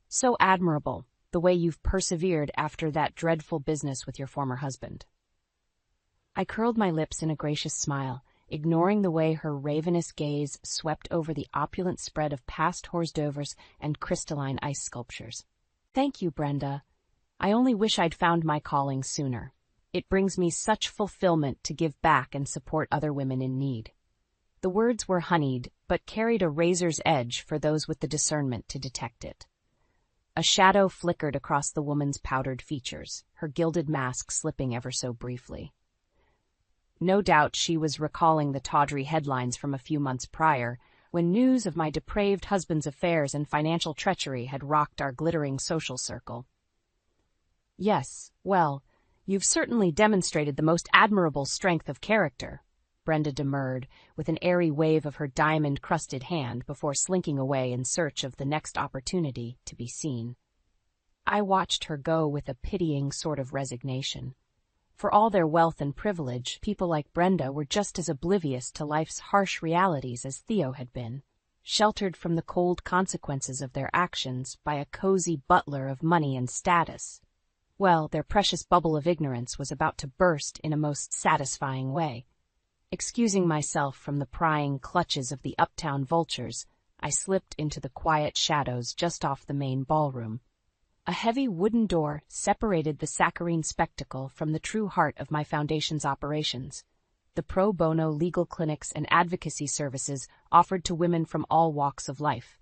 "So admirable, the way you've persevered after that dreadful business with your former husband." I curled my lips in a gracious smile, ignoring the way her ravenous gaze swept over the opulent spread of past hors d'oeuvres and crystalline ice sculptures. "Thank you, Brenda. I only wish I'd found my calling sooner. It brings me such fulfillment to give back and support other women in need." The words were honeyed, but carried a razor's edge for those with the discernment to detect it. A shadow flickered across the woman's powdered features, her gilded mask slipping ever so briefly. No doubt she was recalling the tawdry headlines from a few months prior, when news of my depraved husband's affairs and financial treachery had rocked our glittering social circle. "Yes, well, you've certainly demonstrated the most admirable strength of character," Brenda demurred, with an airy wave of her diamond-crusted hand before slinking away in search of the next opportunity to be seen. I watched her go with a pitying sort of resignation. For all their wealth and privilege, people like Brenda were just as oblivious to life's harsh realities as Theo had been, sheltered from the cold consequences of their actions by a cozy butler of money and status. Well, their precious bubble of ignorance was about to burst in a most satisfying way. Excusing myself from the prying clutches of the uptown vultures, I slipped into the quiet shadows just off the main ballroom. A heavy wooden door separated the saccharine spectacle from the true heart of my foundation's operations, the pro bono legal clinics and advocacy services offered to women from all walks of life.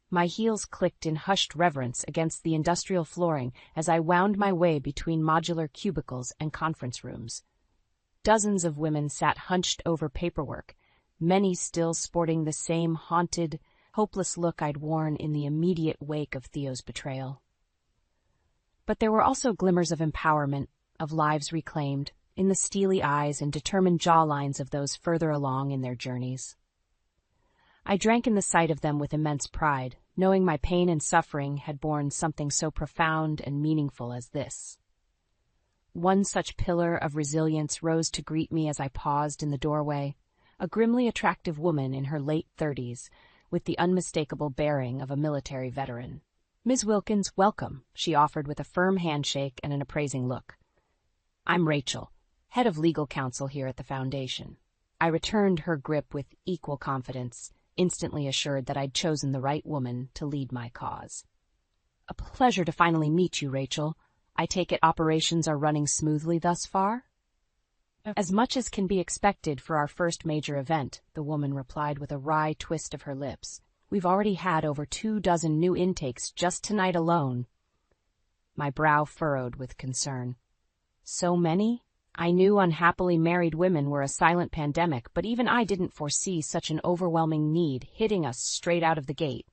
My heels clicked in hushed reverence against the industrial flooring as I wound my way between modular cubicles and conference rooms. Dozens of women sat hunched over paperwork, many still sporting the same haunted, hopeless look I'd worn in the immediate wake of Theo's betrayal. But there were also glimmers of empowerment, of lives reclaimed, in the steely eyes and determined jawlines of those further along in their journeys. I drank in the sight of them with immense pride, knowing my pain and suffering had borne something so profound and meaningful as this. One such pillar of resilience rose to greet me as I paused in the doorway, a grimly attractive woman in her late 30s, with the unmistakable bearing of a military veteran. "Ms. Wilkins, welcome," she offered with a firm handshake and an appraising look. "I'm Rachel, head of legal counsel here at the Foundation." I returned her grip with equal confidence, instantly assured that I'd chosen the right woman to lead my cause. "A pleasure to finally meet you, Rachel. I take it operations are running smoothly thus far?" "As much as can be expected for our first major event," the woman replied with a wry twist of her lips. "We've already had over 24 new intakes just tonight alone." My brow furrowed with concern. So many? I knew unhappily married women were a silent pandemic, but even I didn't foresee such an overwhelming need hitting us straight out of the gate.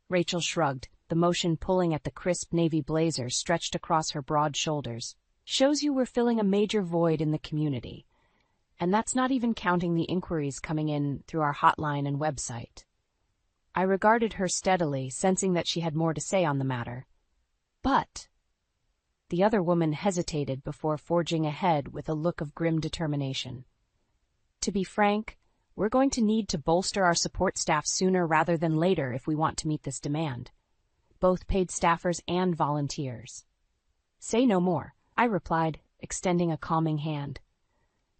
Rachel shrugged, the motion pulling at the crisp navy blazer stretched across her broad shoulders. "Shows you we're filling a major void in the community. And that's not even counting the inquiries coming in through our hotline and website." I regarded her steadily, sensing that she had more to say on the matter. "But—" The other woman hesitated before forging ahead with a look of grim determination. "To be frank, we're going to need to bolster our support staff sooner rather than later if we want to meet this demand. Both paid staffers and volunteers." "Say no more," I replied, extending a calming hand.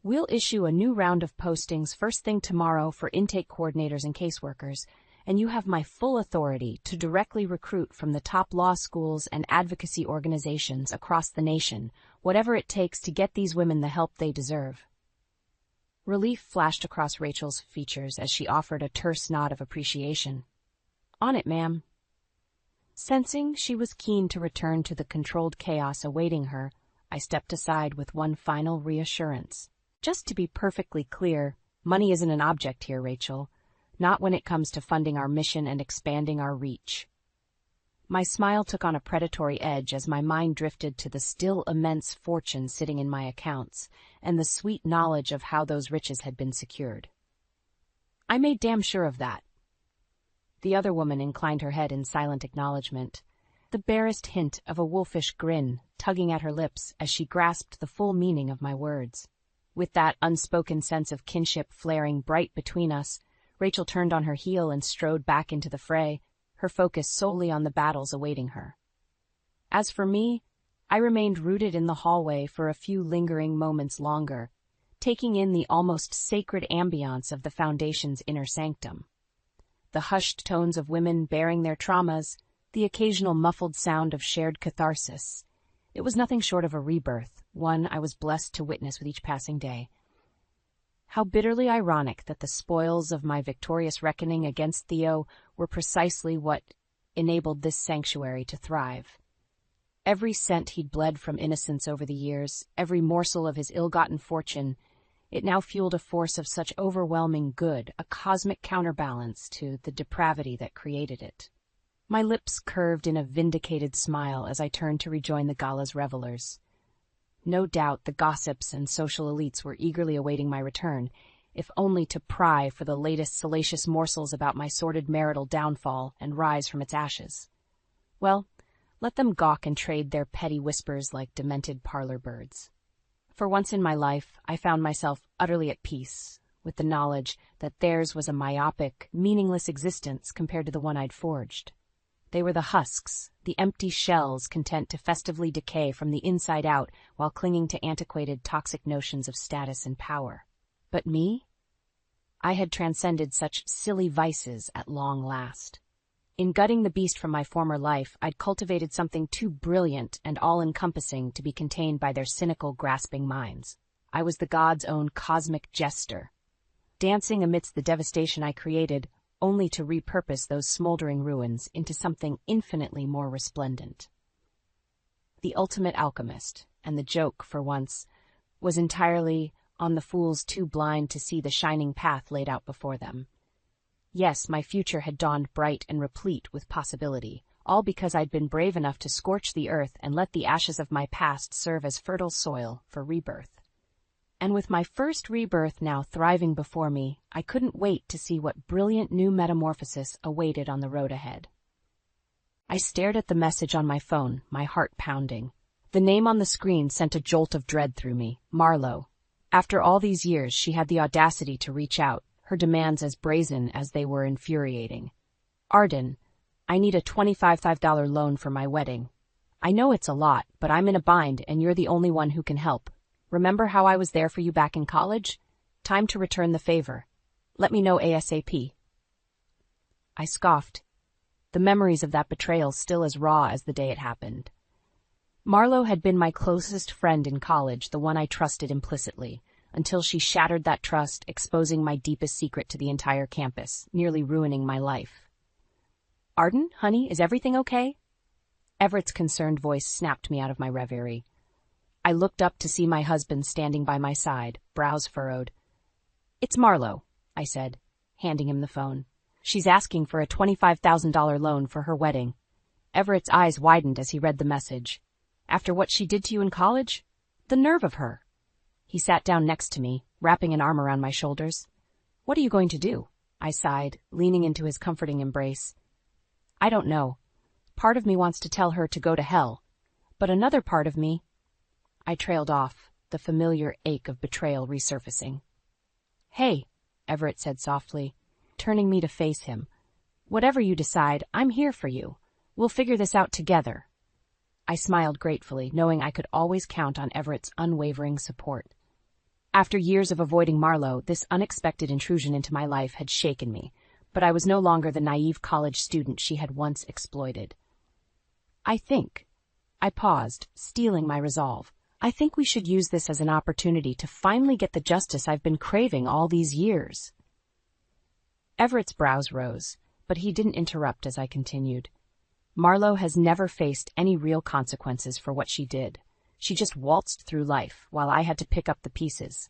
"We'll issue a new round of postings first thing tomorrow for intake coordinators and caseworkers, and you have my full authority to directly recruit from the top law schools and advocacy organizations across the nation, whatever it takes to get these women the help they deserve." Relief flashed across Rachel's features as she offered a terse nod of appreciation. "On it, ma'am." Sensing she was keen to return to the controlled chaos awaiting her, I stepped aside with one final reassurance. "Just to be perfectly clear, money isn't an object here, Rachel. Not when it comes to funding our mission and expanding our reach." My smile took on a predatory edge as my mind drifted to the still immense fortune sitting in my accounts and the sweet knowledge of how those riches had been secured. "I made damn sure of that." The other woman inclined her head in silent acknowledgement, the barest hint of a wolfish grin tugging at her lips as she grasped the full meaning of my words. With that unspoken sense of kinship flaring bright between us, Rachel turned on her heel and strode back into the fray, her focus solely on the battles awaiting her. As for me, I remained rooted in the hallway for a few lingering moments longer, taking in the almost sacred ambiance of the Foundation's inner sanctum. The hushed tones of women bearing their traumas, the occasional muffled sound of shared catharsis. It was nothing short of a rebirth, one I was blessed to witness with each passing day. How bitterly ironic that the spoils of my victorious reckoning against Theo were precisely what enabled this sanctuary to thrive. Every cent he'd bled from innocence over the years, every morsel of his ill-gotten fortune, it now fueled a force of such overwhelming good, a cosmic counterbalance to the depravity that created it. My lips curved in a vindicated smile as I turned to rejoin the gala's revelers. No doubt the gossips and social elites were eagerly awaiting my return, if only to pry for the latest salacious morsels about my sordid marital downfall and rise from its ashes. Well, let them gawk and trade their petty whispers like demented parlor birds. For once in my life, I found myself utterly at peace with the knowledge that theirs was a myopic, meaningless existence compared to the one I'd forged. They were the husks, the empty shells content to festively decay from the inside out while clinging to antiquated, toxic notions of status and power. But me? I had transcended such silly vices at long last. In gutting the beast from my former life, I'd cultivated something too brilliant and all-encompassing to be contained by their cynical, grasping minds. I was the gods' own cosmic jester, dancing amidst the devastation I created, only to repurpose those smoldering ruins into something infinitely more resplendent. The ultimate alchemist, and the joke, for once, was entirely on the fools too blind to see the shining path laid out before them. Yes, my future had dawned bright and replete with possibility, all because I'd been brave enough to scorch the earth and let the ashes of my past serve as fertile soil for rebirth. And with my first rebirth now thriving before me, I couldn't wait to see what brilliant new metamorphosis awaited on the road ahead. I stared at the message on my phone, my heart pounding. The name on the screen sent a jolt of dread through me, Marlowe. After all these years, she had the audacity to reach out, her demands as brazen as they were infuriating. Arden, I need a $25 loan for my wedding. I know it's a lot, but I'm in a bind and you're the only one who can help. Remember how I was there for you back in college? Time to return the favor. Let me know ASAP. I scoffed, the memories of that betrayal still as raw as the day it happened. Marlowe had been my closest friend in college, the one I trusted implicitly, until she shattered that trust, exposing my deepest secret to the entire campus, nearly ruining my life. Arden, honey, is everything okay? Everett's concerned voice snapped me out of my reverie. I looked up to see my husband standing by my side, brows furrowed. It's Marlowe, I said, handing him the phone. She's asking for a $25,000 loan for her wedding. Everett's eyes widened as he read the message. After what she did to you in college? The nerve of her. He sat down next to me, wrapping an arm around my shoulders. What are you going to do? I sighed, leaning into his comforting embrace. I don't know. Part of me wants to tell her to go to hell, but another part of me... I trailed off, the familiar ache of betrayal resurfacing. Hey, Everett said softly, turning me to face him. Whatever you decide, I'm here for you. We'll figure this out together. I smiled gratefully, knowing I could always count on Everett's unwavering support. After years of avoiding Marlowe, this unexpected intrusion into my life had shaken me, but I was no longer the naive college student she had once exploited. I paused, steeling my resolve. I think we should use this as an opportunity to finally get the justice I've been craving all these years. Everett's brows rose, but he didn't interrupt as I continued. Marlowe has never faced any real consequences for what she did. She just waltzed through life, while I had to pick up the pieces.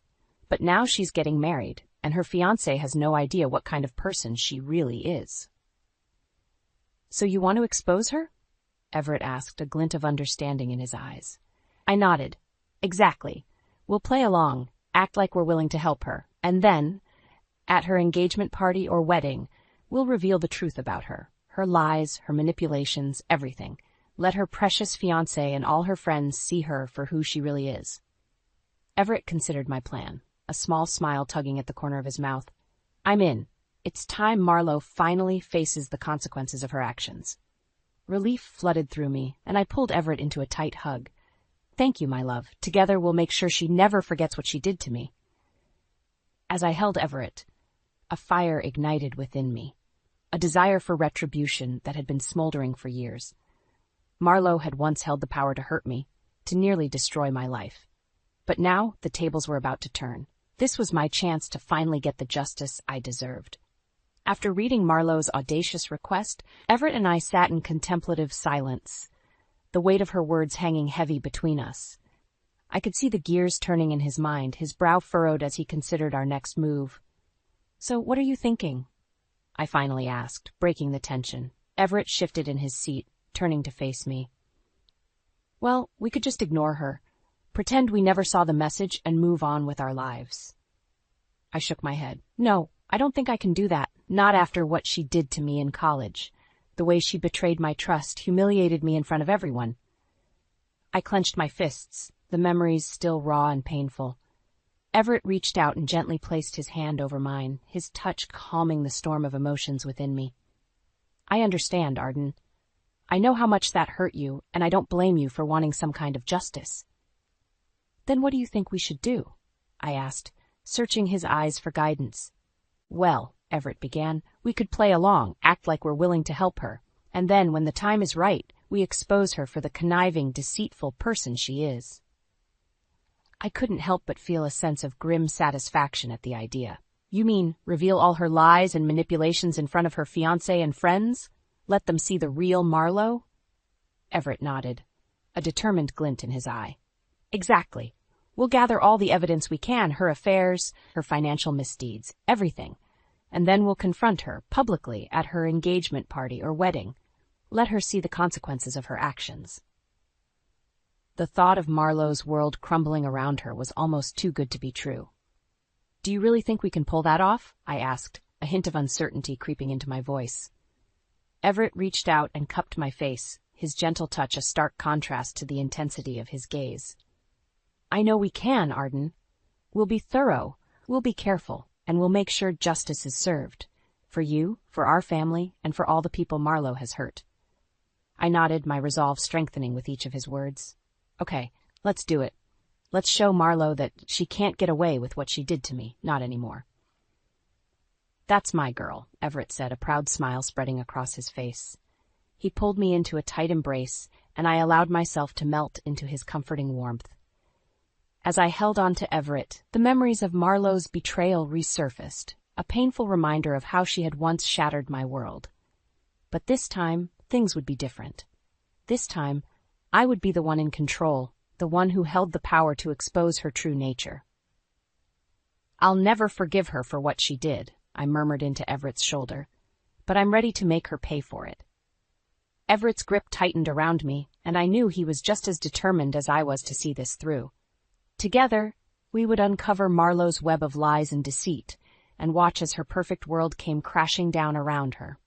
But now she's getting married, and her fiancé has no idea what kind of person she really is. So you want to expose her? Everett asked, a glint of understanding in his eyes. I nodded. Exactly. We'll play along, act like we're willing to help her, and then, at her engagement party or wedding, we'll reveal the truth about her. Her lies, her manipulations, everything. Let her precious fiancé and all her friends see her for who she really is. Everett considered my plan, a small smile tugging at the corner of his mouth. I'm in. It's time Marlo finally faces the consequences of her actions. Relief flooded through me, and I pulled Everett into a tight hug. Thank you, my love. Together we'll make sure she never forgets what she did to me. As I held Everett, a fire ignited within me, a desire for retribution that had been smoldering for years. Marlo had once held the power to hurt me, to nearly destroy my life. But now the tables were about to turn. This was my chance to finally get the justice I deserved. After reading Marlo's audacious request, Everett and I sat in contemplative silence, the weight of her words hanging heavy between us. I could see the gears turning in his mind, his brow furrowed as he considered our next move. So what are you thinking? I finally asked, breaking the tension. Everett shifted in his seat, turning to face me. Well, we could just ignore her, pretend we never saw the message, and move on with our lives. I shook my head. No, I don't think I can do that. Not after what she did to me in college. The way she betrayed my trust, humiliated me in front of everyone. I clenched my fists, the memories still raw and painful. Everett reached out and gently placed his hand over mine, his touch calming the storm of emotions within me. I understand, Arden. I know how much that hurt you, and I don't blame you for wanting some kind of justice. Then what do you think we should do? I asked, searching his eyes for guidance. Well, Everett began, we could play along, act like we're willing to help her, and then, when the time is right, we expose her for the conniving, deceitful person she is. I couldn't help but feel a sense of grim satisfaction at the idea. You mean, reveal all her lies and manipulations in front of her fiancé and friends? Let them see the real Marlo? Everett nodded, a determined glint in his eye. Exactly. We'll gather all the evidence we can, her affairs, her financial misdeeds, everything. And then we'll confront her, publicly, at her engagement party or wedding. Let her see the consequences of her actions. The thought of Marlo's world crumbling around her was almost too good to be true. Do you really think we can pull that off? I asked, a hint of uncertainty creeping into my voice. Everett reached out and cupped my face, his gentle touch a stark contrast to the intensity of his gaze. I know we can, Arden. We'll be thorough, we'll be careful, and we'll make sure justice is served. For you, for our family, and for all the people Marlo has hurt. I nodded, my resolve strengthening with each of his words. Okay, let's do it. Let's show Marlo that she can't get away with what she did to me, not anymore. That's my girl, Everett said, a proud smile spreading across his face. He pulled me into a tight embrace, and I allowed myself to melt into his comforting warmth. As I held on to Everett, the memories of Marlo's betrayal resurfaced, a painful reminder of how she had once shattered my world. But this time, things would be different. This time, I would be the one in control, the one who held the power to expose her true nature. I'll never forgive her for what she did, I murmured into Everett's shoulder, but I'm ready to make her pay for it. Everett's grip tightened around me, and I knew he was just as determined as I was to see this through. Together, we would uncover Marlo's web of lies and deceit, and watch as her perfect world came crashing down around her.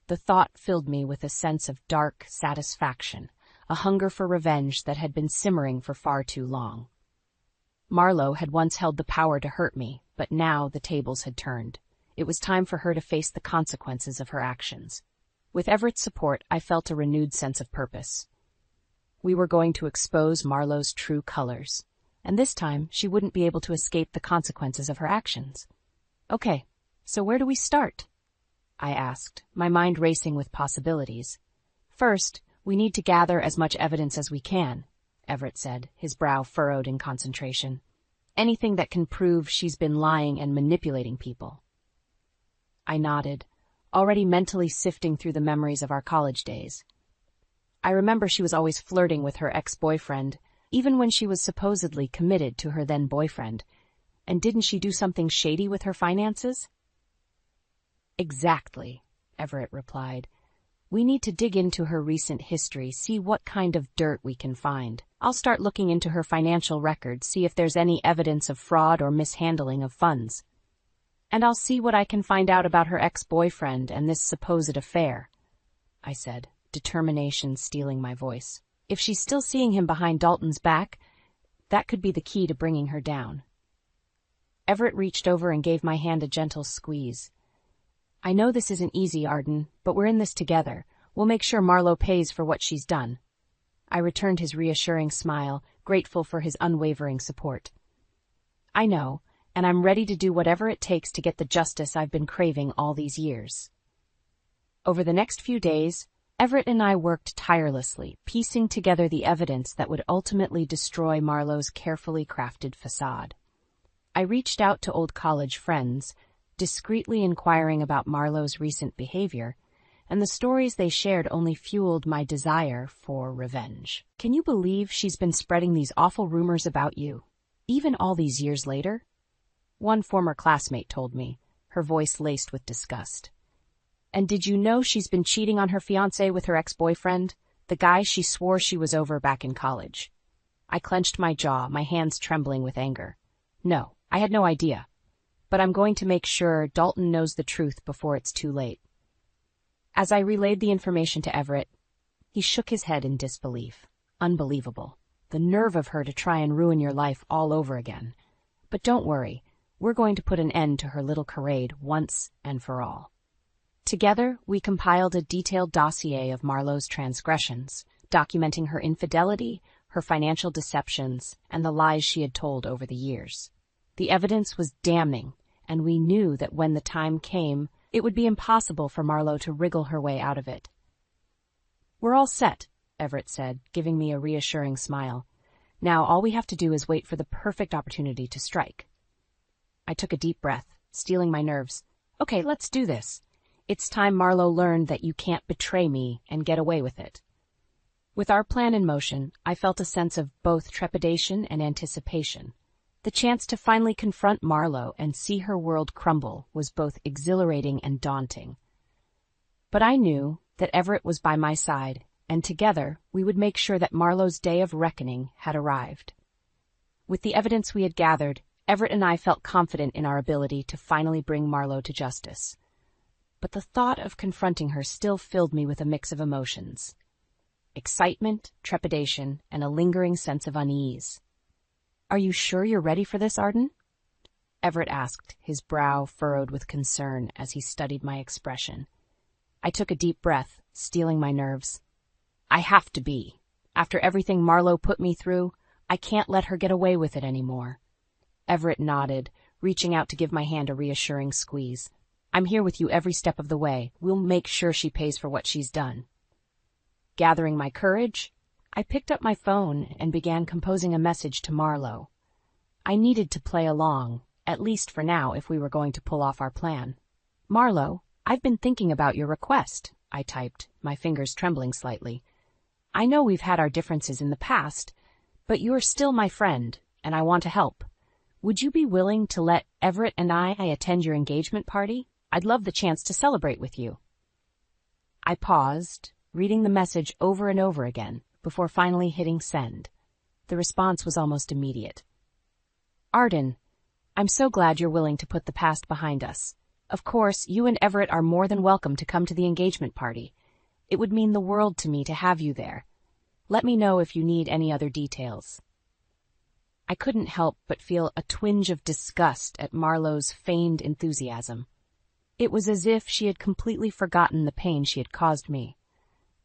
The thought filled me with a sense of dark satisfaction, a hunger for revenge that had been simmering for far too long. Marlo had once held the power to hurt me, but now the tables had turned. It was time for her to face the consequences of her actions. With Everett's support, I felt a renewed sense of purpose. We were going to expose Marlo's true colors, and this time she wouldn't be able to escape the consequences of her actions. Okay, so where do we start? I asked, my mind racing with possibilities. First, we need to gather as much evidence as we can, Everett said, his brow furrowed in concentration. Anything that can prove she's been lying and manipulating people. I nodded, already mentally sifting through the memories of our college days. I remember she was always flirting with her ex-boyfriend, even when she was supposedly committed to her then-boyfriend. And didn't she do something shady with her finances? Exactly, Everett replied. We need to dig into her recent history, see what kind of dirt we can find. I'll start looking into her financial records, see if there's any evidence of fraud or mishandling of funds. And I'll see what I can find out about her ex-boyfriend and this supposed affair, I said, determination stealing my voice. If she's still seeing him behind Dalton's back, That could be the key to bringing her down. Everett reached over and gave my hand a gentle squeeze. I know this isn't easy, Arden, but we're in this together. We'll make sure Marlo pays for what she's done. I returned his reassuring smile, grateful for his unwavering support. I know, and I'm ready to do whatever it takes to get the justice I've been craving all these years. Over the next few days, Everett and I worked tirelessly, piecing together the evidence that would ultimately destroy Marlo's carefully crafted facade. I reached out to old college friends, discreetly inquiring about Marlo's recent behavior, and the stories they shared only fueled my desire for revenge. Can you believe she's been spreading these awful rumors about you, even all these years later? One former classmate told me, her voice laced with disgust. And did you know she's been cheating on her fiancé with her ex-boyfriend, the guy she swore she was over back in college? I clenched my jaw, my hands trembling with anger. No, I had no idea. But I'm going to make sure Dalton knows the truth before it's too late. As I relayed the information to Everett, he shook his head in disbelief. Unbelievable. The nerve of her to try and ruin your life all over again. But don't worry, we're going to put an end to her little charade once and for all. Together, we compiled a detailed dossier of Marlo's transgressions, documenting her infidelity, her financial deceptions, and the lies she had told over the years. The evidence was damning, and we knew that when the time came, it would be impossible for Marlo to wriggle her way out of it. We're all set, Everett said, giving me a reassuring smile. Now all we have to do is wait for the perfect opportunity to strike. I took a deep breath, steeling my nerves. Okay, let's do this. It's time Marlo learned that you can't betray me and get away with it. With our plan in motion, I felt a sense of both trepidation and anticipation. The chance to finally confront Marlo and see her world crumble was both exhilarating and daunting. But I knew that Everett was by my side, and together we would make sure that Marlo's day of reckoning had arrived. With the evidence we had gathered, Everett and I felt confident in our ability to finally bring Marlo to justice. But the thought of confronting her still filled me with a mix of emotions. Excitement, trepidation, and a lingering sense of unease. Are you sure you're ready for this, Arden? Everett asked, his brow furrowed with concern as he studied my expression. I took a deep breath, steeling my nerves. I have to be. After everything Marlo put me through, I can't let her get away with it anymore. Everett nodded, reaching out to give my hand a reassuring squeeze. I'm here with you every step of the way. We'll make sure she pays for what she's done. Gathering my courage, I picked up my phone and began composing a message to Marlo. I needed to play along, at least for now if we were going to pull off our plan. Marlo, I've been thinking about your request, I typed, my fingers trembling slightly. I know we've had our differences in the past, but you're still my friend, and I want to help. Would you be willing to let Everett and I attend your engagement party? I'd love the chance to celebrate with you. I paused, reading the message over and over again, before finally hitting send. The response was almost immediate. Arden, I'm so glad you're willing to put the past behind us. Of course, you and Everett are more than welcome to come to the engagement party. It would mean the world to me to have you there. Let me know if you need any other details. I couldn't help but feel a twinge of disgust at Marlo's feigned enthusiasm. It was as if she had completely forgotten the pain she had caused me,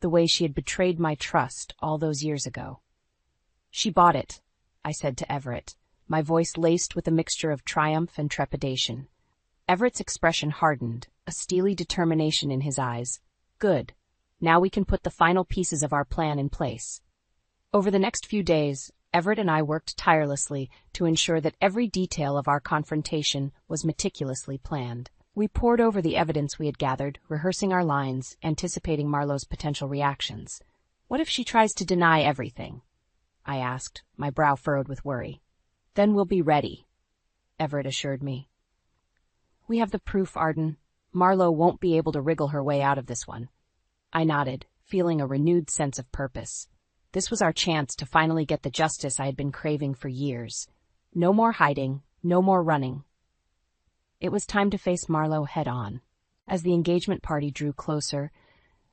the way she had betrayed my trust all those years ago. She bought it, I said to Everett, my voice laced with a mixture of triumph and trepidation. Everett's expression hardened, a steely determination in his eyes. Good. Now we can put the final pieces of our plan in place. Over the next few days, Everett and I worked tirelessly to ensure that every detail of our confrontation was meticulously planned. We pored over the evidence we had gathered, rehearsing our lines, anticipating Marlo's potential reactions. What if she tries to deny everything? I asked, my brow furrowed with worry. Then we'll be ready, Everett assured me. We have the proof, Arden. Marlo won't be able to wriggle her way out of this one. I nodded, feeling a renewed sense of purpose. This was our chance to finally get the justice I had been craving for years. No more hiding, no more running. It was time to face Marlo head-on. As the engagement party drew closer,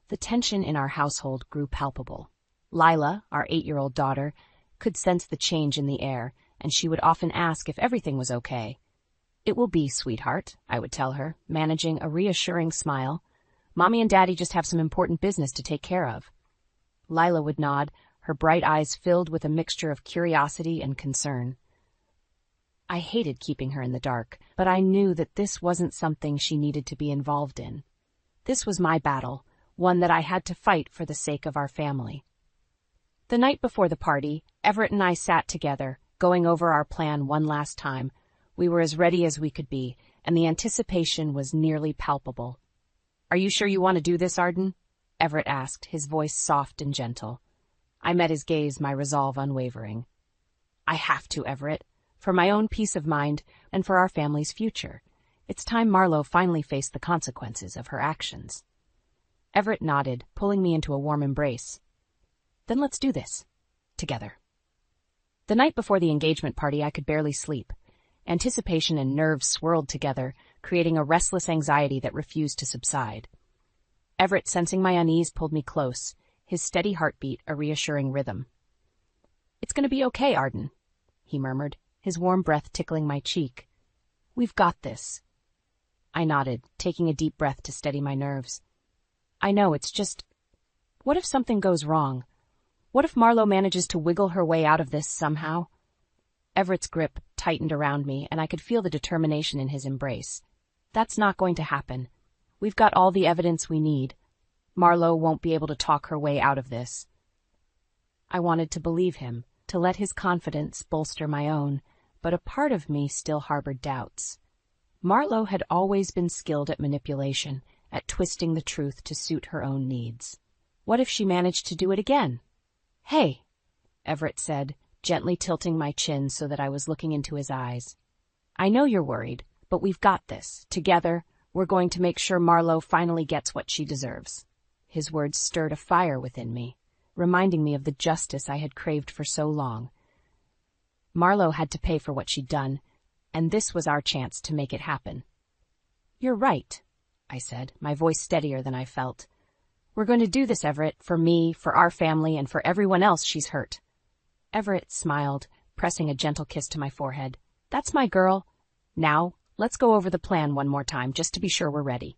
the tension in our household grew palpable. Lila, our 8-year-old daughter, could sense the change in the air, and she would often ask if everything was okay. "It will be, sweetheart," I would tell her, managing a reassuring smile. "Mommy and Daddy just have some important business to take care of." Lila would nod, her bright eyes filled with a mixture of curiosity and concern. I hated keeping her in the dark, but I knew that this wasn't something she needed to be involved in. This was my battle, one that I had to fight for the sake of our family. The night before the party, Everett and I sat together, going over our plan one last time. We were as ready as we could be, and the anticipation was nearly palpable. "Are you sure you want to do this, Arden?" Everett asked, his voice soft and gentle. I met his gaze, my resolve unwavering. "I have to, Everett, for my own peace of mind and for our family's future. It's time Marlowe finally faced the consequences of her actions." Everett nodded, pulling me into a warm embrace. "Then let's do this. Together." The night before the engagement party, I could barely sleep. Anticipation and nerves swirled together, creating a restless anxiety that refused to subside. Everett, sensing my unease, pulled me close, his steady heartbeat a reassuring rhythm. "It's going to be okay, Arden," he murmured, his warm breath tickling my cheek. "We've got this." I nodded, taking a deep breath to steady my nerves. "I know, it's just... what if something goes wrong? What if Marlowe manages to wiggle her way out of this somehow?" Everett's grip tightened around me, and I could feel the determination in his embrace. "That's not going to happen. We've got all the evidence we need. Marlowe won't be able to talk her way out of this." I wanted to believe him, to let his confidence bolster my own, but a part of me still harbored doubts. Marlowe had always been skilled at manipulation, at twisting the truth to suit her own needs. What if she managed to do it again? "Hey," Everett said, gently tilting my chin so that I was looking into his eyes. "I know you're worried, but we've got this. Together, we're going to make sure Marlowe finally gets what she deserves." His words stirred a fire within me, reminding me of the justice I had craved for so long. Marlowe had to pay for what she'd done, and this was our chance to make it happen. "You're right," I said, my voice steadier than I felt. "We're going to do this, Everett, for me, for our family, and for everyone else she's hurt." Everett smiled, pressing a gentle kiss to my forehead. "That's my girl. Now, let's go over the plan one more time, just to be sure we're ready."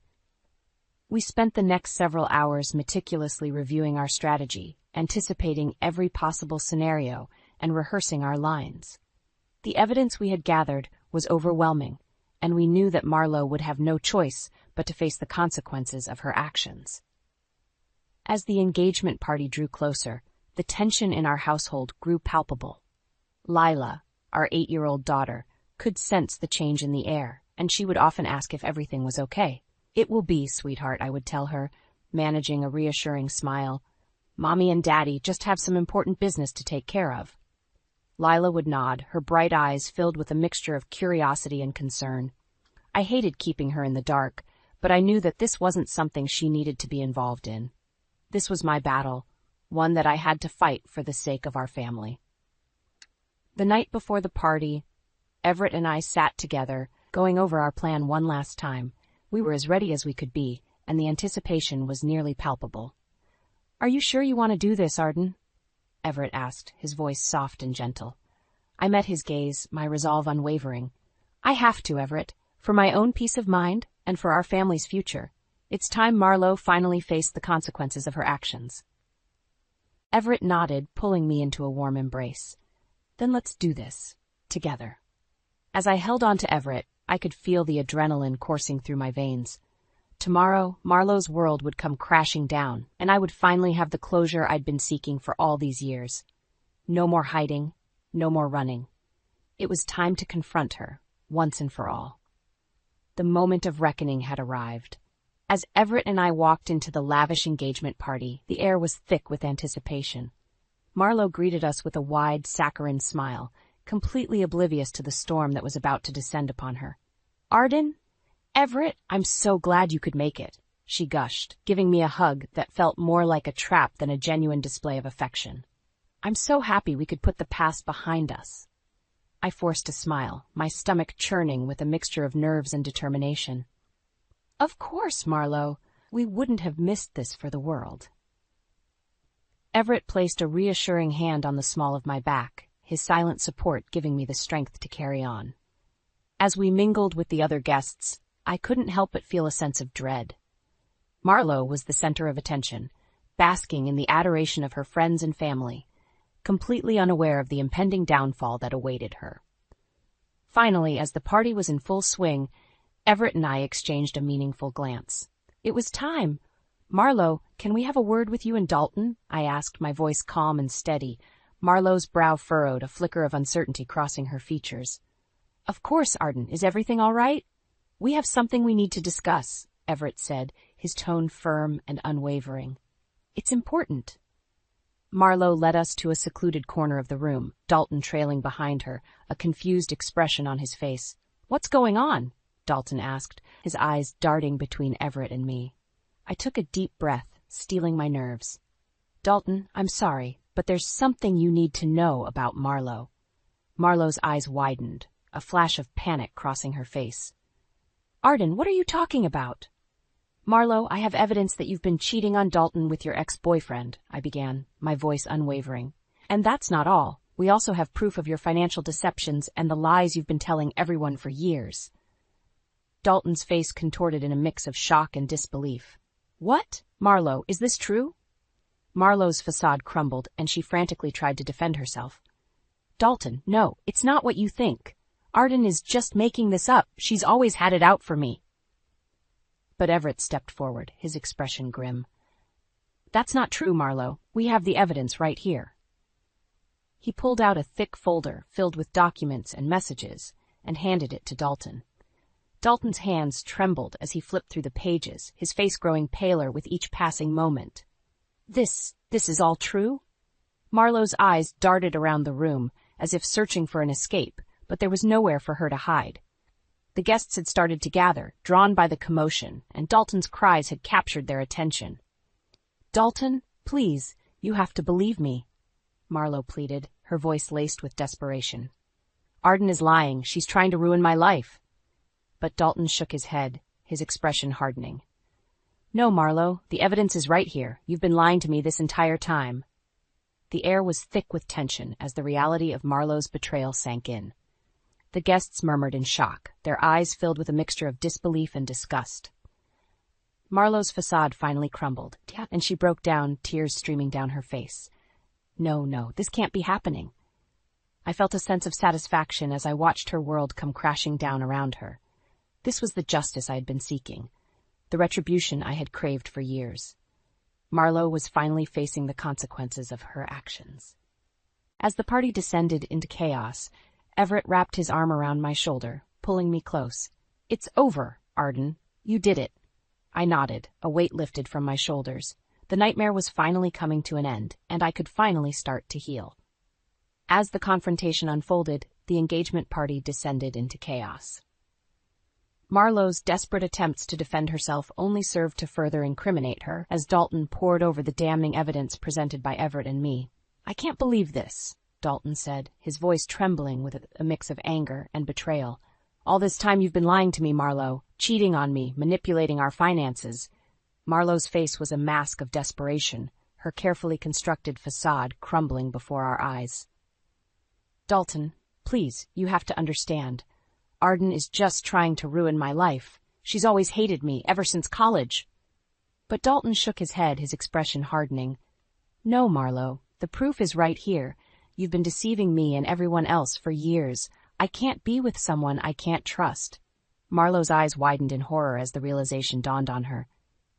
We spent the next several hours meticulously reviewing our strategy, anticipating every possible scenario, and rehearsing our lines. The evidence we had gathered was overwhelming, and we knew that Marlowe would have no choice but to face the consequences of her actions. As the engagement party drew closer, the tension in our household grew palpable. Lila, our 8-year-old daughter, could sense the change in the air, and she would often ask if everything was okay. "It will be, sweetheart," I would tell her, managing a reassuring smile. "Mommy and Daddy just have some important business to take care of." Lila would nod, her bright eyes filled with a mixture of curiosity and concern. I hated keeping her in the dark, but I knew that this wasn't something she needed to be involved in. This was my battle, one that I had to fight for the sake of our family. The night before the party, Everett and I sat together, going over our plan one last time. We were as ready as we could be, and the anticipation was nearly palpable. "Are you sure you want to do this, Arden?" Everett asked, his voice soft and gentle. I met his gaze, my resolve unwavering. "I have to, Everett, for my own peace of mind and for our family's future. It's time Marlowe finally faced the consequences of her actions." Everett nodded, pulling me into a warm embrace. "Then let's do this. Together." As I held on to Everett, I could feel the adrenaline coursing through my veins. Tomorrow, Marlowe's world would come crashing down, and I would finally have the closure I'd been seeking for all these years. No more hiding, no more running. It was time to confront her, once and for all. The moment of reckoning had arrived. As Everett and I walked into the lavish engagement party, the air was thick with anticipation. Marlowe greeted us with a wide, saccharine smile, completely oblivious to the storm that was about to descend upon her. "Arden? Everett, I'm so glad you could make it," she gushed, giving me a hug that felt more like a trap than a genuine display of affection. "I'm so happy we could put the past behind us." I forced a smile, my stomach churning with a mixture of nerves and determination. "Of course, Marlowe. We wouldn't have missed this for the world." Everett placed a reassuring hand on the small of my back, his silent support giving me the strength to carry on. As we mingled with the other guests, I couldn't help but feel a sense of dread. Marlo was the center of attention, basking in the adoration of her friends and family, completely unaware of the impending downfall that awaited her. Finally, as the party was in full swing, Everett and I exchanged a meaningful glance. It was time. "Marlo, can we have a word with you and Dalton?" I asked, my voice calm and steady. Marlo's brow furrowed, a flicker of uncertainty crossing her features. "Of course, Arden. Is everything all right?" "We have something we need to discuss," Everett said, his tone firm and unwavering. "It's important." Marlo led us to a secluded corner of the room, Dalton trailing behind her, a confused expression on his face. "What's going on?" Dalton asked, his eyes darting between Everett and me. I took a deep breath, steeling my nerves. "Dalton, I'm sorry, but there's something you need to know about Marlo." Marlo's eyes widened, a flash of panic crossing her face. "Arden, what are you talking about?" "Marlo, I have evidence that you've been cheating on Dalton with your ex-boyfriend," I began, my voice unwavering. "And that's not all. We also have proof of your financial deceptions and the lies you've been telling everyone for years." Dalton's face contorted in a mix of shock and disbelief. "What? Marlo, is this true?" Marlo's facade crumbled, and she frantically tried to defend herself. "Dalton, no, it's not what you think. Arden is just making this up. She's always had it out for me." But Everett stepped forward, his expression grim. "That's not true, Marlo. We have the evidence right here." He pulled out a thick folder filled with documents and messages and handed it to Dalton. Dalton's hands trembled as he flipped through the pages, his face growing paler with each passing moment. This is all true?" Marlo's eyes darted around the room, as if searching for an escape, but there was nowhere for her to hide. The guests had started to gather, drawn by the commotion, and Dalton's cries had captured their attention. "Dalton, please, you have to believe me," Marlo pleaded, her voice laced with desperation. "Arden is lying. She's trying to ruin my life." But Dalton shook his head, his expression hardening. "No, Marlo, the evidence is right here. You've been lying to me this entire time." The air was thick with tension as the reality of Marlo's betrayal sank in. The guests murmured in shock, their eyes filled with a mixture of disbelief and disgust. Marlo's facade finally crumbled, and she broke down, tears streaming down her face. No, this can't be happening." I felt a sense of satisfaction as I watched her world come crashing down around her. This was the justice I had been seeking, the retribution I had craved for years. Marlo was finally facing the consequences of her actions. As the party descended into chaos, Everett wrapped his arm around my shoulder, pulling me close. "It's over, Arden. You did it." I nodded, a weight lifted from my shoulders. The nightmare was finally coming to an end, and I could finally start to heal. As the confrontation unfolded, the engagement party descended into chaos. Marlo's desperate attempts to defend herself only served to further incriminate her, as Dalton pored over the damning evidence presented by Everett and me. "I can't believe this," Dalton said, his voice trembling with a mix of anger and betrayal. "All this time you've been lying to me, Marlo, cheating on me, manipulating our finances." Marlo's face was a mask of desperation, her carefully constructed facade crumbling before our eyes. "Dalton, please, you have to understand. Arden is just trying to ruin my life. She's always hated me, ever since college." But Dalton shook his head, his expression hardening. "No, Marlo, the proof is right here. You've been deceiving me and everyone else for years. I can't be with someone I can't trust." Marlo's eyes widened in horror as the realization dawned on her.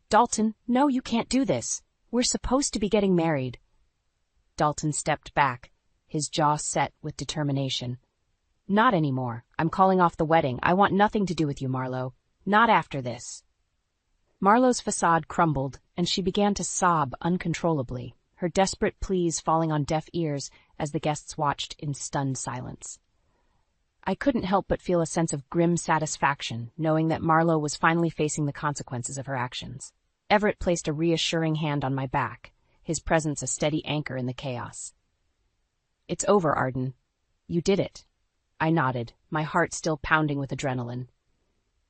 "Dalton, no, you can't do this. We're supposed to be getting married." Dalton stepped back, his jaw set with determination. "Not anymore. I'm calling off the wedding. I want nothing to do with you, Marlo. Not after this." Marlo's facade crumbled, and she began to sob uncontrollably, her desperate pleas falling on deaf ears as the guests watched in stunned silence. I couldn't help but feel a sense of grim satisfaction, knowing that Marlo was finally facing the consequences of her actions. Everett placed a reassuring hand on my back, his presence a steady anchor in the chaos. "It's over, Arden. You did it." I nodded, my heart still pounding with adrenaline.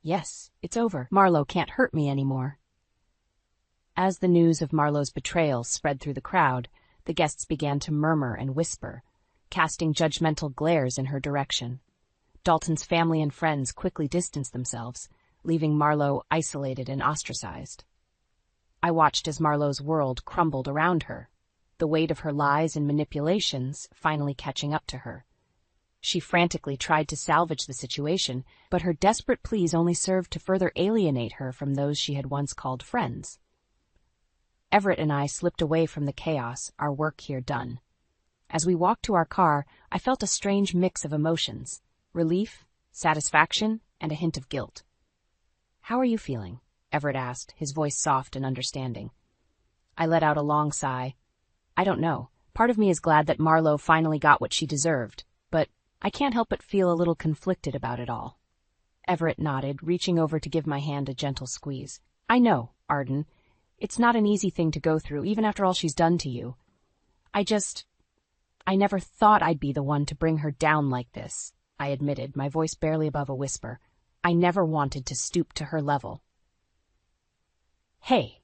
"Yes, it's over. Marlo can't hurt me anymore." As the news of Marlo's betrayal spread through the crowd, The guests began to murmur and whisper, casting judgmental glares in her direction. Dalton's family and friends quickly distanced themselves, leaving Marlowe isolated and ostracized. I watched as Marlowe's world crumbled around her, the weight of her lies and manipulations finally catching up to her. She frantically tried to salvage the situation, but her desperate pleas only served to further alienate her from those she had once called friends. Everett and I slipped away from the chaos, our work here done. As we walked to our car, I felt a strange mix of emotions: relief, satisfaction, and a hint of guilt. "How are you feeling?" Everett asked, his voice soft and understanding. I let out a long sigh. "I don't know. Part of me is glad that Marlowe finally got what she deserved, but I can't help but feel a little conflicted about it all." Everett nodded, reaching over to give my hand a gentle squeeze. "I know, Arden. It's not an easy thing to go through, even after all she's done to you. I never thought I'd be the one to bring her down like this," I admitted, my voice barely above a whisper. "I never wanted to stoop to her level." "Hey,"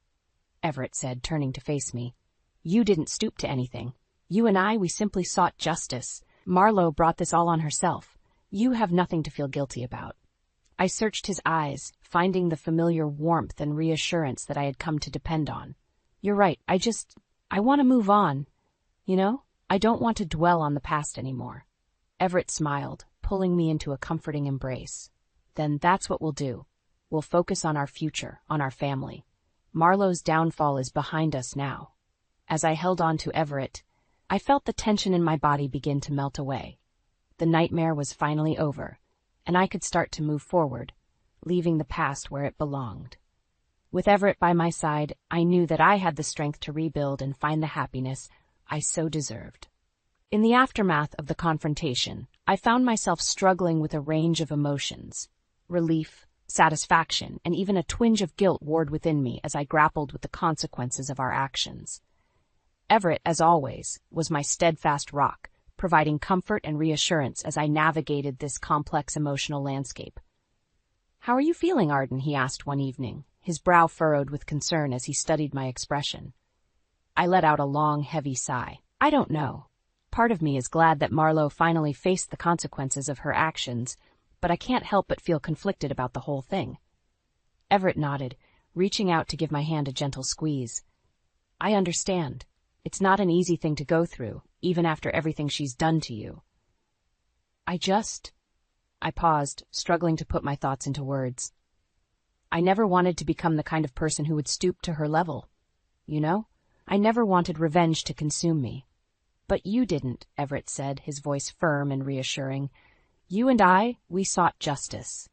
Everett said, turning to face me. "You didn't stoop to anything. You and we simply sought justice. Marlowe brought this all on herself. You have nothing to feel guilty about." I searched his eyes, finding the familiar warmth and reassurance that I had come to depend on. "You're right, I want to move on. You know, I don't want to dwell on the past anymore." Everett smiled, pulling me into a comforting embrace. "Then that's what we'll do. We'll focus on our future, on our family. Marlowe's downfall is behind us now." As I held on to Everett, I felt the tension in my body begin to melt away. The nightmare was finally over, and I could start to move forward, leaving the past where it belonged. With Everett by my side, I knew that I had the strength to rebuild and find the happiness I so deserved. In the aftermath of the confrontation, I found myself struggling with a range of emotions. Relief, satisfaction, and even a twinge of guilt warred within me as I grappled with the consequences of our actions. Everett, as always, was my steadfast rock, providing comfort and reassurance as I navigated this complex emotional landscape. "How are you feeling, Arden?" he asked one evening, his brow furrowed with concern as he studied my expression. I let out a long, heavy sigh. "I don't know. Part of me is glad that Marlowe finally faced the consequences of her actions, but I can't help but feel conflicted about the whole thing." Everett nodded, reaching out to give my hand a gentle squeeze. "I understand. It's not an easy thing to go through, even after everything she's done to you." I paused, struggling to put my thoughts into words. "I never wanted to become the kind of person who would stoop to her level. You know? I never wanted revenge to consume me." "But you didn't," Everett said, his voice firm and reassuring. "You and we sought justice.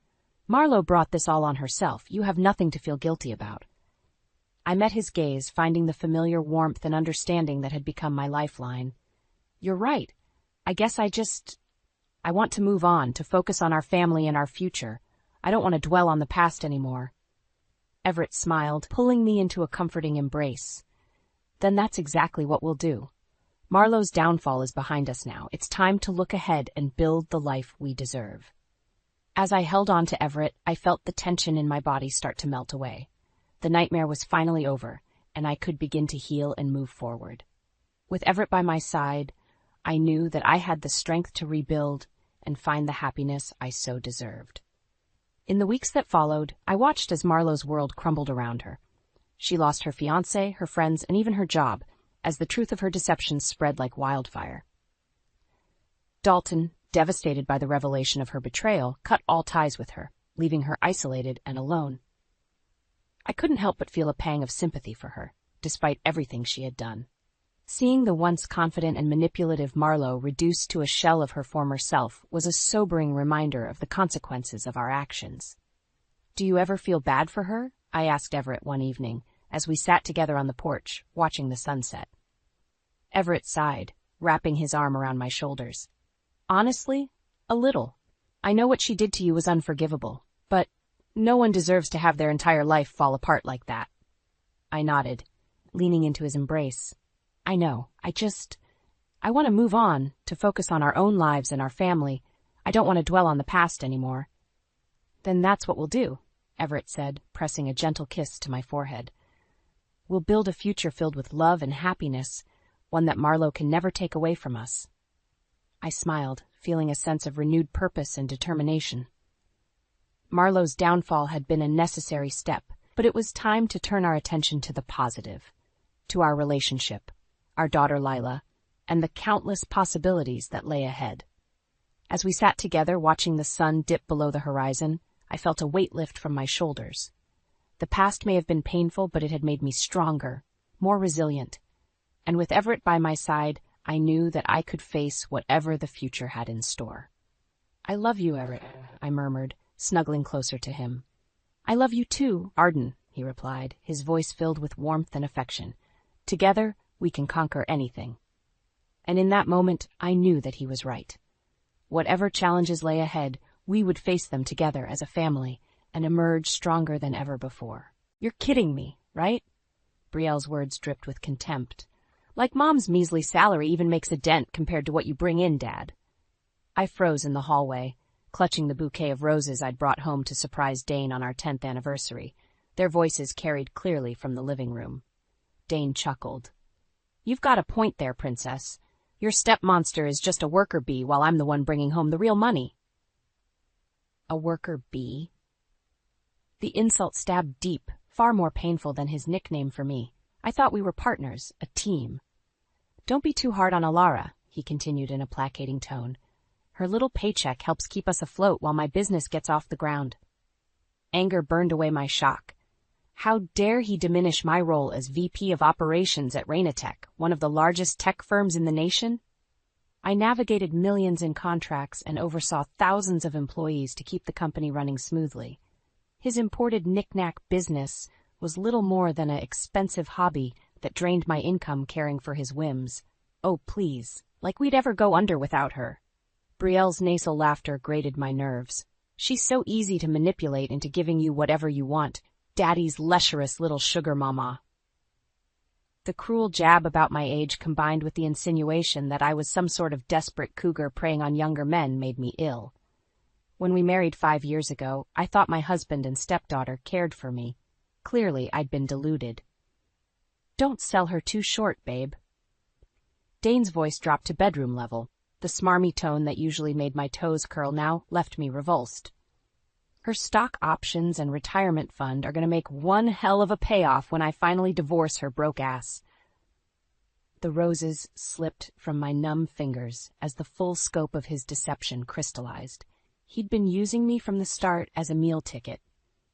Marlowe brought this all on herself. You have nothing to feel guilty about." I met his gaze, finding the familiar warmth and understanding that had become my lifeline. "You're right. I guess I want to move on, to focus on our family and our future. I don't want to dwell on the past anymore." Everett smiled, pulling me into a comforting embrace. "Then that's exactly what we'll do. Marlowe's downfall is behind us now. It's time to look ahead and build the life we deserve." As I held on to Everett, I felt the tension in my body start to melt away. The nightmare was finally over, and I could begin to heal and move forward. With Everett by my side, I knew that I had the strength to rebuild and find the happiness I so deserved. In the weeks that followed, I watched as Marlowe's world crumbled around her. She lost her fiancé, her friends, and even her job, as the truth of her deceptions spread like wildfire. Dalton, devastated by the revelation of her betrayal, cut all ties with her, leaving her isolated and alone. I couldn't help but feel a pang of sympathy for her, despite everything she had done. Seeing the once confident and manipulative Marlowe reduced to a shell of her former self was a sobering reminder of the consequences of our actions. "Do you ever feel bad for her?" I asked Everett one evening, as we sat together on the porch, watching the sunset. Everett sighed, wrapping his arm around my shoulders. "Honestly, a little. I know what she did to you was unforgivable, but no one deserves to have their entire life fall apart like that." I nodded, leaning into his embrace. "I know. I want to move on, to focus on our own lives and our family. I don't want to dwell on the past anymore." "Then that's what we'll do," Everett said, pressing a gentle kiss to my forehead. "We'll build a future filled with love and happiness, one that Marlowe can never take away from us. I smiled, feeling a sense of renewed purpose and determination. Marlowe's downfall had been a necessary step, but it was time to turn our attention to the positive, to our relationship, our daughter Lila, and the countless possibilities that lay ahead. As we sat together watching the sun dip below the horizon, I felt a weight lift from my shoulders. The past may have been painful, but it had made me stronger, more resilient, and with Everett by my side, I knew that I could face whatever the future had in store. "I love you, Everett," I murmured, snuggling closer to him. "I love you too, Arden," he replied, his voice filled with warmth and affection. "Together, we can conquer anything." And in that moment, I knew that he was right. Whatever challenges lay ahead, we would face them together as a family and emerge stronger than ever before. "You're kidding me, right?" Brielle's words dripped with contempt. "Like Mom's measly salary even makes a dent compared to what you bring in, Dad." I froze in the hallway, clutching the bouquet of roses I'd brought home to surprise Dane on our 10th anniversary. Their voices carried clearly from the living room. Dane chuckled. "You've got a point there, Princess. Your step-monster is just a worker bee while I'm the one bringing home the real money." A worker bee? The insult stabbed deep, far more painful than his nickname for me. I thought we were partners, a team. "Don't be too hard on Alara," he continued in a placating tone. "Her little paycheck helps keep us afloat while my business gets off the ground." Anger burned away my shock. How dare he diminish my role as VP of Operations at Rainatech, one of the largest tech firms in the nation? I navigated millions in contracts and oversaw thousands of employees to keep the company running smoothly. His imported knick-knack business was little more than an expensive hobby that drained my income caring for his whims. Oh, please, like we'd ever go under without her. Brielle's nasal laughter grated my nerves. "She's so easy to manipulate into giving you whatever you want. Daddy's lecherous little sugar mama." The cruel jab about my age combined with the insinuation that I was some sort of desperate cougar preying on younger men made me ill. When we married 5 years ago, I thought my husband and stepdaughter cared for me. Clearly, I'd been deluded. "Don't sell her too short, babe." Dane's voice dropped to bedroom level. The smarmy tone that usually made my toes curl now left me revulsed. "Her stock options and retirement fund are going to make one hell of a payoff when I finally divorce her broke ass." The roses slipped from my numb fingers as the full scope of his deception crystallized. He'd been using me from the start as a meal ticket,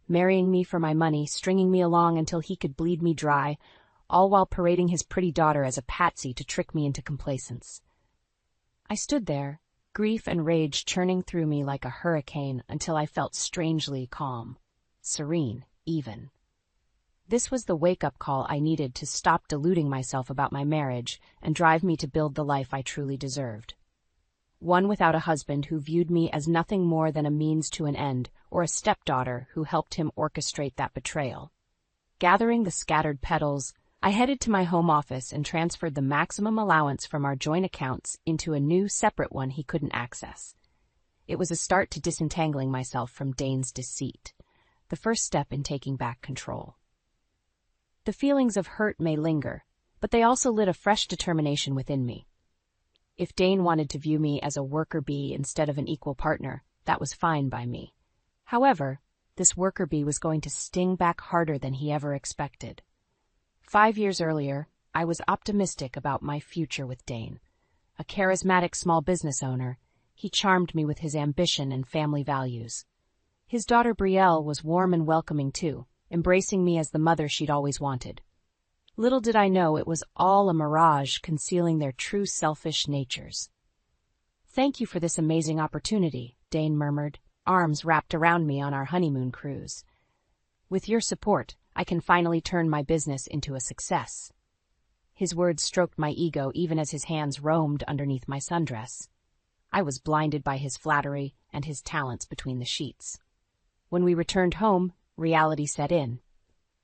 marrying me for my money, stringing me along until he could bleed me dry, all while parading his pretty daughter as a patsy to trick me into complacence. I stood there, grief and rage churning through me like a hurricane until I felt strangely calm, serene, even. This was the wake-up call I needed to stop deluding myself about my marriage and drive me to build the life I truly deserved. One without a husband who viewed me as nothing more than a means to an end, or a stepdaughter who helped him orchestrate that betrayal. Gathering the scattered petals, I headed to my home office and transferred the maximum allowance from our joint accounts into a new separate one he couldn't access. It was a start to disentangling myself from Dane's deceit, the first step in taking back control. The feelings of hurt may linger, but they also lit a fresh determination within me. If Dane wanted to view me as a worker bee instead of an equal partner, that was fine by me. However, this worker bee was going to sting back harder than he ever expected. 5 years earlier, I was optimistic about my future with Dane. A charismatic small business owner, he charmed me with his ambition and family values. His daughter Brielle was warm and welcoming too, embracing me as the mother she'd always wanted. Little did I know it was all a mirage concealing their true selfish natures. "Thank you for this amazing opportunity," Dane murmured, arms wrapped around me on our honeymoon cruise. "With your support, I can finally turn my business into a success." His words stroked my ego even as his hands roamed underneath my sundress. I was blinded by his flattery and his talents between the sheets. When we returned home, reality set in.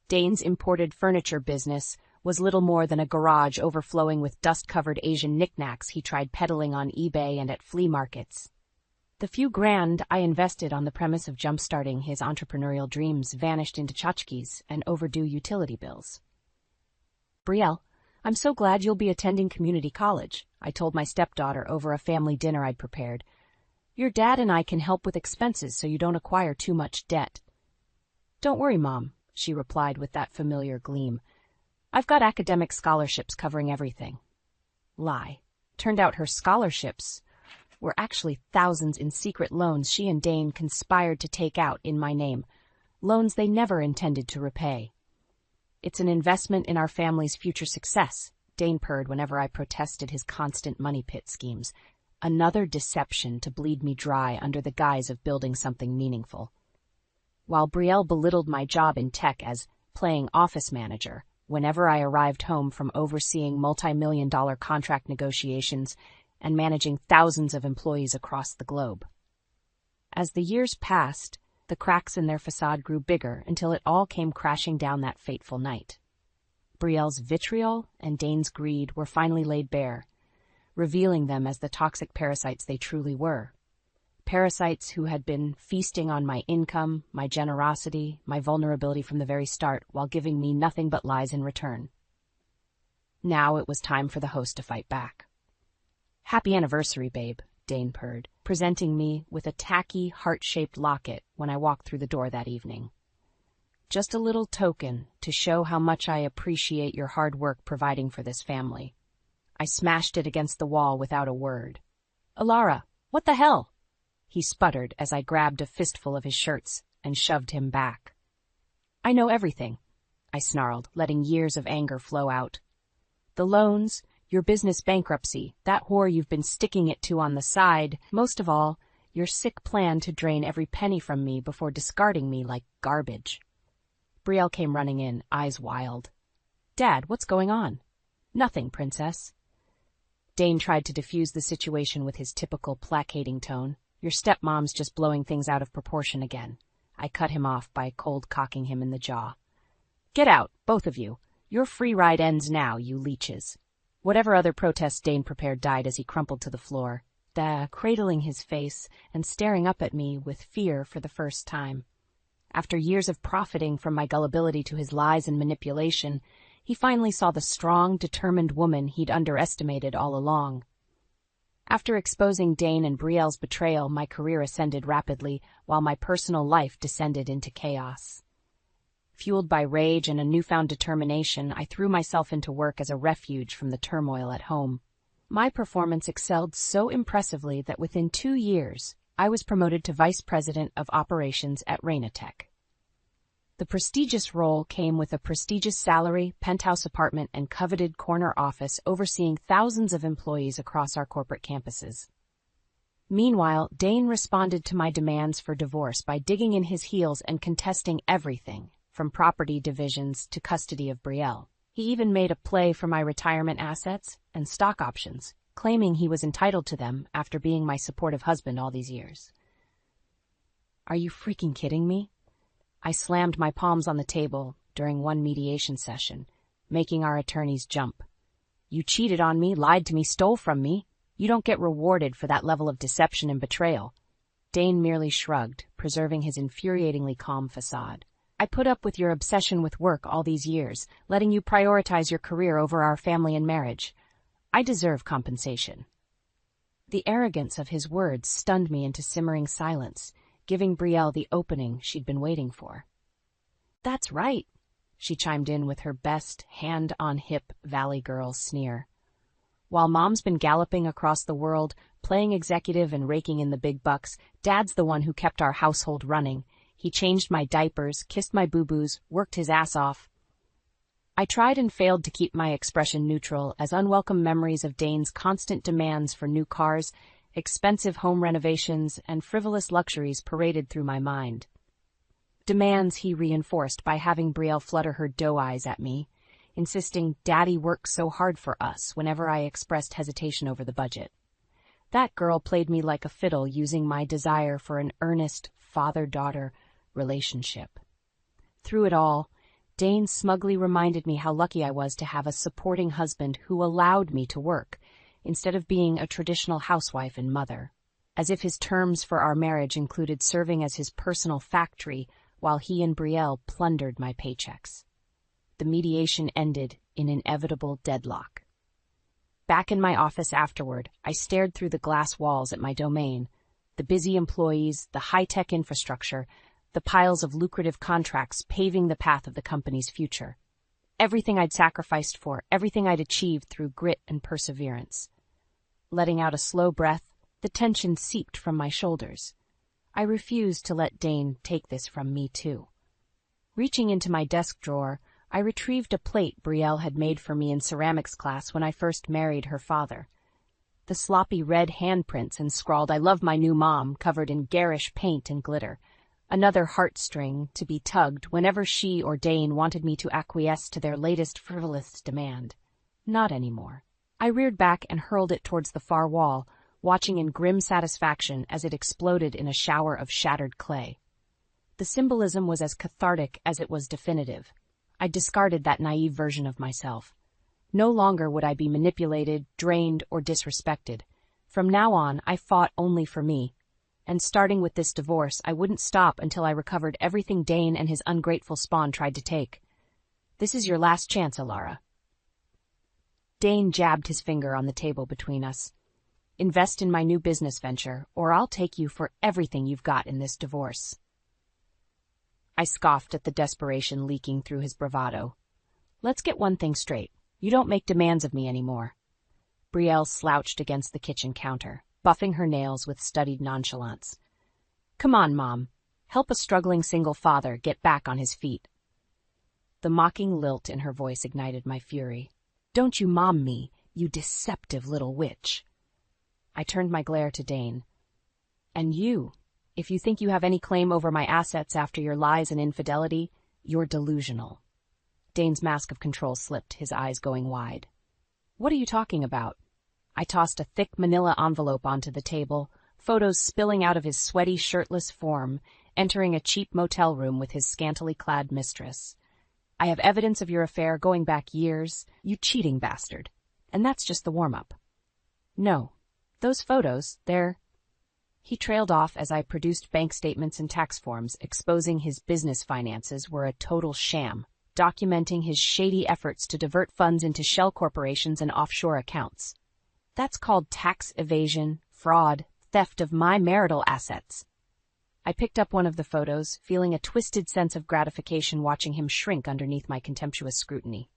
Dane's imported furniture business was little more than a garage overflowing with dust-covered Asian knickknacks he tried peddling on eBay and at flea markets. The few grand I invested on the premise of jump-starting his entrepreneurial dreams vanished into tchotchkes and overdue utility bills. "Brielle, I'm so glad you'll be attending community college, I told my stepdaughter over a family dinner I'd prepared. Your dad and I can help with expenses so you don't acquire too much debt. Don't worry, Mom, she replied with that familiar gleam. I've got academic scholarships covering everything. Lie. Turned out her scholarships were actually thousands in secret loans she and Dane conspired to take out in my name, loans they never intended to repay. It's an investment in our family's future success, Dane purred whenever I protested his constant money pit schemes. Another deception to bleed me dry under the guise of building something meaningful. While Brielle belittled my job in tech as playing office manager, whenever I arrived home from overseeing multi-million-dollar contract negotiations and managing thousands of employees across the globe. As the years passed, the cracks in their facade grew bigger until it all came crashing down that fateful night. Brielle's vitriol and Dane's greed were finally laid bare, revealing them as the toxic parasites they truly were. Parasites who had been feasting on my income, my generosity, my vulnerability from the very start, while giving me nothing but lies in return. Now it was time for the host to fight back. Happy anniversary, babe, Dane purred, presenting me with a tacky, heart-shaped locket when I walked through the door that evening. Just a little token to show how much I appreciate your hard work providing for this family. I smashed it against the wall without a word. Alara, what the hell? He sputtered as I grabbed a fistful of his shirts and shoved him back. I know everything, I snarled, letting years of anger flow out. The loans, your business bankruptcy, that whore you've been sticking it to on the side, most of all, your sick plan to drain every penny from me before discarding me like garbage. Brielle came running in, eyes wild. Dad, what's going on? Nothing, princess. Dane tried to defuse the situation with his typical placating tone. Your stepmom's just blowing things out of proportion again. I cut him off by cold cocking him in the jaw. Get out, both of you. Your free ride ends now, you leeches. Whatever other protests Dane prepared died as he crumpled to the floor, cradling his face and staring up at me with fear for the first time. After years of profiting from my gullibility to his lies and manipulation, he finally saw the strong, determined woman he'd underestimated all along. After exposing Dane and Brielle's betrayal, my career ascended rapidly, while my personal life descended into chaos. Fueled by rage and a newfound determination, I threw myself into work as a refuge from the turmoil at home. My performance excelled so impressively that within 2 years, I was promoted to Vice President of Operations at Rainatech. The prestigious role came with a prestigious salary, penthouse apartment, and coveted corner office overseeing thousands of employees across our corporate campuses. Meanwhile, Dane responded to my demands for divorce by digging in his heels and contesting everything, from property divisions to custody of Brielle. He even made a play for my retirement assets and stock options, claiming he was entitled to them after being my supportive husband all these years. Are you freaking kidding me? I slammed my palms on the table during one mediation session, making our attorneys jump. You cheated on me, lied to me, stole from me. You don't get rewarded for that level of deception and betrayal. Dane merely shrugged, preserving his infuriatingly calm facade. I put up with your obsession with work all these years, letting you prioritize your career over our family and marriage. I deserve compensation. The arrogance of his words stunned me into simmering silence, giving Brielle the opening she'd been waiting for. That's right, she chimed in with her best hand-on-hip Valley Girl sneer. While Mom's been galloping across the world, playing executive and raking in the big bucks, Dad's the one who kept our household running. He changed my diapers, kissed my boo-boos, worked his ass off. I tried and failed to keep my expression neutral as unwelcome memories of Dane's constant demands for new cars, expensive home renovations, and frivolous luxuries paraded through my mind. Demands he reinforced by having Brielle flutter her doe eyes at me, insisting Daddy worked so hard for us whenever I expressed hesitation over the budget. That girl played me like a fiddle, using my desire for an earnest father-daughter relationship. Through it all, Dane smugly reminded me how lucky I was to have a supporting husband who allowed me to work, instead of being a traditional housewife and mother, as if his terms for our marriage included serving as his personal factory while he and Brielle plundered my paychecks. The mediation ended in inevitable deadlock. Back in my office afterward, I stared through the glass walls at my domain, the busy employees, the high-tech infrastructure, the piles of lucrative contracts paving the path of the company's future. Everything I'd sacrificed for, everything I'd achieved through grit and perseverance. Letting out a slow breath, the tension seeped from my shoulders. I refused to let Dane take this from me, too. Reaching into my desk drawer, I retrieved a plate Brielle had made for me in ceramics class when I first married her father. The sloppy red handprints and scrawled "I love my new mom" covered in garish paint and glitter. Another heartstring to be tugged whenever she or Dane wanted me to acquiesce to their latest frivolous demand. Not anymore. I reared back and hurled it towards the far wall, watching in grim satisfaction as it exploded in a shower of shattered clay. The symbolism was as cathartic as it was definitive. I discarded that naive version of myself. No longer would I be manipulated, drained, or disrespected. From now on, I fought only for me. And starting with this divorce, I wouldn't stop until I recovered everything Dane and his ungrateful spawn tried to take. This is your last chance, Alara. Dane jabbed his finger on the table between us. Invest in my new business venture, or I'll take you for everything you've got in this divorce. I scoffed at the desperation leaking through his bravado. Let's get one thing straight. You don't make demands of me anymore. Brielle slouched against the kitchen counter, buffing her nails with studied nonchalance. Come on, Mom. Help a struggling single father get back on his feet. The mocking lilt in her voice ignited my fury. Don't you mom me, you deceptive little witch. I turned my glare to Dane. And you, if you think you have any claim over my assets after your lies and infidelity, you're delusional. Dane's mask of control slipped, his eyes going wide. What are you talking about? I tossed a thick manila envelope onto the table, photos spilling out of his sweaty, shirtless form, entering a cheap motel room with his scantily clad mistress. I have evidence of your affair going back years, you cheating bastard. And that's just the warm-up. No, those photos, they're... He trailed off as I produced bank statements and tax forms exposing his business finances were a total sham, documenting his shady efforts to divert funds into shell corporations and offshore accounts. That's called tax evasion, fraud, theft of my marital assets. I picked up one of the photos, feeling a twisted sense of gratification watching him shrink underneath my contemptuous scrutiny.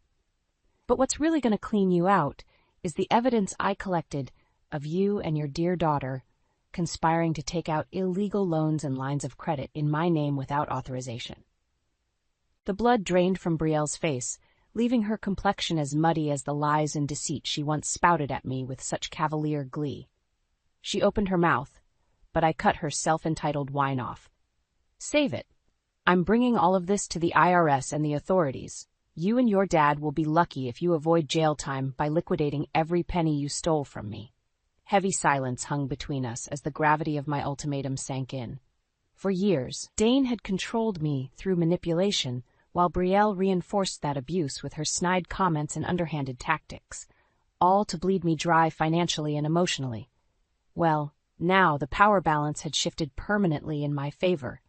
But what's really going to clean you out is the evidence I collected of you and your dear daughter conspiring to take out illegal loans and lines of credit in my name without authorization. The blood drained from Brielle's face, leaving her complexion as muddy as the lies and deceit she once spouted at me with such cavalier glee. She opened her mouth, but I cut her self-entitled whine off. Save it. I'm bringing all of this to the IRS and the authorities. You and your dad will be lucky if you avoid jail time by liquidating every penny you stole from me. Heavy silence hung between us as the gravity of my ultimatum sank in. For years, Dane had controlled me through manipulation, while Brielle reinforced that abuse with her snide comments and underhanded tactics, all to bleed me dry financially and emotionally. Well, now the power balance had shifted permanently in my favor.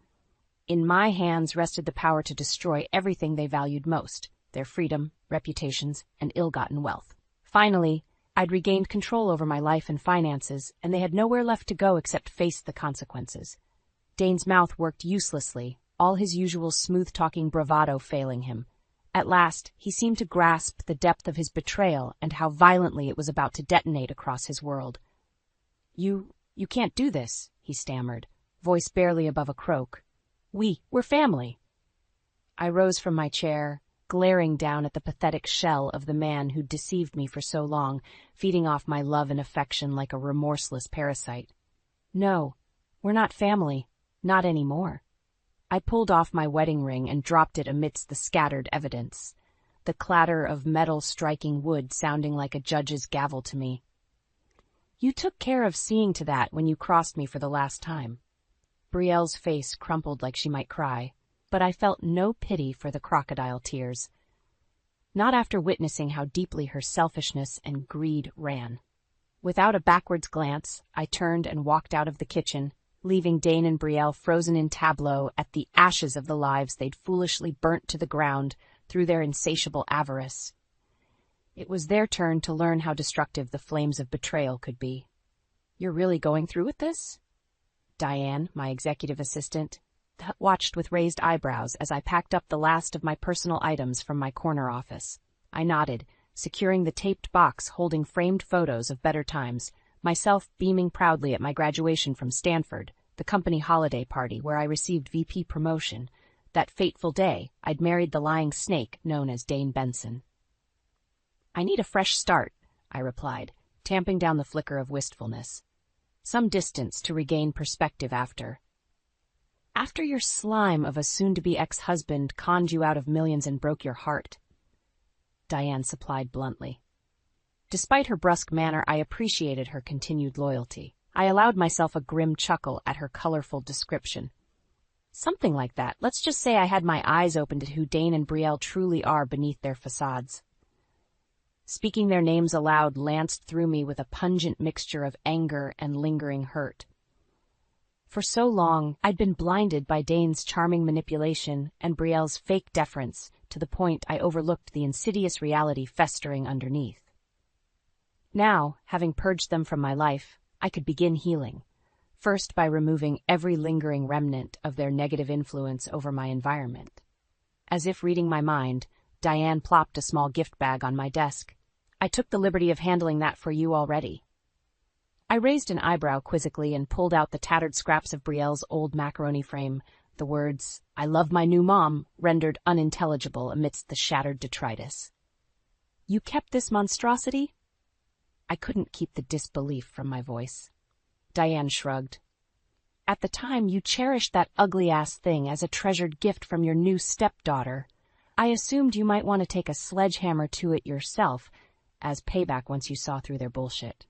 In my hands rested the power to destroy everything they valued most, their freedom, reputations, and ill-gotten wealth. Finally, I'd regained control over my life and finances, and they had nowhere left to go except face the consequences. Dane's mouth worked uselessly, all his usual smooth-talking bravado failing him. At last, he seemed to grasp the depth of his betrayal and how violently it was about to detonate across his world. You can't do this, he stammered, voice barely above a croak. We're family. I rose from my chair, glaring down at the pathetic shell of the man who'd deceived me for so long, feeding off my love and affection like a remorseless parasite. No, we're not family, not anymore. I pulled off my wedding ring and dropped it amidst the scattered evidence, the clatter of metal striking wood sounding like a judge's gavel to me. You took care of seeing to that when you crossed me for the last time. Brielle's face crumpled like she might cry, but I felt no pity for the crocodile tears. Not after witnessing how deeply her selfishness and greed ran. Without a backwards glance, I turned and walked out of the kitchen, leaving Dane and Brielle frozen in tableau at the ashes of the lives they'd foolishly burnt to the ground through their insatiable avarice. It was their turn to learn how destructive the flames of betrayal could be. "You're really going through with this?" Diane, my executive assistant, watched with raised eyebrows as I packed up the last of my personal items from my corner office. I nodded, securing the taped box holding framed photos of better times, myself beaming proudly at my graduation from Stanford, the company holiday party where I received VP promotion. That fateful day, I'd married the lying snake known as Dane Benson. "I need a fresh start," I replied, tamping down the flicker of wistfulness. "Some distance to regain perspective after your slime of a soon-to-be ex-husband conned you out of millions and broke your heart," Diane supplied bluntly. Despite her brusque manner, I appreciated her continued loyalty. I allowed myself a grim chuckle at her colorful description. "Something like that. Let's just say I had my eyes open to who Dane and Brielle truly are beneath their facades." Speaking their names aloud lanced through me with a pungent mixture of anger and lingering hurt. For so long, I'd been blinded by Dane's charming manipulation and Brielle's fake deference to the point I overlooked the insidious reality festering underneath. Now, having purged them from my life, I could begin healing, first by removing every lingering remnant of their negative influence over my environment. As if reading my mind, Diane plopped a small gift bag on my desk. "I took the liberty of handling that for you already." I raised an eyebrow quizzically and pulled out the tattered scraps of Brielle's old macaroni frame, the words, "I love my new mom," rendered unintelligible amidst the shattered detritus. "You kept this monstrosity?" I couldn't keep the disbelief from my voice. Diane shrugged. "At the time, you cherished that ugly-ass thing as a treasured gift from your new stepdaughter. I assumed you might want to take a sledgehammer to it yourself, as payback once you saw through their bullshit."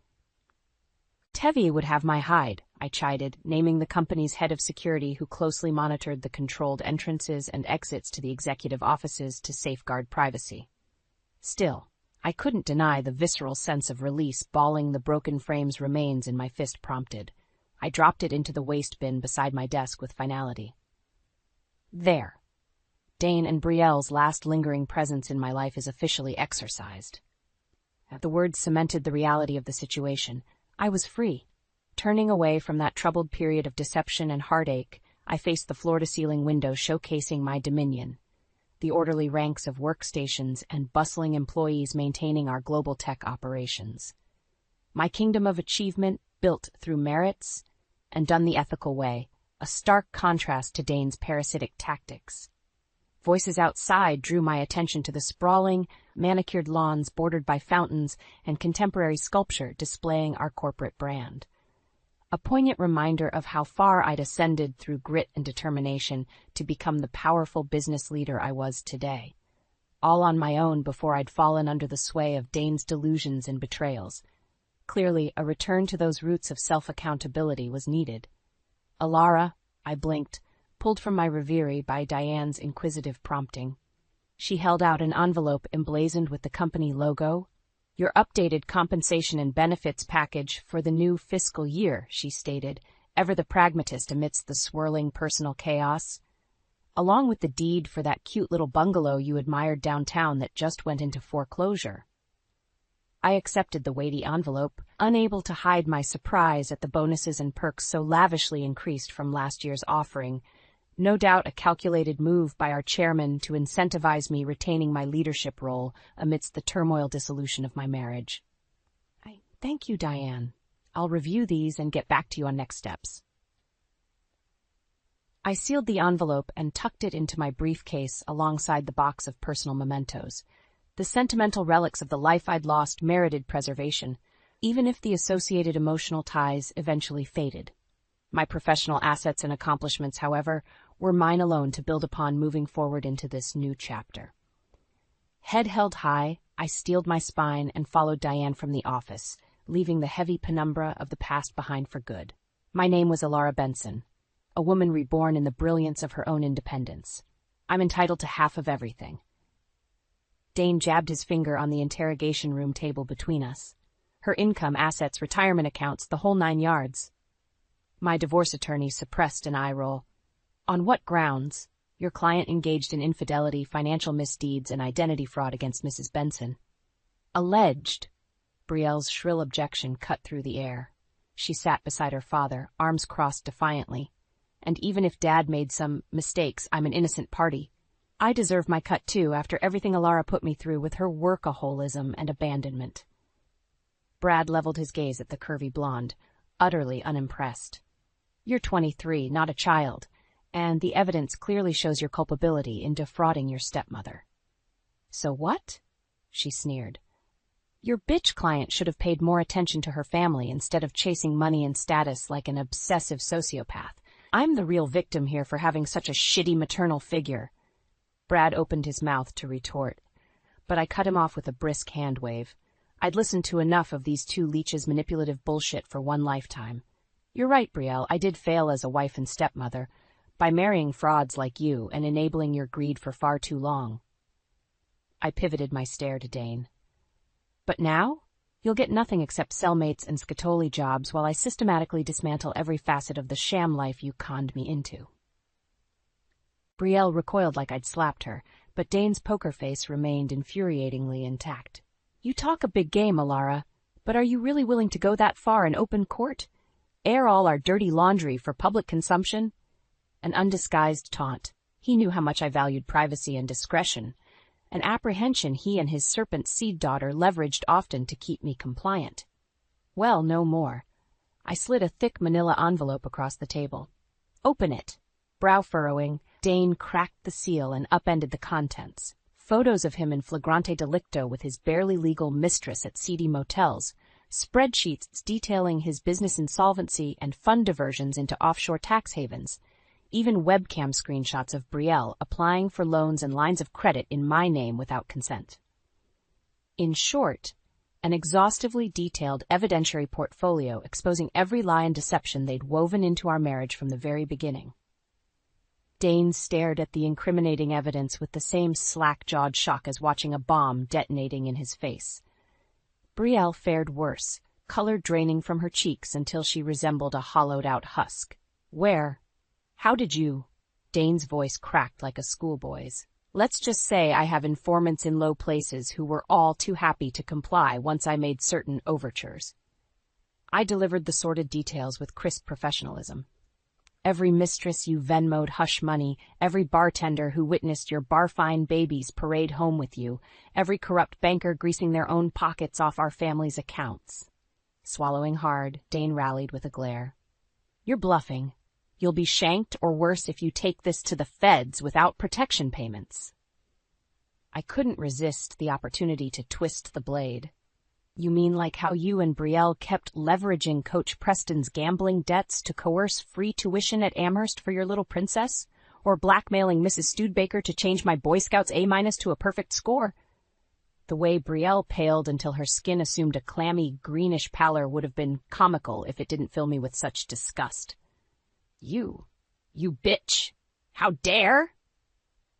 "Tevi would have my hide," I chided, naming the company's head of security who closely monitored the controlled entrances and exits to the executive offices to safeguard privacy. Still, I couldn't deny the visceral sense of release balling the broken frame's remains in my fist prompted. I dropped it into the waste bin beside my desk with finality. There. Dane and Brielle's last lingering presence in my life is officially exorcised. The words cemented the reality of the situation. I was free. Turning away from that troubled period of deception and heartache, I faced the floor-to-ceiling window showcasing my dominion, the orderly ranks of workstations and bustling employees maintaining our global tech operations. My kingdom of achievement built through merits and done the ethical way, a stark contrast to Dane's parasitic tactics. Voices outside drew my attention to the sprawling, manicured lawns bordered by fountains and contemporary sculpture displaying our corporate brand. A poignant reminder of how far I'd ascended through grit and determination to become the powerful business leader I was today. All on my own before I'd fallen under the sway of Dane's delusions and betrayals. Clearly, a return to those roots of self-accountability was needed. "Alara," I blinked, pulled from my reverie by Diane's inquisitive prompting. She held out an envelope emblazoned with the company logo. "Your updated compensation and benefits package for the new fiscal year," she stated, ever the pragmatist amidst the swirling personal chaos. "Along with the deed for that cute little bungalow you admired downtown that just went into foreclosure." I accepted the weighty envelope, unable to hide my surprise at the bonuses and perks so lavishly increased from last year's offering. No doubt a calculated move by our chairman to incentivize me retaining my leadership role amidst the turmoil dissolution of my marriage. Thank you, Diane. I'll review these and get back to you on next steps." I sealed the envelope and tucked it into my briefcase alongside the box of personal mementos. The sentimental relics of the life I'd lost merited preservation, even if the associated emotional ties eventually faded. My professional assets and accomplishments, however, were mine alone to build upon moving forward into this new chapter. Head held high, I steeled my spine and followed Diane from the office, leaving the heavy penumbra of the past behind for good. My name was Alara Benson, a woman reborn in the brilliance of her own independence. I'm entitled to half of everything. Dane jabbed his finger on the interrogation room table between us. Her income, assets, retirement accounts, the whole 9 yards. My divorce attorney suppressed an eye roll. "On what grounds? Your client engaged in infidelity, financial misdeeds, and identity fraud against Mrs. Benson." Alleged. Brielle's shrill objection cut through the air. She sat beside her father, arms crossed defiantly. And even if Dad made some mistakes, I'm an innocent party. I deserve my cut too, after everything Alara put me through with her workaholism and abandonment. Brad leveled his gaze at the curvy blonde, utterly unimpressed. You're 23, not a child, and the evidence clearly shows your culpability in defrauding your stepmother. So what? She sneered. Your bitch client should have paid more attention to her family instead of chasing money and status like an obsessive sociopath. I'm the real victim here for having such a shitty maternal figure. Brad opened his mouth to retort, but I cut him off with a brisk hand wave. I'd listened to enough of these two leeches' manipulative bullshit for one lifetime. You're right, Brielle, I did fail as a wife and stepmother, by marrying frauds like you and enabling your greed for far too long. I pivoted my stare to Dane. But now, you'll get nothing except cellmates and scatoli jobs while I systematically dismantle every facet of the sham life you conned me into. Brielle recoiled like I'd slapped her, but Dane's poker face remained infuriatingly intact. You talk a big game, Alara, but are you really willing to go that far in open court? Air all our dirty laundry for public consumption? An undisguised taunt. He knew how much I valued privacy and discretion, an apprehension he and his serpent seed daughter leveraged often to keep me compliant. Well, no more. I slid a thick manila envelope across the table. Open it. Brow furrowing, Dane cracked the seal and upended the contents. Photos of him in flagrante delicto with his barely legal mistress at seedy motels, spreadsheets detailing his business insolvency and fund diversions into offshore tax havens, even webcam screenshots of Brielle applying for loans and lines of credit in my name without consent. In short, an exhaustively detailed evidentiary portfolio exposing every lie and deception they'd woven into our marriage from the very beginning. Dane stared at the incriminating evidence with the same slack-jawed shock as watching a bomb detonating in his face. Brielle fared worse, color draining from her cheeks until she resembled a hollowed-out husk. Where? How did you? Dane's voice cracked like a schoolboy's. Let's just say I have informants in low places who were all too happy to comply once I made certain overtures. I delivered the sordid details with crisp professionalism. Every mistress you Venmo'd hush money, every bartender who witnessed your barfine babies parade home with you, every corrupt banker greasing their own pockets off our family's accounts. Swallowing hard, Dane rallied with a glare. You're bluffing. You'll be shanked or worse if you take this to the feds without protection payments. I couldn't resist the opportunity to twist the blade. You mean like how you and Brielle kept leveraging Coach Preston's gambling debts to coerce free tuition at Amherst for your little princess? Or blackmailing Mrs. Studebaker to change my Boy Scouts A- to a perfect score? The way Brielle paled until her skin assumed a clammy, greenish pallor would have been comical if it didn't fill me with such disgust. You bitch! How dare?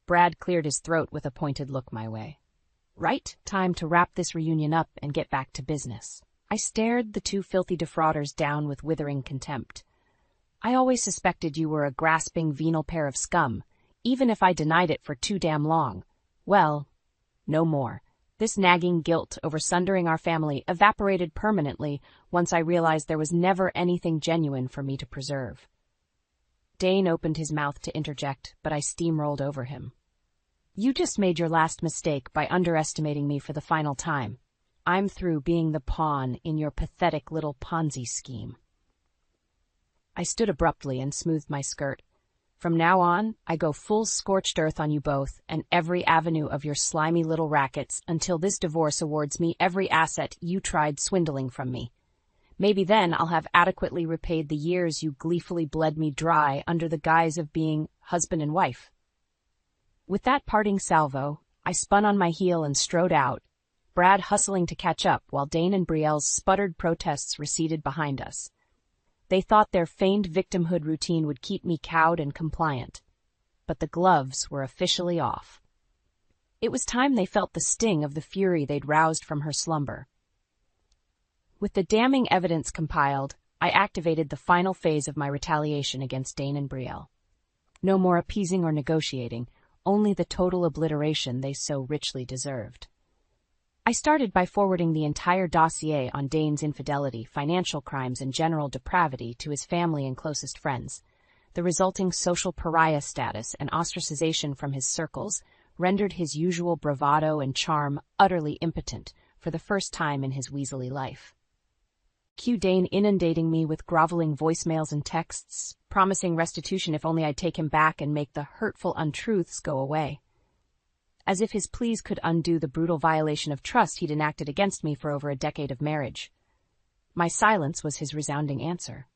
Brad cleared his throat with a pointed look my way. Right, time to wrap this reunion up and get back to business. I stared the two filthy defrauders down with withering contempt. I always suspected you were a grasping venal pair of scum, even if I denied it for too damn long. Well, no more. This nagging guilt over sundering our family evaporated permanently once I realized there was never anything genuine for me to preserve. Dane opened his mouth to interject, but I steamrolled over him. You just made your last mistake by underestimating me for the final time. I'm through being the pawn in your pathetic little Ponzi scheme. I stood abruptly and smoothed my skirt. From now on, I go full scorched earth on you both and every avenue of your slimy little rackets until this divorce awards me every asset you tried swindling from me. Maybe then I'll have adequately repaid the years you gleefully bled me dry under the guise of being husband and wife. With that parting salvo, I spun on my heel and strode out, Brad hustling to catch up while Dane and Brielle's sputtered protests receded behind us. They thought their feigned victimhood routine would keep me cowed and compliant, but the gloves were officially off. It was time they felt the sting of the fury they'd roused from her slumber. With the damning evidence compiled, I activated the final phase of my retaliation against Dane and Brielle. No more appeasing or negotiating, only the total obliteration they so richly deserved. I started by forwarding the entire dossier on Dane's infidelity, financial crimes, and general depravity to his family and closest friends. The resulting social pariah status and ostracization from his circles rendered his usual bravado and charm utterly impotent for the first time in his weaselly life. Cue Dane inundating me with groveling voicemails and texts, promising restitution if only I'd take him back and make the hurtful untruths go away. As if his pleas could undo the brutal violation of trust he'd enacted against me for over a decade of marriage. My silence was his resounding answer.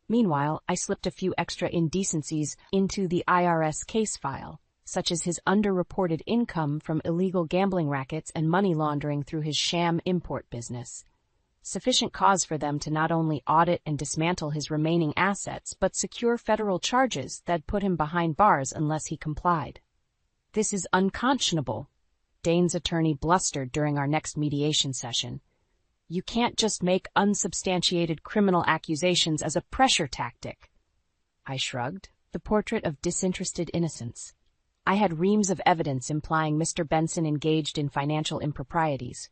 Meanwhile, I slipped a few extra indecencies into the IRS case file, such as his underreported income from illegal gambling rackets and money laundering through his sham import business. Sufficient cause for them to not only audit and dismantle his remaining assets, but secure federal charges that put him behind bars unless he complied. "This is unconscionable," Dane's attorney blustered during our next mediation session. "You can't just make unsubstantiated criminal accusations as a pressure tactic." I shrugged, the portrait of disinterested innocence. I had reams of evidence implying Mr. Benson engaged in financial improprieties.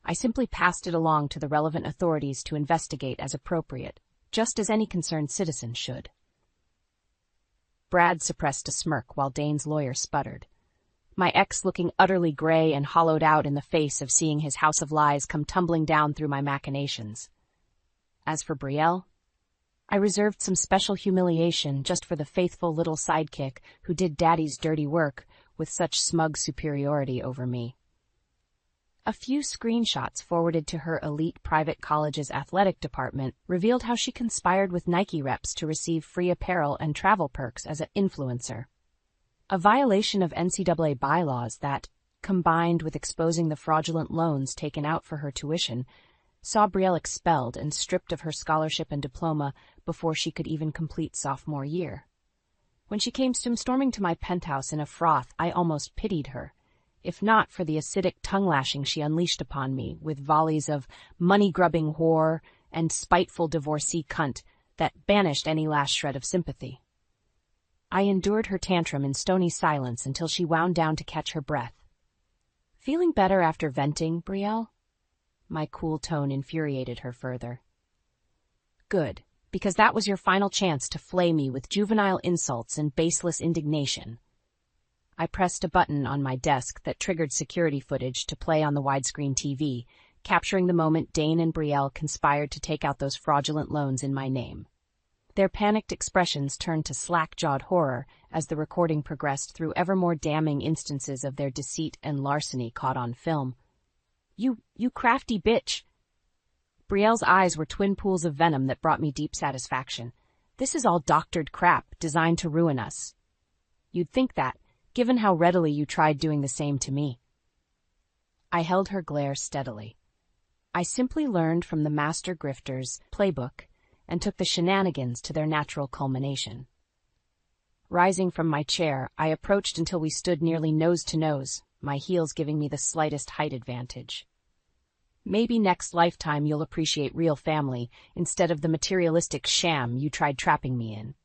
I simply passed it along to the relevant authorities to investigate as appropriate, just as any concerned citizen should. Brad suppressed a smirk while Dane's lawyer sputtered, my ex looking utterly gray and hollowed out in the face of seeing his house of lies come tumbling down through my machinations. As for Brielle, I reserved some special humiliation just for the faithful little sidekick who did Daddy's dirty work with such smug superiority over me. A few screenshots forwarded to her elite private college's athletic department revealed how she conspired with Nike reps to receive free apparel and travel perks as an influencer. A violation of NCAA bylaws that, combined with exposing the fraudulent loans taken out for her tuition, saw Brielle expelled and stripped of her scholarship and diploma before she could even complete sophomore year. When she came storming to my penthouse in a froth, I almost pitied her, if not for the acidic tongue-lashing she unleashed upon me with volleys of money-grubbing whore and spiteful divorcee cunt that banished any last shred of sympathy. I endured her tantrum in stony silence until she wound down to catch her breath. "Feeling better after venting, Brielle?" My cool tone infuriated her further. "Good, because that was your final chance to flay me with juvenile insults and baseless indignation." I pressed a button on my desk that triggered security footage to play on the widescreen TV, capturing the moment Dane and Brielle conspired to take out those fraudulent loans in my name. Their panicked expressions turned to slack-jawed horror as the recording progressed through ever more damning instances of their deceit and larceny caught on film. You crafty bitch!" Brielle's eyes were twin pools of venom that brought me deep satisfaction. "This is all doctored crap designed to ruin us." "You'd think that, given how readily you tried doing the same to me." I held her glare steadily. I simply learned from the master grifter's playbook and took the shenanigans to their natural culmination. Rising from my chair, I approached until we stood nearly nose to nose, my heels giving me the slightest height advantage. "Maybe next lifetime you'll appreciate real family instead of the materialistic sham you tried trapping me in.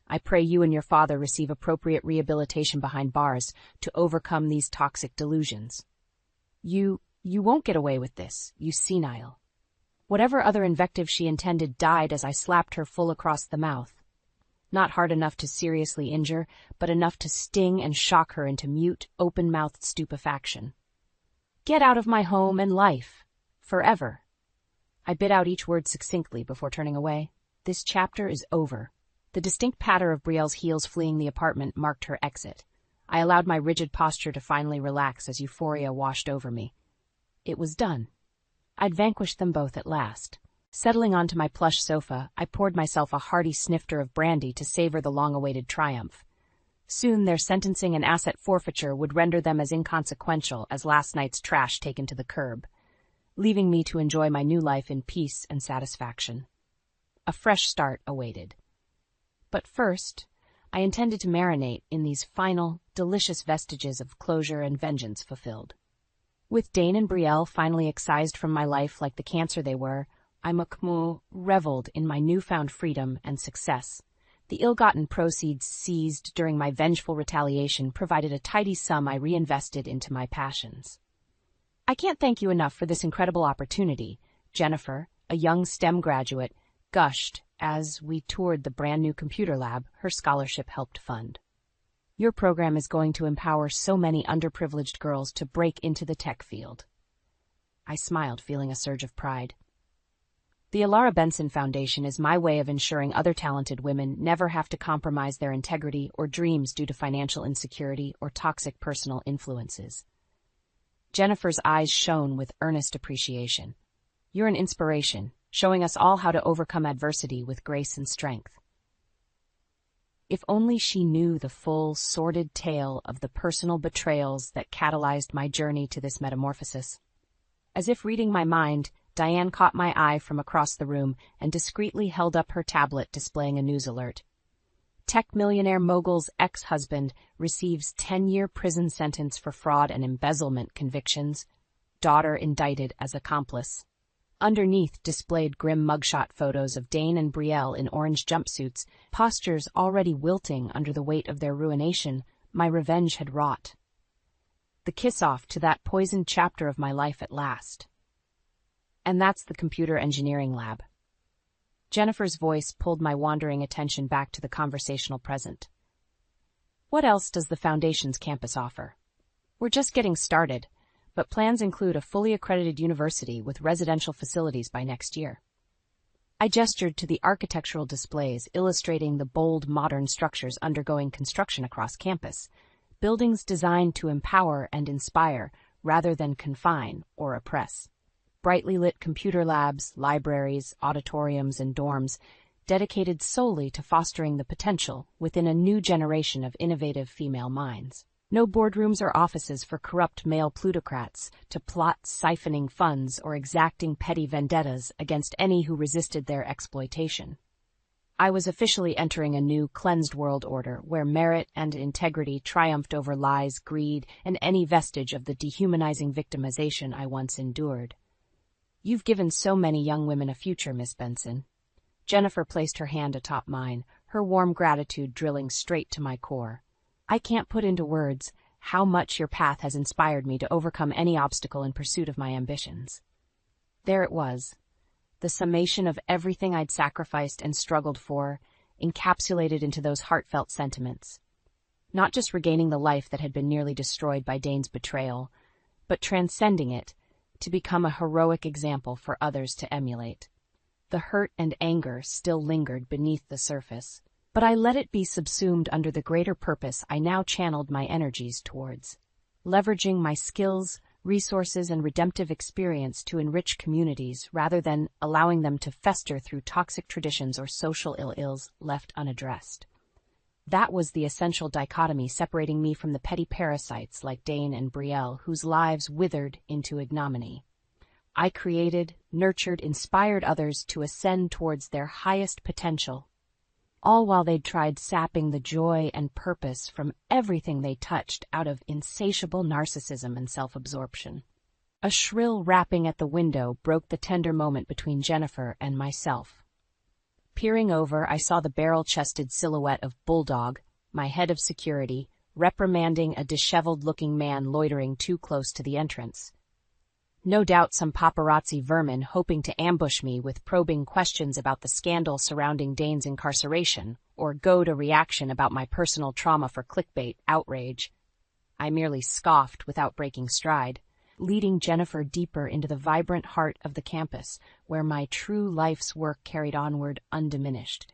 I pray you and your father receive appropriate rehabilitation behind bars to overcome these toxic delusions. You won't get away with this, you senile." Whatever other invective she intended died as I slapped her full across the mouth. Not hard enough to seriously injure, but enough to sting and shock her into mute, open-mouthed stupefaction. "Get out of my home and life. Forever." I bit out each word succinctly before turning away. This chapter is over. The distinct patter of Brielle's heels fleeing the apartment marked her exit. I allowed my rigid posture to finally relax as euphoria washed over me. It was done. I'd vanquished them both at last. Settling onto my plush sofa, I poured myself a hearty snifter of brandy to savor the long-awaited triumph. Soon their sentencing and asset forfeiture would render them as inconsequential as last night's trash taken to the curb, leaving me to enjoy my new life in peace and satisfaction. A fresh start awaited. But first, I intended to marinate in these final, delicious vestiges of closure and vengeance fulfilled. With Dane and Brielle finally excised from my life like the cancer they were, I reveled in my newfound freedom and success. The ill-gotten proceeds seized during my vengeful retaliation provided a tidy sum I reinvested into my passions. I can't thank you enough for this incredible opportunity, Jennifer, a young STEM graduate, gushed as we toured the brand new computer lab her scholarship helped fund. Your program is going to empower so many underprivileged girls to break into the tech field. I smiled, feeling a surge of pride. The Alara Benson Foundation is my way of ensuring other talented women never have to compromise their integrity or dreams due to financial insecurity or toxic personal influences. Jennifer's eyes shone with earnest appreciation. You're an inspiration, showing us all how to overcome adversity with grace and strength. If only she knew the full, sordid tale of the personal betrayals that catalyzed my journey to this metamorphosis. As if reading my mind, Diane caught my eye from across the room and discreetly held up her tablet displaying a news alert. Tech millionaire mogul's ex-husband receives 10-year prison sentence for fraud and embezzlement convictions. Daughter indicted as accomplice. Underneath displayed grim mugshot photos of Dane and Brielle in orange jumpsuits, postures already wilting under the weight of their ruination. My revenge had wrought. The kiss-off to that poisoned chapter of my life at last. And that's the computer engineering lab. Jennifer's voice pulled my wandering attention back to the conversational present. What else does the Foundation's campus offer? We're just getting started, but plans include a fully accredited university with residential facilities by next year. I gestured to the architectural displays illustrating the bold modern structures undergoing construction across campus, buildings designed to empower and inspire rather than confine or oppress. Brightly lit computer labs, libraries, auditoriums, and dorms dedicated solely to fostering the potential within a new generation of innovative female minds. No boardrooms or offices for corrupt male plutocrats to plot siphoning funds or exacting petty vendettas against any who resisted their exploitation. I was officially entering a new, cleansed world order where merit and integrity triumphed over lies, greed, and any vestige of the dehumanizing victimization I once endured. You've given so many young women a future, Miss Benson. Jennifer placed her hand atop mine, her warm gratitude drilling straight to my core. I can't put into words how much your path has inspired me to overcome any obstacle in pursuit of my ambitions. There it was, the summation of everything I'd sacrificed and struggled for, encapsulated into those heartfelt sentiments. Not just regaining the life that had been nearly destroyed by Dane's betrayal, but transcending it to become a heroic example for others to emulate. The hurt and anger still lingered beneath the surface, but I let it be subsumed under the greater purpose I now channeled my energies towards, leveraging my skills, resources, and redemptive experience to enrich communities rather than allowing them to fester through toxic traditions or social ill-ills left unaddressed. That was the essential dichotomy separating me from the petty parasites like Dane and Brielle, whose lives withered into ignominy. I created, nurtured, inspired others to ascend towards their highest potential, all while they'd tried sapping the joy and purpose from everything they touched out of insatiable narcissism and self-absorption. A shrill rapping at the window broke the tender moment between Jennifer and myself. Peering over, I saw the barrel-chested silhouette of Bulldog, my head of security, reprimanding a disheveled-looking man loitering too close to the entrance. No doubt some paparazzi vermin hoping to ambush me with probing questions about the scandal surrounding Dane's incarceration, or goad a reaction about my personal trauma for clickbait outrage. I merely scoffed without breaking stride, leading Jennifer deeper into the vibrant heart of the campus, where my true life's work carried onward undiminished.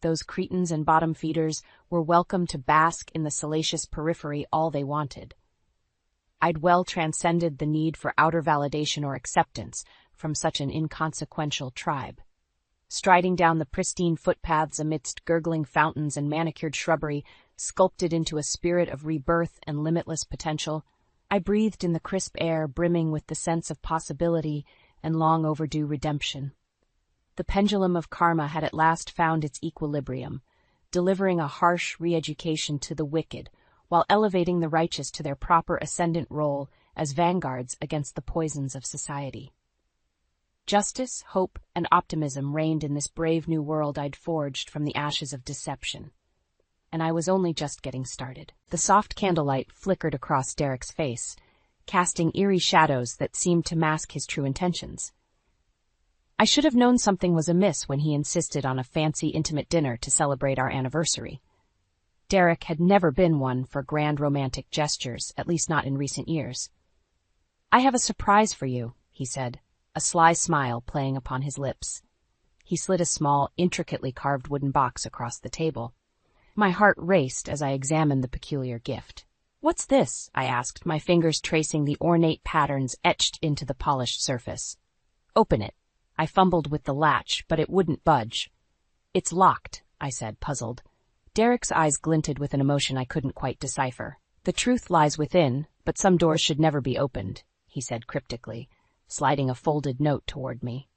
Those cretins and bottom feeders were welcome to bask in the salacious periphery all they wanted. I'd well transcended the need for outer validation or acceptance from such an inconsequential tribe. Striding down the pristine footpaths amidst gurgling fountains and manicured shrubbery, sculpted into a spirit of rebirth and limitless potential, I breathed in the crisp air brimming with the sense of possibility and long overdue redemption. The pendulum of karma had at last found its equilibrium, delivering a harsh re-education to the wicked, while elevating the righteous to their proper ascendant role as vanguards against the poisons of society. Justice, hope, and optimism reigned in this brave new world I'd forged from the ashes of deception. And I was only just getting started. The soft candlelight flickered across Derek's face, casting eerie shadows that seemed to mask his true intentions. I should have known something was amiss when he insisted on a fancy, intimate dinner to celebrate our anniversary. Derek had never been one for grand romantic gestures, at least not in recent years. "I have a surprise for you," he said, a sly smile playing upon his lips. He slid a small, intricately carved wooden box across the table. My heart raced as I examined the peculiar gift. "What's this?" I asked, my fingers tracing the ornate patterns etched into the polished surface. "Open it." I fumbled with the latch, but it wouldn't budge. "It's locked," I said, puzzled. Derek's eyes glinted with an emotion I couldn't quite decipher. "The truth lies within, but some doors should never be opened," he said cryptically, sliding a folded note toward me.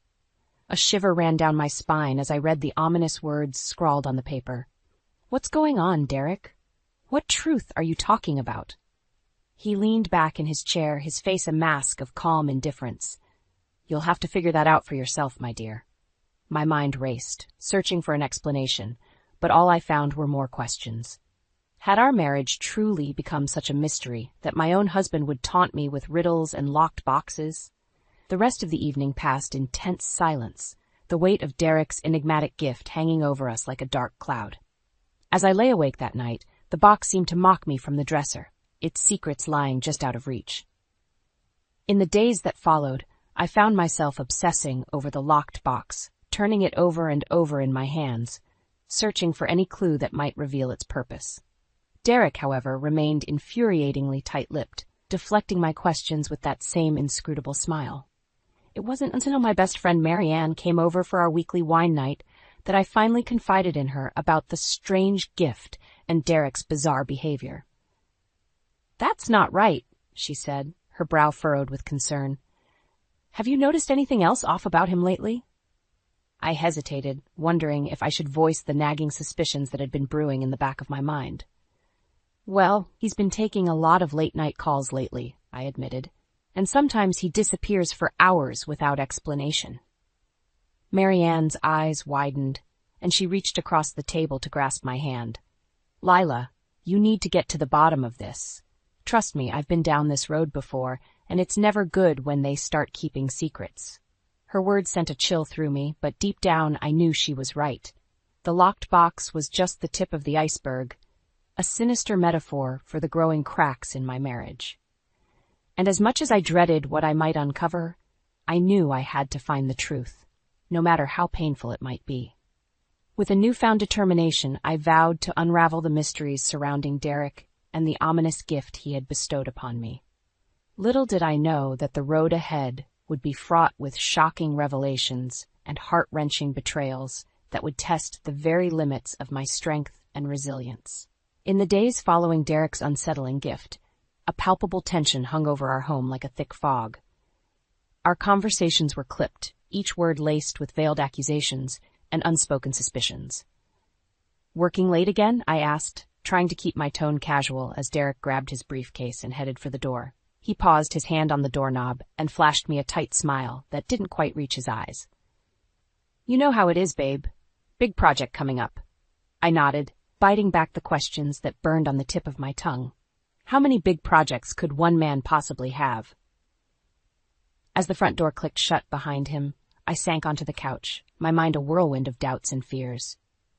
A shiver ran down my spine as I read the ominous words scrawled on the paper. "What's going on, Derek? What truth are you talking about?" He leaned back in his chair, his face a mask of calm indifference. "You'll have to figure that out for yourself, my dear." My mind raced, searching for an explanation, but all I found were more questions. Had our marriage truly become such a mystery that my own husband would taunt me with riddles and locked boxes? The rest of the evening passed in tense silence, the weight of Derek's enigmatic gift hanging over us like a dark cloud. As I lay awake that night, the box seemed to mock me from the dresser, its secrets lying just out of reach. In the days that followed, I found myself obsessing over the locked box, turning it over and over in my hands, searching for any clue that might reveal its purpose. Derek, however, remained infuriatingly tight-lipped, deflecting my questions with that same inscrutable smile. It wasn't until my best friend Marianne came over for our weekly wine night that I finally confided in her about the strange gift and Derek's bizarre behavior. "That's not right," she said, her brow furrowed with concern. "Have you noticed anything else off about him lately?" I hesitated, wondering if I should voice the nagging suspicions that had been brewing in the back of my mind. "Well, he's been taking a lot of late-night calls lately," I admitted, "and sometimes he disappears for hours without explanation." Marianne's eyes widened, and she reached across the table to grasp my hand. "Lila, you need to get to the bottom of this. Trust me, I've been down this road before, and it's never good when they start keeping secrets." Her words sent a chill through me, but deep down I knew she was right. The locked box was just the tip of the iceberg, a sinister metaphor for the growing cracks in my marriage. And as much as I dreaded what I might uncover, I knew I had to find the truth, no matter how painful it might be. With a newfound determination, I vowed to unravel the mysteries surrounding Derek and the ominous gift he had bestowed upon me. Little did I know that the road ahead would be fraught with shocking revelations and heart-wrenching betrayals that would test the very limits of my strength and resilience. In the days following Derek's unsettling gift, a palpable tension hung over our home like a thick fog. Our conversations were clipped, each word laced with veiled accusations and unspoken suspicions. "Working late again?" I asked, trying to keep my tone casual as Derek grabbed his briefcase and headed for the door. He paused, his hand on the doorknob, and flashed me a tight smile that didn't quite reach his eyes. "You know how it is, babe. Big project coming up." I nodded, biting back the questions that burned on the tip of my tongue. How many big projects could one man possibly have? As the front door clicked shut behind him, I sank onto the couch, my mind a whirlwind of doubts and fears.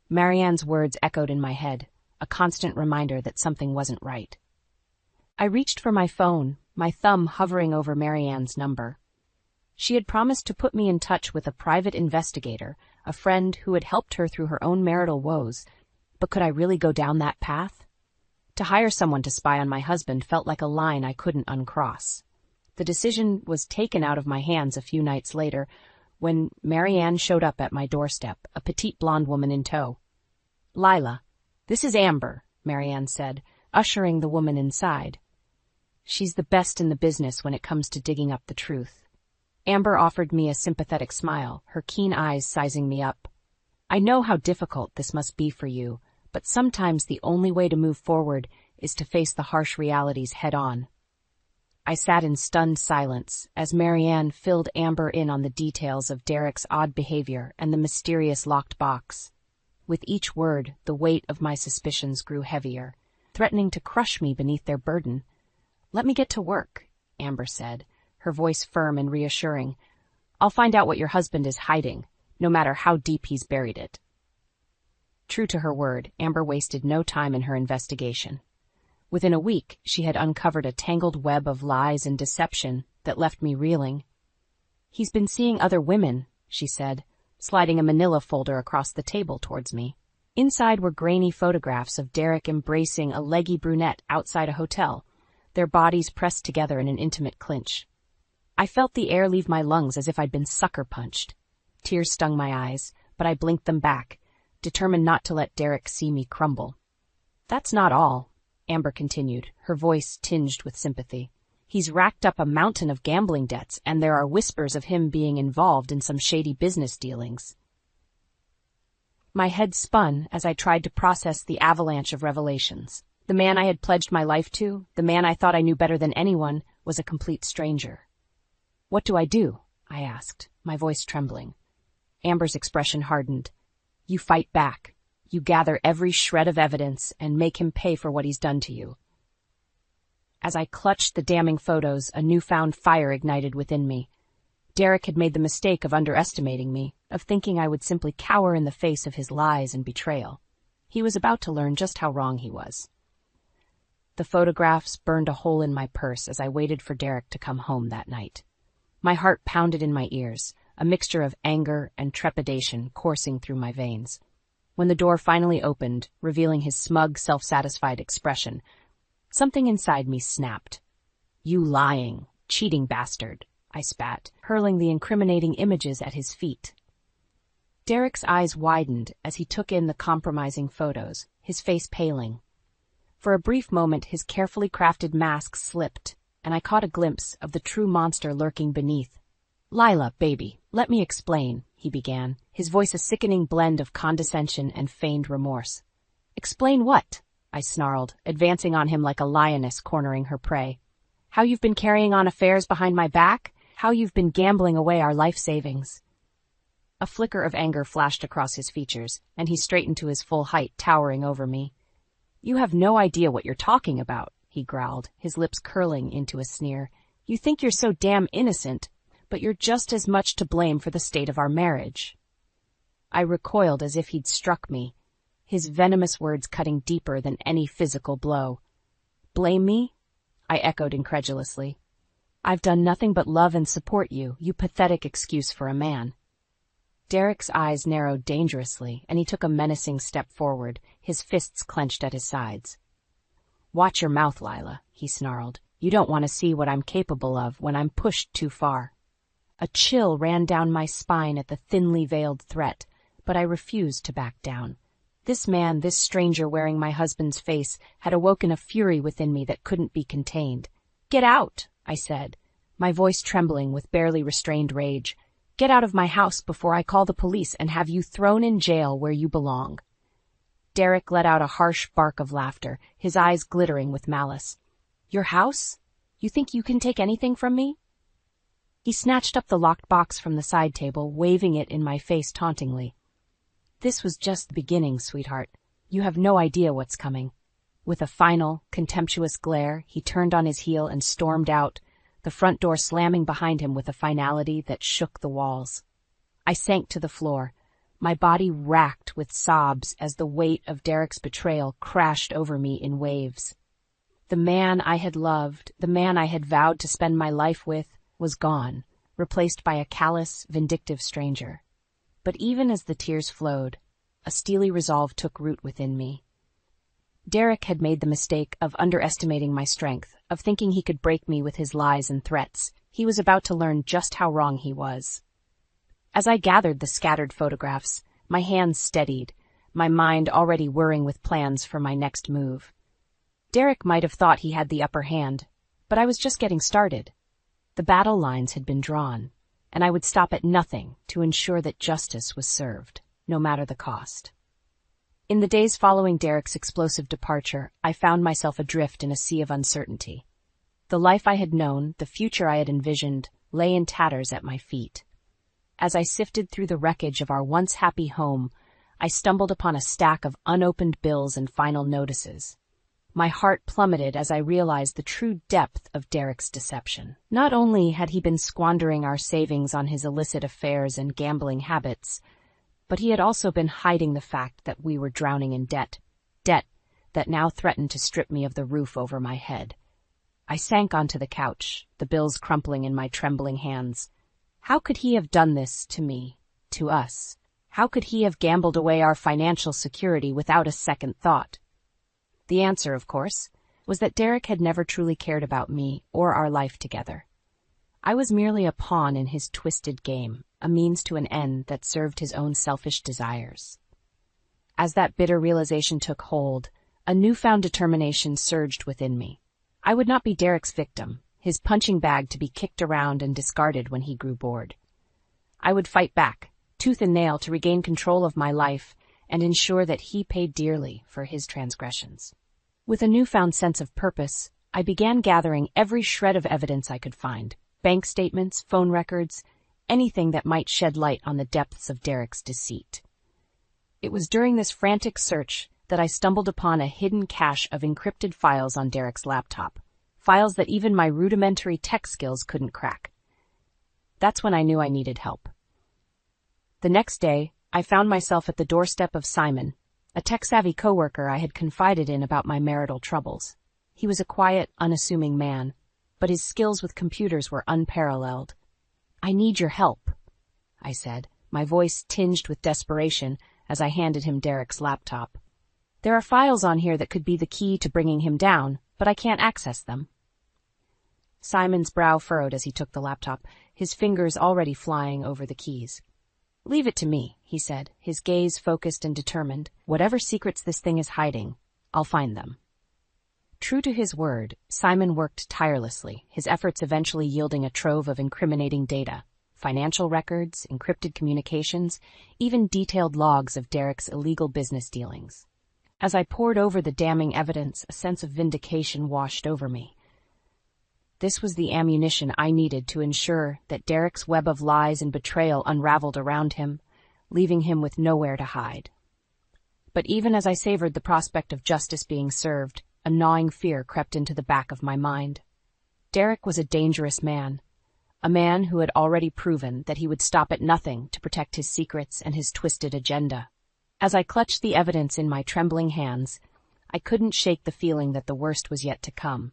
Marianne's words echoed in my head, a constant reminder that something wasn't right. I reached for my phone, my thumb hovering over Marianne's number. She had promised to put me in touch with a private investigator, a friend who had helped her through her own marital woes, but could I really go down that path? To hire someone to spy on my husband felt like a line I couldn't uncross. The decision was taken out of my hands a few nights later, when Marianne showed up at my doorstep, a petite blonde woman in tow. "Lila, this is Amber," Marianne said, ushering the woman inside. She's the best in the business when it comes to digging up the truth. Amber offered me a sympathetic smile, her keen eyes sizing me up. "I know how difficult this must be for you, but sometimes the only way to move forward is to face the harsh realities head-on." I sat in stunned silence as Marianne filled Amber in on the details of Derek's odd behavior and the mysterious locked box. With each word, the weight of my suspicions grew heavier, threatening to crush me beneath their burden. "Let me get to work," Amber said, her voice firm and reassuring. "I'll find out what your husband is hiding, no matter how deep he's buried it." True to her word, Amber wasted no time in her investigation. Within a week, she had uncovered a tangled web of lies and deception that left me reeling. "He's been seeing other women," she said, sliding a manila folder across the table towards me. Inside were grainy photographs of Derek embracing a leggy brunette outside a hotel, their bodies pressed together in an intimate clinch. I felt the air leave my lungs as if I'd been sucker punched. Tears stung my eyes, but I blinked them back, determined not to let Derek see me crumble. "That's not all," Amber continued, her voice tinged with sympathy. "He's racked up a mountain of gambling debts, and there are whispers of him being involved in some shady business dealings." My head spun as I tried to process the avalanche of revelations. The man I had pledged my life to, the man I thought I knew better than anyone, was a complete stranger. "What do I do?" I asked, my voice trembling. Amber's expression hardened. "You fight back. You gather every shred of evidence and make him pay for what he's done to you." As I clutched the damning photos, a newfound fire ignited within me. Derek had made the mistake of underestimating me, of thinking I would simply cower in the face of his lies and betrayal. He was about to learn just how wrong he was. The photographs burned a hole in my purse as I waited for Derek to come home that night. My heart pounded in my ears, a mixture of anger and trepidation coursing through my veins. When the door finally opened, revealing his smug, self-satisfied expression, something inside me snapped. "You lying, cheating bastard," I spat, hurling the incriminating images at his feet. Derek's eyes widened as he took in the compromising photos, his face paling. For a brief moment, his carefully crafted mask slipped, and I caught a glimpse of the true monster lurking beneath. "Lila, baby, let me explain," he began, his voice a sickening blend of condescension and feigned remorse. "Explain what?" I snarled, advancing on him like a lioness cornering her prey. "How you've been carrying on affairs behind my back? How you've been gambling away our life savings?" A flicker of anger flashed across his features, and he straightened to his full height, towering over me. "You have no idea what you're talking about," he growled, his lips curling into a sneer. "You think you're so damn innocent, but you're just as much to blame for the state of our marriage." I recoiled as if he'd struck me, his venomous words cutting deeper than any physical blow. "Blame me?" I echoed incredulously. "I've done nothing but love and support you, you pathetic excuse for a man." Derek's eyes narrowed dangerously, and he took a menacing step forward, his fists clenched at his sides. "Watch your mouth, Lila," he snarled. "You don't want to see what I'm capable of when I'm pushed too far." A chill ran down my spine at the thinly veiled threat, but I refused to back down. This man, this stranger wearing my husband's face, had awoken a fury within me that couldn't be contained. "Get out," I said, my voice trembling with barely restrained rage. "Get out of my house before I call the police and have you thrown in jail where you belong." Derek let out a harsh bark of laughter, his eyes glittering with malice. "Your house? You think you can take anything from me?" He snatched up the locked box from the side table, waving it in my face tauntingly. "This was just the beginning, sweetheart. You have no idea what's coming." With a final, contemptuous glare, he turned on his heel and stormed out, the front door slamming behind him with a finality that shook the walls. I sank to the floor, my body racked with sobs as the weight of Derek's betrayal crashed over me in waves. The man I had loved, the man I had vowed to spend my life with, was gone, replaced by a callous, vindictive stranger. But even as the tears flowed, a steely resolve took root within me. Derek had made the mistake of underestimating my strength, of thinking he could break me with his lies and threats. He was about to learn just how wrong he was. As I gathered the scattered photographs, my hands steadied, my mind already whirring with plans for my next move. Derek might have thought he had the upper hand, but I was just getting started. The battle lines had been drawn, and I would stop at nothing to ensure that justice was served, no matter the cost. In the days following Derek's explosive departure, I found myself adrift in a sea of uncertainty. The life I had known, the future I had envisioned, lay in tatters at my feet. As I sifted through the wreckage of our once happy home, I stumbled upon a stack of unopened bills and final notices. My heart plummeted as I realized the true depth of Derek's deception. Not only had he been squandering our savings on his illicit affairs and gambling habits, but he had also been hiding the fact that we were drowning in debt that now threatened to strip me of the roof over my head. I sank onto the couch, the bills crumpling in my trembling hands. How could he have done this to me, to us? How could he have gambled away our financial security without a second thought? The answer, of course, was that Derek had never truly cared about me or our life together. I was merely a pawn in his twisted game, a means to an end that served his own selfish desires. As that bitter realization took hold, a newfound determination surged within me. I would not be Derek's victim, his punching bag to be kicked around and discarded when he grew bored. I would fight back, tooth and nail, to regain control of my life and ensure that he paid dearly for his transgressions. With a newfound sense of purpose, I began gathering every shred of evidence I could find: bank statements, phone records, anything that might shed light on the depths of Derek's deceit. It was during this frantic search that I stumbled upon a hidden cache of encrypted files on Derek's laptop, files that even my rudimentary tech skills couldn't crack. That's when I knew I needed help. The next day, I found myself at the doorstep of Simon, a tech-savvy coworker I had confided in about my marital troubles. He was a quiet, unassuming man, but his skills with computers were unparalleled. "I need your help," I said, my voice tinged with desperation as I handed him Derek's laptop. "There are files on here that could be the key to bringing him down, but I can't access them." Simon's brow furrowed as he took the laptop, his fingers already flying over the keys. "Leave it to me," he said, his gaze focused and determined. "Whatever secrets this thing is hiding, I'll find them." True to his word, Simon worked tirelessly, his efforts eventually yielding a trove of incriminating data: financial records, encrypted communications, even detailed logs of Derek's illegal business dealings. As I pored over the damning evidence, a sense of vindication washed over me. This was the ammunition I needed to ensure that Derek's web of lies and betrayal unraveled around him, leaving him with nowhere to hide. But even as I savored the prospect of justice being served, a gnawing fear crept into the back of my mind. Derek was a dangerous man, a man who had already proven that he would stop at nothing to protect his secrets and his twisted agenda. As I clutched the evidence in my trembling hands, I couldn't shake the feeling that the worst was yet to come,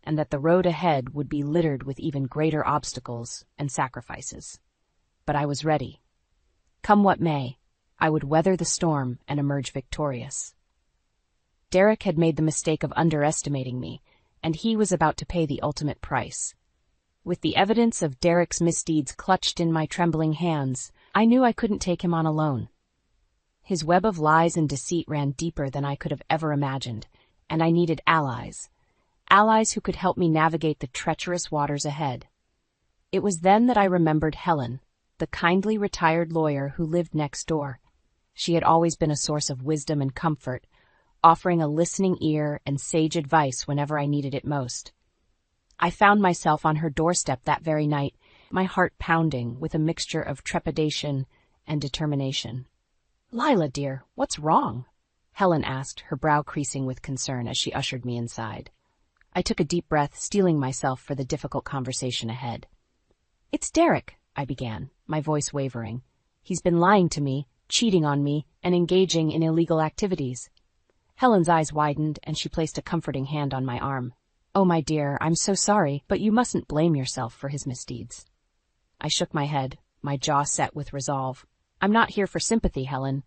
and that the road ahead would be littered with even greater obstacles and sacrifices. But I was ready. Come what may, I would weather the storm and emerge victorious. Derek had made the mistake of underestimating me, and he was about to pay the ultimate price. With the evidence of Derek's misdeeds clutched in my trembling hands, I knew I couldn't take him on alone. His web of lies and deceit ran deeper than I could have ever imagined, and I needed allies who could help me navigate the treacherous waters ahead. It was then that I remembered Helen, the kindly retired lawyer who lived next door. She had always been a source of wisdom and comfort, offering a listening ear and sage advice whenever I needed it most. I found myself on her doorstep that very night, my heart pounding with a mixture of trepidation and determination. "Lila, dear, what's wrong?" Helen asked, her brow creasing with concern as she ushered me inside. I took a deep breath, steeling myself for the difficult conversation ahead. "It's Derek," I began, my voice wavering. "He's been lying to me, cheating on me, and engaging in illegal activities." Helen's eyes widened, and she placed a comforting hand on my arm. "Oh, my dear, I'm so sorry, but you mustn't blame yourself for his misdeeds." I shook my head, my jaw set with resolve. "I'm not here for sympathy, Helen.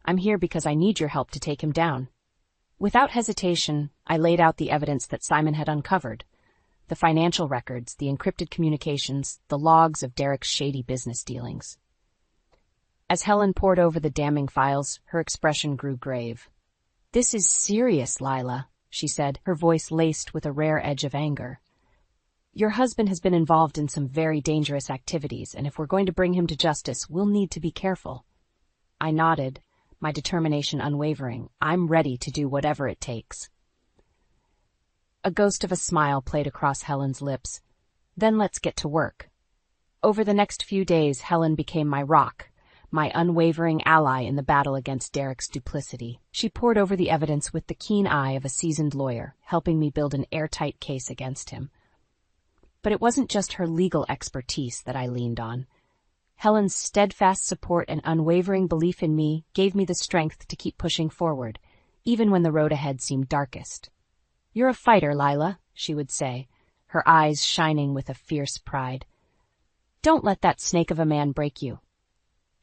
I'm here because I need your help to take him down." Without hesitation, I laid out the evidence that Simon had uncovered: the financial records, the encrypted communications, the logs of Derek's shady business dealings. As Helen pored over the damning files, her expression grew grave. "This is serious, Lila," she said, her voice laced with a rare edge of anger. "Your husband has been involved in some very dangerous activities, and if we're going to bring him to justice, we'll need to be careful." I nodded, my determination unwavering. "I'm ready to do whatever it takes." A ghost of a smile played across Helen's lips. "Then let's get to work." Over the next few days, Helen became my rock, my unwavering ally in the battle against Derek's duplicity. She pored over the evidence with the keen eye of a seasoned lawyer, helping me build an airtight case against him. But it wasn't just her legal expertise that I leaned on. Helen's steadfast support and unwavering belief in me gave me the strength to keep pushing forward, even when the road ahead seemed darkest. "You're a fighter, Lila," she would say, her eyes shining with a fierce pride. "Don't let that snake of a man break you."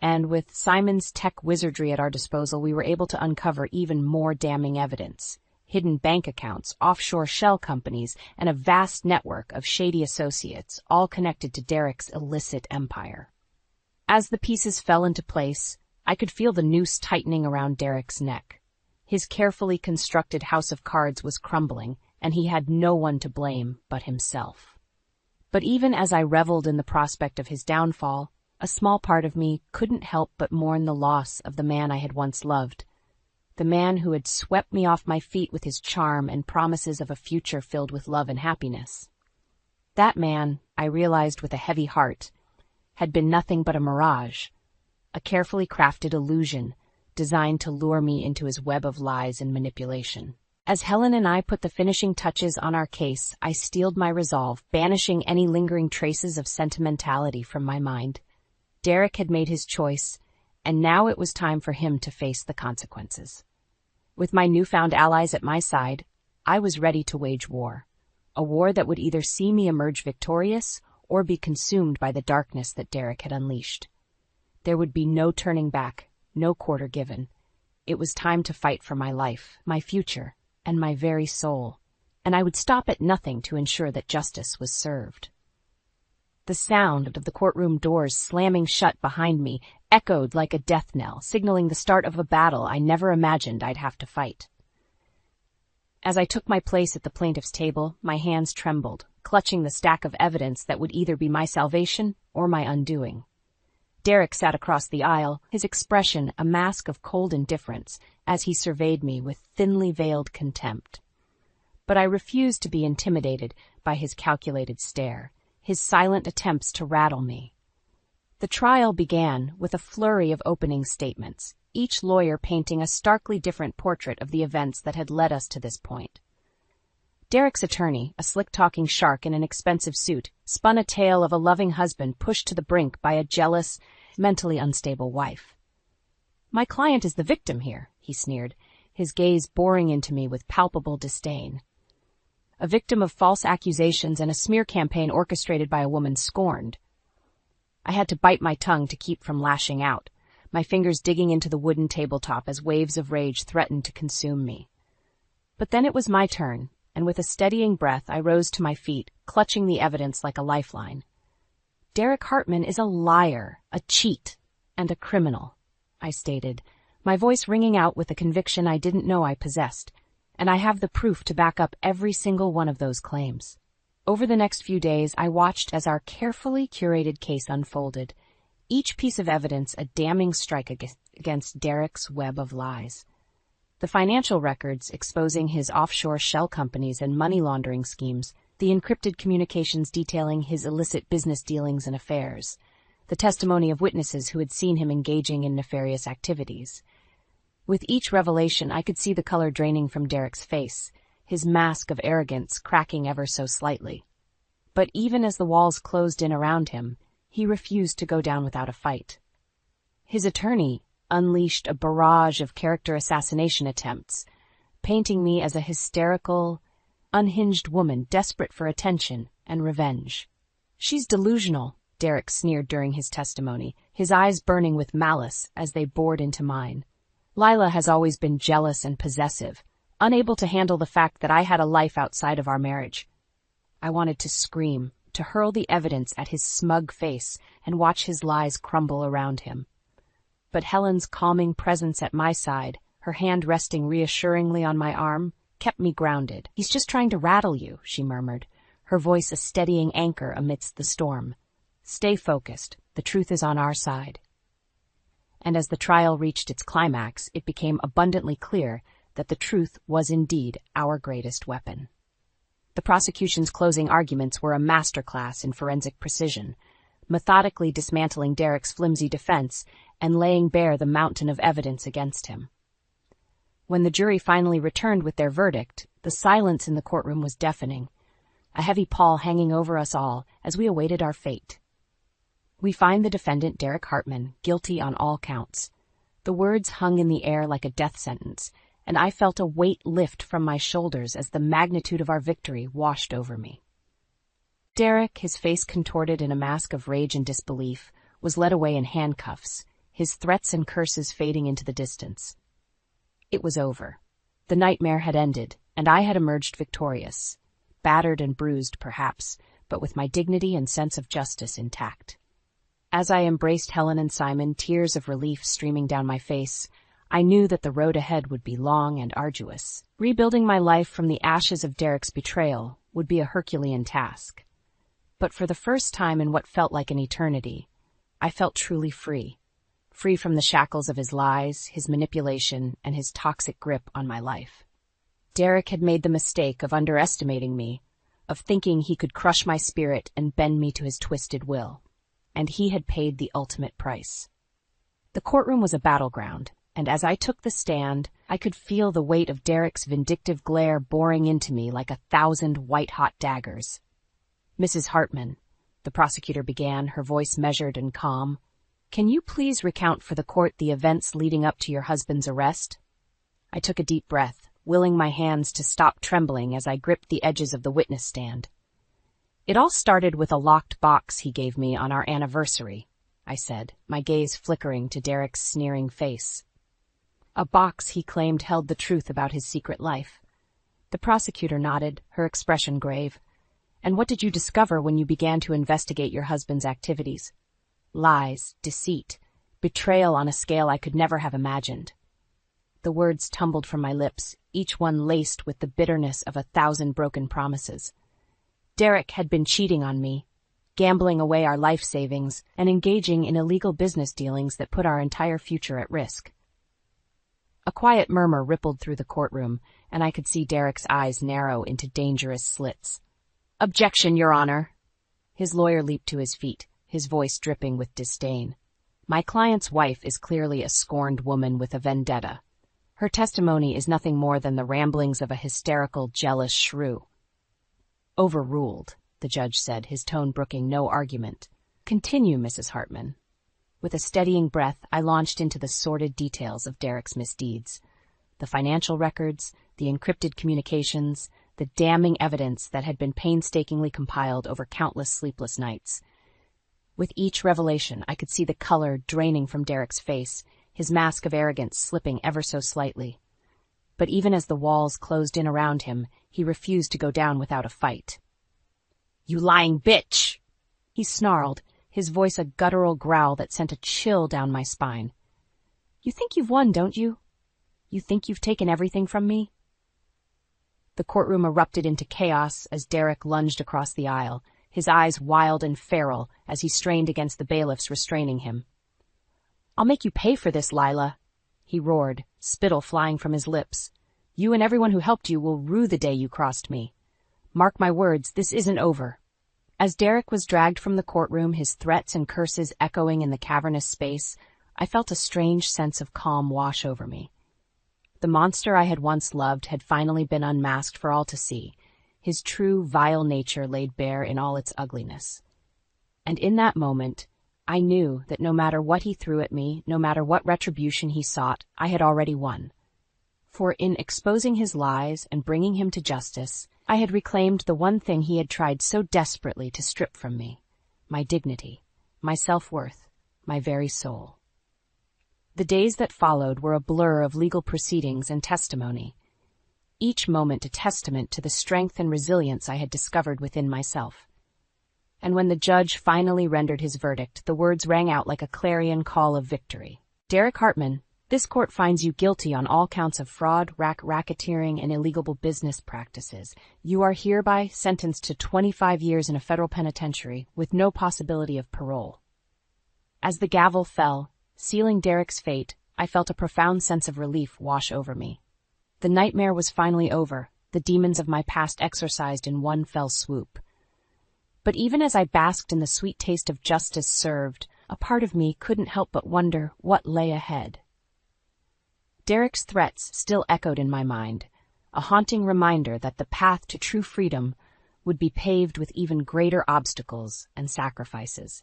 And with Simon's tech wizardry at our disposal, we were able to uncover even more damning evidence: hidden bank accounts, offshore shell companies, and a vast network of shady associates, all connected to Derek's illicit empire. As the pieces fell into place, I could feel the noose tightening around Derek's neck. His carefully constructed house of cards was crumbling, and he had no one to blame but himself. But even as I reveled in the prospect of his downfall, a small part of me couldn't help but mourn the loss of the man I had once loved, the man who had swept me off my feet with his charm and promises of a future filled with love and happiness. That man, I realized with a heavy heart, had been nothing but a mirage, a carefully crafted illusion designed to lure me into his web of lies and manipulation. As Helen and I put the finishing touches on our case, I steeled my resolve, banishing any lingering traces of sentimentality from my mind. Derek had made his choice, and now it was time for him to face the consequences. With my newfound allies at my side, I was ready to wage war, a war that would either see me emerge victorious or be consumed by the darkness that Derek had unleashed. There would be no turning back, no quarter given. It was time to fight for my life, my future, and my very soul, and I would stop at nothing to ensure that justice was served. The sound of the courtroom doors slamming shut behind me echoed like a death knell, signaling the start of a battle I never imagined I'd have to fight. As I took my place at the plaintiff's table, my hands trembled, clutching the stack of evidence that would either be my salvation or my undoing. Derek sat across the aisle, his expression a mask of cold indifference as he surveyed me with thinly veiled contempt. But I refused to be intimidated by his calculated stare, his silent attempts to rattle me. The trial began with a flurry of opening statements, each lawyer painting a starkly different portrait of the events that had led us to this point. Derek's attorney, a slick-talking shark in an expensive suit, spun a tale of a loving husband pushed to the brink by a jealous, mentally unstable wife. "My client is the victim here," he sneered, his gaze boring into me with palpable disdain. "A victim of false accusations and a smear campaign orchestrated by a woman scorned." I had to bite my tongue to keep from lashing out, my fingers digging into the wooden tabletop as waves of rage threatened to consume me. But then it was my turn, and with a steadying breath I rose to my feet, clutching the evidence like a lifeline. "Derek Hartman is a liar, a cheat, and a criminal," I stated, my voice ringing out with a conviction I didn't know I possessed, and I have the proof to back up every single one of those claims. Over the next few days, I watched as our carefully curated case unfolded, each piece of evidence a damning strike against Derek's web of lies. The financial records exposing his offshore shell companies and money laundering schemes, the encrypted communications detailing his illicit business dealings and affairs, the testimony of witnesses who had seen him engaging in nefarious activities. With each revelation, I could see the color draining from Derek's face, his mask of arrogance cracking ever so slightly. But even as the walls closed in around him, he refused to go down without a fight. His attorney unleashed a barrage of character assassination attempts, painting me as a hysterical, unhinged woman desperate for attention and revenge. "She's delusional," Derek sneered during his testimony, his eyes burning with malice as they bored into mine. "Lila has always been jealous and possessive, unable to handle the fact that I had a life outside of our marriage." I wanted to scream, to hurl the evidence at his smug face and watch his lies crumble around him. But Helen's calming presence at my side, her hand resting reassuringly on my arm, kept me grounded. "He's just trying to rattle you," she murmured, her voice a steadying anchor amidst the storm. "Stay focused. The truth is on our side." And as the trial reached its climax, it became abundantly clear that the truth was indeed our greatest weapon. The prosecution's closing arguments were a masterclass in forensic precision, methodically dismantling Derek's flimsy defense and laying bare the mountain of evidence against him. When the jury finally returned with their verdict, the silence in the courtroom was deafening, a heavy pall hanging over us all as we awaited our fate. We find the defendant, Derek Hartman, guilty on all counts. The words hung in the air like a death sentence, and I felt a weight lift from my shoulders as the magnitude of our victory washed over me. Derek, his face contorted in a mask of rage and disbelief, was led away in handcuffs, his threats and curses fading into the distance. It was over. The nightmare had ended, and I had emerged victorious, battered and bruised perhaps, but with my dignity and sense of justice intact. As I embraced Helen and Simon, tears of relief streaming down my face, I knew that the road ahead would be long and arduous. Rebuilding my life from the ashes of Derek's betrayal would be a Herculean task. But for the first time in what felt like an eternity, I felt truly free. Free from the shackles of his lies, his manipulation, and his toxic grip on my life. Derek had made the mistake of underestimating me, of thinking he could crush my spirit and bend me to his twisted will. And he had paid the ultimate price. The courtroom was a battleground, and as I took the stand, I could feel the weight of Derek's vindictive glare boring into me like 1,000 white-hot daggers. "Mrs. Hartman," the prosecutor began, her voice measured and calm, "can you please recount for the court the events leading up to your husband's arrest?" I took a deep breath, willing my hands to stop trembling as I gripped the edges of the witness stand. "It all started with a locked box he gave me on our anniversary," I said, my gaze flickering to Derek's sneering face. A box he claimed held the truth about his secret life. The prosecutor nodded, her expression grave. "And what did you discover when you began to investigate your husband's activities?" "Lies, deceit, betrayal on a scale I could never have imagined." The words tumbled from my lips, each one laced with the bitterness of 1,000 broken promises. Derek had been cheating on me, gambling away our life savings, and engaging in illegal business dealings that put our entire future at risk. A quiet murmur rippled through the courtroom, and I could see Derek's eyes narrow into dangerous slits. "Objection, Your Honor!" His lawyer leaped to his feet, his voice dripping with disdain. "My client's wife is clearly a scorned woman with a vendetta. Her testimony is nothing more than the ramblings of a hysterical, jealous shrew." "Overruled," the judge said, his tone brooking no argument. "Continue, Mrs. Hartman." With a steadying breath, I launched into the sordid details of Derek's misdeeds. The financial records, the encrypted communications, the damning evidence that had been painstakingly compiled over countless sleepless nights. With each revelation, I could see the color draining from Derek's face, his mask of arrogance slipping ever so slightly. But even as the walls closed in around him, he refused to go down without a fight. "You lying bitch!" he snarled, his voice a guttural growl that sent a chill down my spine. "You think you've won, don't you? You think you've taken everything from me?" The courtroom erupted into chaos as Derek lunged across the aisle, his eyes wild and feral as he strained against the bailiffs restraining him. "I'll make you pay for this, Lila," he roared, spittle flying from his lips. "You and everyone who helped you will rue the day you crossed me. Mark my words, this isn't over." As Derek was dragged from the courtroom, his threats and curses echoing in the cavernous space, I felt a strange sense of calm wash over me. The monster I had once loved had finally been unmasked for all to see, his true, vile nature laid bare in all its ugliness. And in that moment, I knew that no matter what he threw at me, no matter what retribution he sought, I had already won. For in exposing his lies and bringing him to justice, I had reclaimed the one thing he had tried so desperately to strip from me, my dignity, my self-worth, my very soul. The days that followed were a blur of legal proceedings and testimony, each moment a testament to the strength and resilience I had discovered within myself. And when the judge finally rendered his verdict, the words rang out like a clarion call of victory. "Derek Hartman, this court finds you guilty on all counts of fraud, racketeering, and illegal business practices. You are hereby sentenced to 25 years in a federal penitentiary with no possibility of parole." As the gavel fell, sealing Derek's fate, I felt a profound sense of relief wash over me. The nightmare was finally over, the demons of my past exorcised in one fell swoop. But even as I basked in the sweet taste of justice served, a part of me couldn't help but wonder what lay ahead. Derek's threats still echoed in my mind, a haunting reminder that the path to true freedom would be paved with even greater obstacles and sacrifices.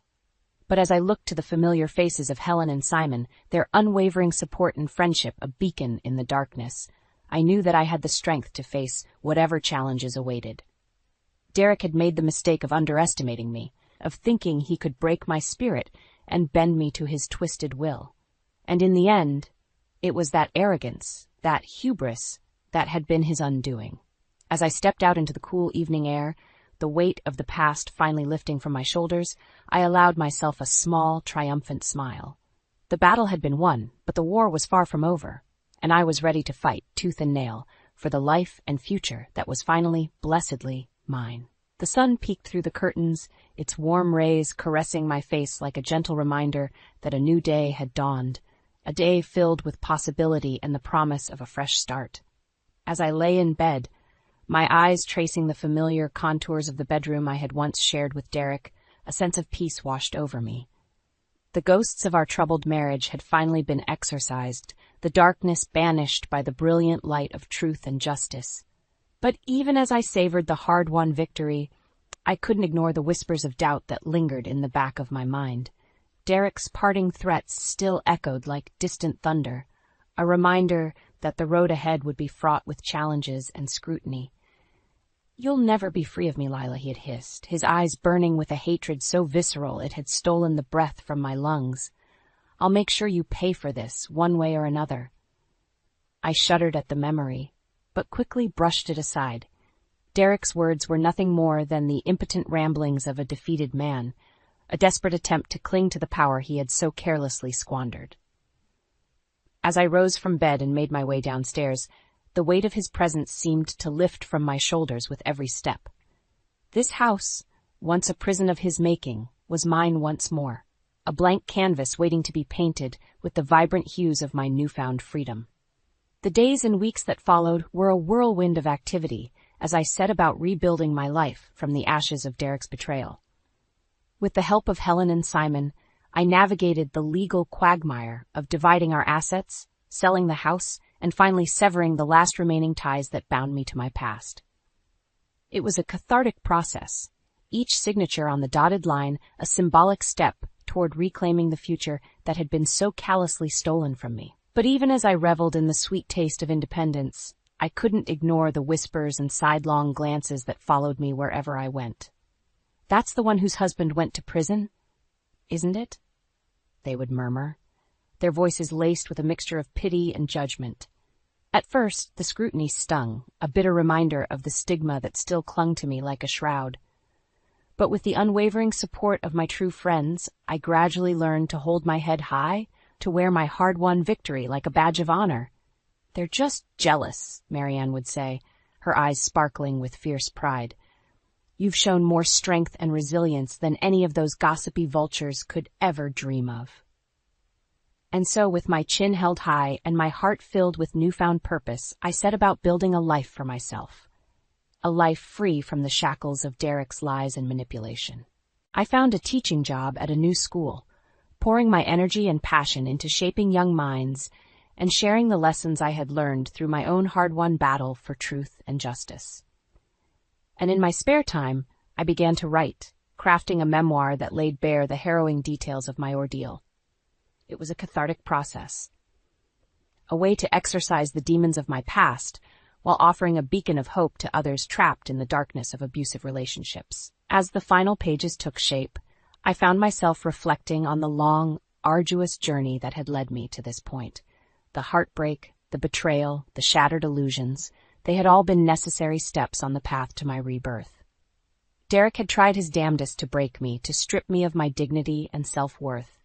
But as I looked to the familiar faces of Helen and Simon, their unwavering support and friendship a beacon in the darkness, I knew that I had the strength to face whatever challenges awaited. Derek had made the mistake of underestimating me, of thinking he could break my spirit and bend me to his twisted will. And in the end, it was that arrogance, that hubris, that had been his undoing. As I stepped out into the cool evening air, the weight of the past finally lifting from my shoulders, I allowed myself a small, triumphant smile. The battle had been won, but the war was far from over, and I was ready to fight, tooth and nail, for the life and future that was finally, blessedly, mine. The sun peeked through the curtains, its warm rays caressing my face like a gentle reminder that a new day had dawned, a day filled with possibility and the promise of a fresh start. As I lay in bed, my eyes tracing the familiar contours of the bedroom I had once shared with Derek, a sense of peace washed over me. The ghosts of our troubled marriage had finally been exorcised, the darkness banished by the brilliant light of truth and justice. But even as I savored the hard-won victory, I couldn't ignore the whispers of doubt that lingered in the back of my mind. Derek's parting threats still echoed like distant thunder, a reminder that the road ahead would be fraught with challenges and scrutiny. "You'll never be free of me, Lila," he had hissed, his eyes burning with a hatred so visceral it had stolen the breath from my lungs. "I'll make sure you pay for this, one way or another." I shuddered at the memory, but quickly brushed it aside. Derek's words were nothing more than the impotent ramblings of a defeated man, a desperate attempt to cling to the power he had so carelessly squandered. As I rose from bed and made my way downstairs, the weight of his presence seemed to lift from my shoulders with every step. This house, once a prison of his making, was mine once more, a blank canvas waiting to be painted with the vibrant hues of my newfound freedom. The days and weeks that followed were a whirlwind of activity as I set about rebuilding my life from the ashes of Derek's betrayal. With the help of Helen and Simon, I navigated the legal quagmire of dividing our assets, selling the house, and finally severing the last remaining ties that bound me to my past. It was a cathartic process, each signature on the dotted line a symbolic step toward reclaiming the future that had been so callously stolen from me. But even as I reveled in the sweet taste of independence, I couldn't ignore the whispers and sidelong glances that followed me wherever I went. "That's the one whose husband went to prison, isn't it?" they would murmur, their voices laced with a mixture of pity and judgment. At first, the scrutiny stung, a bitter reminder of the stigma that still clung to me like a shroud. But with the unwavering support of my true friends, I gradually learned to hold my head high, to wear my hard-won victory like a badge of honor. "They're just jealous," Marianne would say, her eyes sparkling with fierce pride. "You've shown more strength and resilience than any of those gossipy vultures could ever dream of." And so, with my chin held high and my heart filled with newfound purpose, I set about building a life for myself. A life free from the shackles of Derek's lies and manipulation. I found a teaching job at a new school, pouring my energy and passion into shaping young minds and sharing the lessons I had learned through my own hard-won battle for truth and justice. And in my spare time, I began to write, crafting a memoir that laid bare the harrowing details of my ordeal. It was a cathartic process, a way to exorcise the demons of my past while offering a beacon of hope to others trapped in the darkness of abusive relationships. As the final pages took shape, I found myself reflecting on the long, arduous journey that had led me to this point. The heartbreak, the betrayal, the shattered illusions, they had all been necessary steps on the path to my rebirth. Derek had tried his damnedest to break me, to strip me of my dignity and self-worth.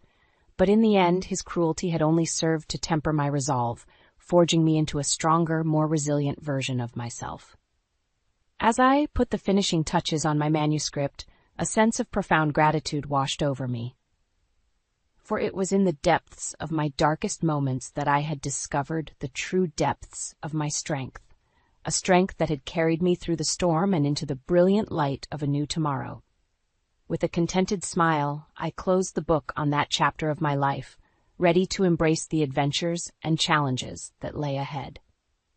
But in the end, his cruelty had only served to temper my resolve, forging me into a stronger, more resilient version of myself. As I put the finishing touches on my manuscript, a sense of profound gratitude washed over me. For it was in the depths of my darkest moments that I had discovered the true depths of my strength, a strength that had carried me through the storm and into the brilliant light of a new tomorrow. With a contented smile, I closed the book on that chapter of my life, ready to embrace the adventures and challenges that lay ahead.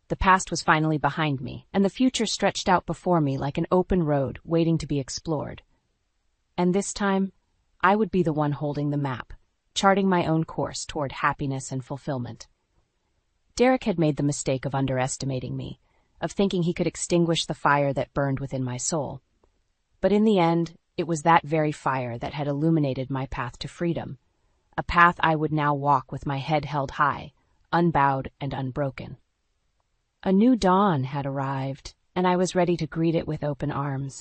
The past was finally behind me, and the future stretched out before me like an open road waiting to be explored. And this time, I would be the one holding the map, charting my own course toward happiness and fulfillment. Derek had made the mistake of underestimating me, of thinking he could extinguish the fire that burned within my soul. But in the end, it was that very fire that had illuminated my path to freedom, a path I would now walk with my head held high, unbowed and unbroken. A new dawn had arrived, and I was ready to greet it with open arms.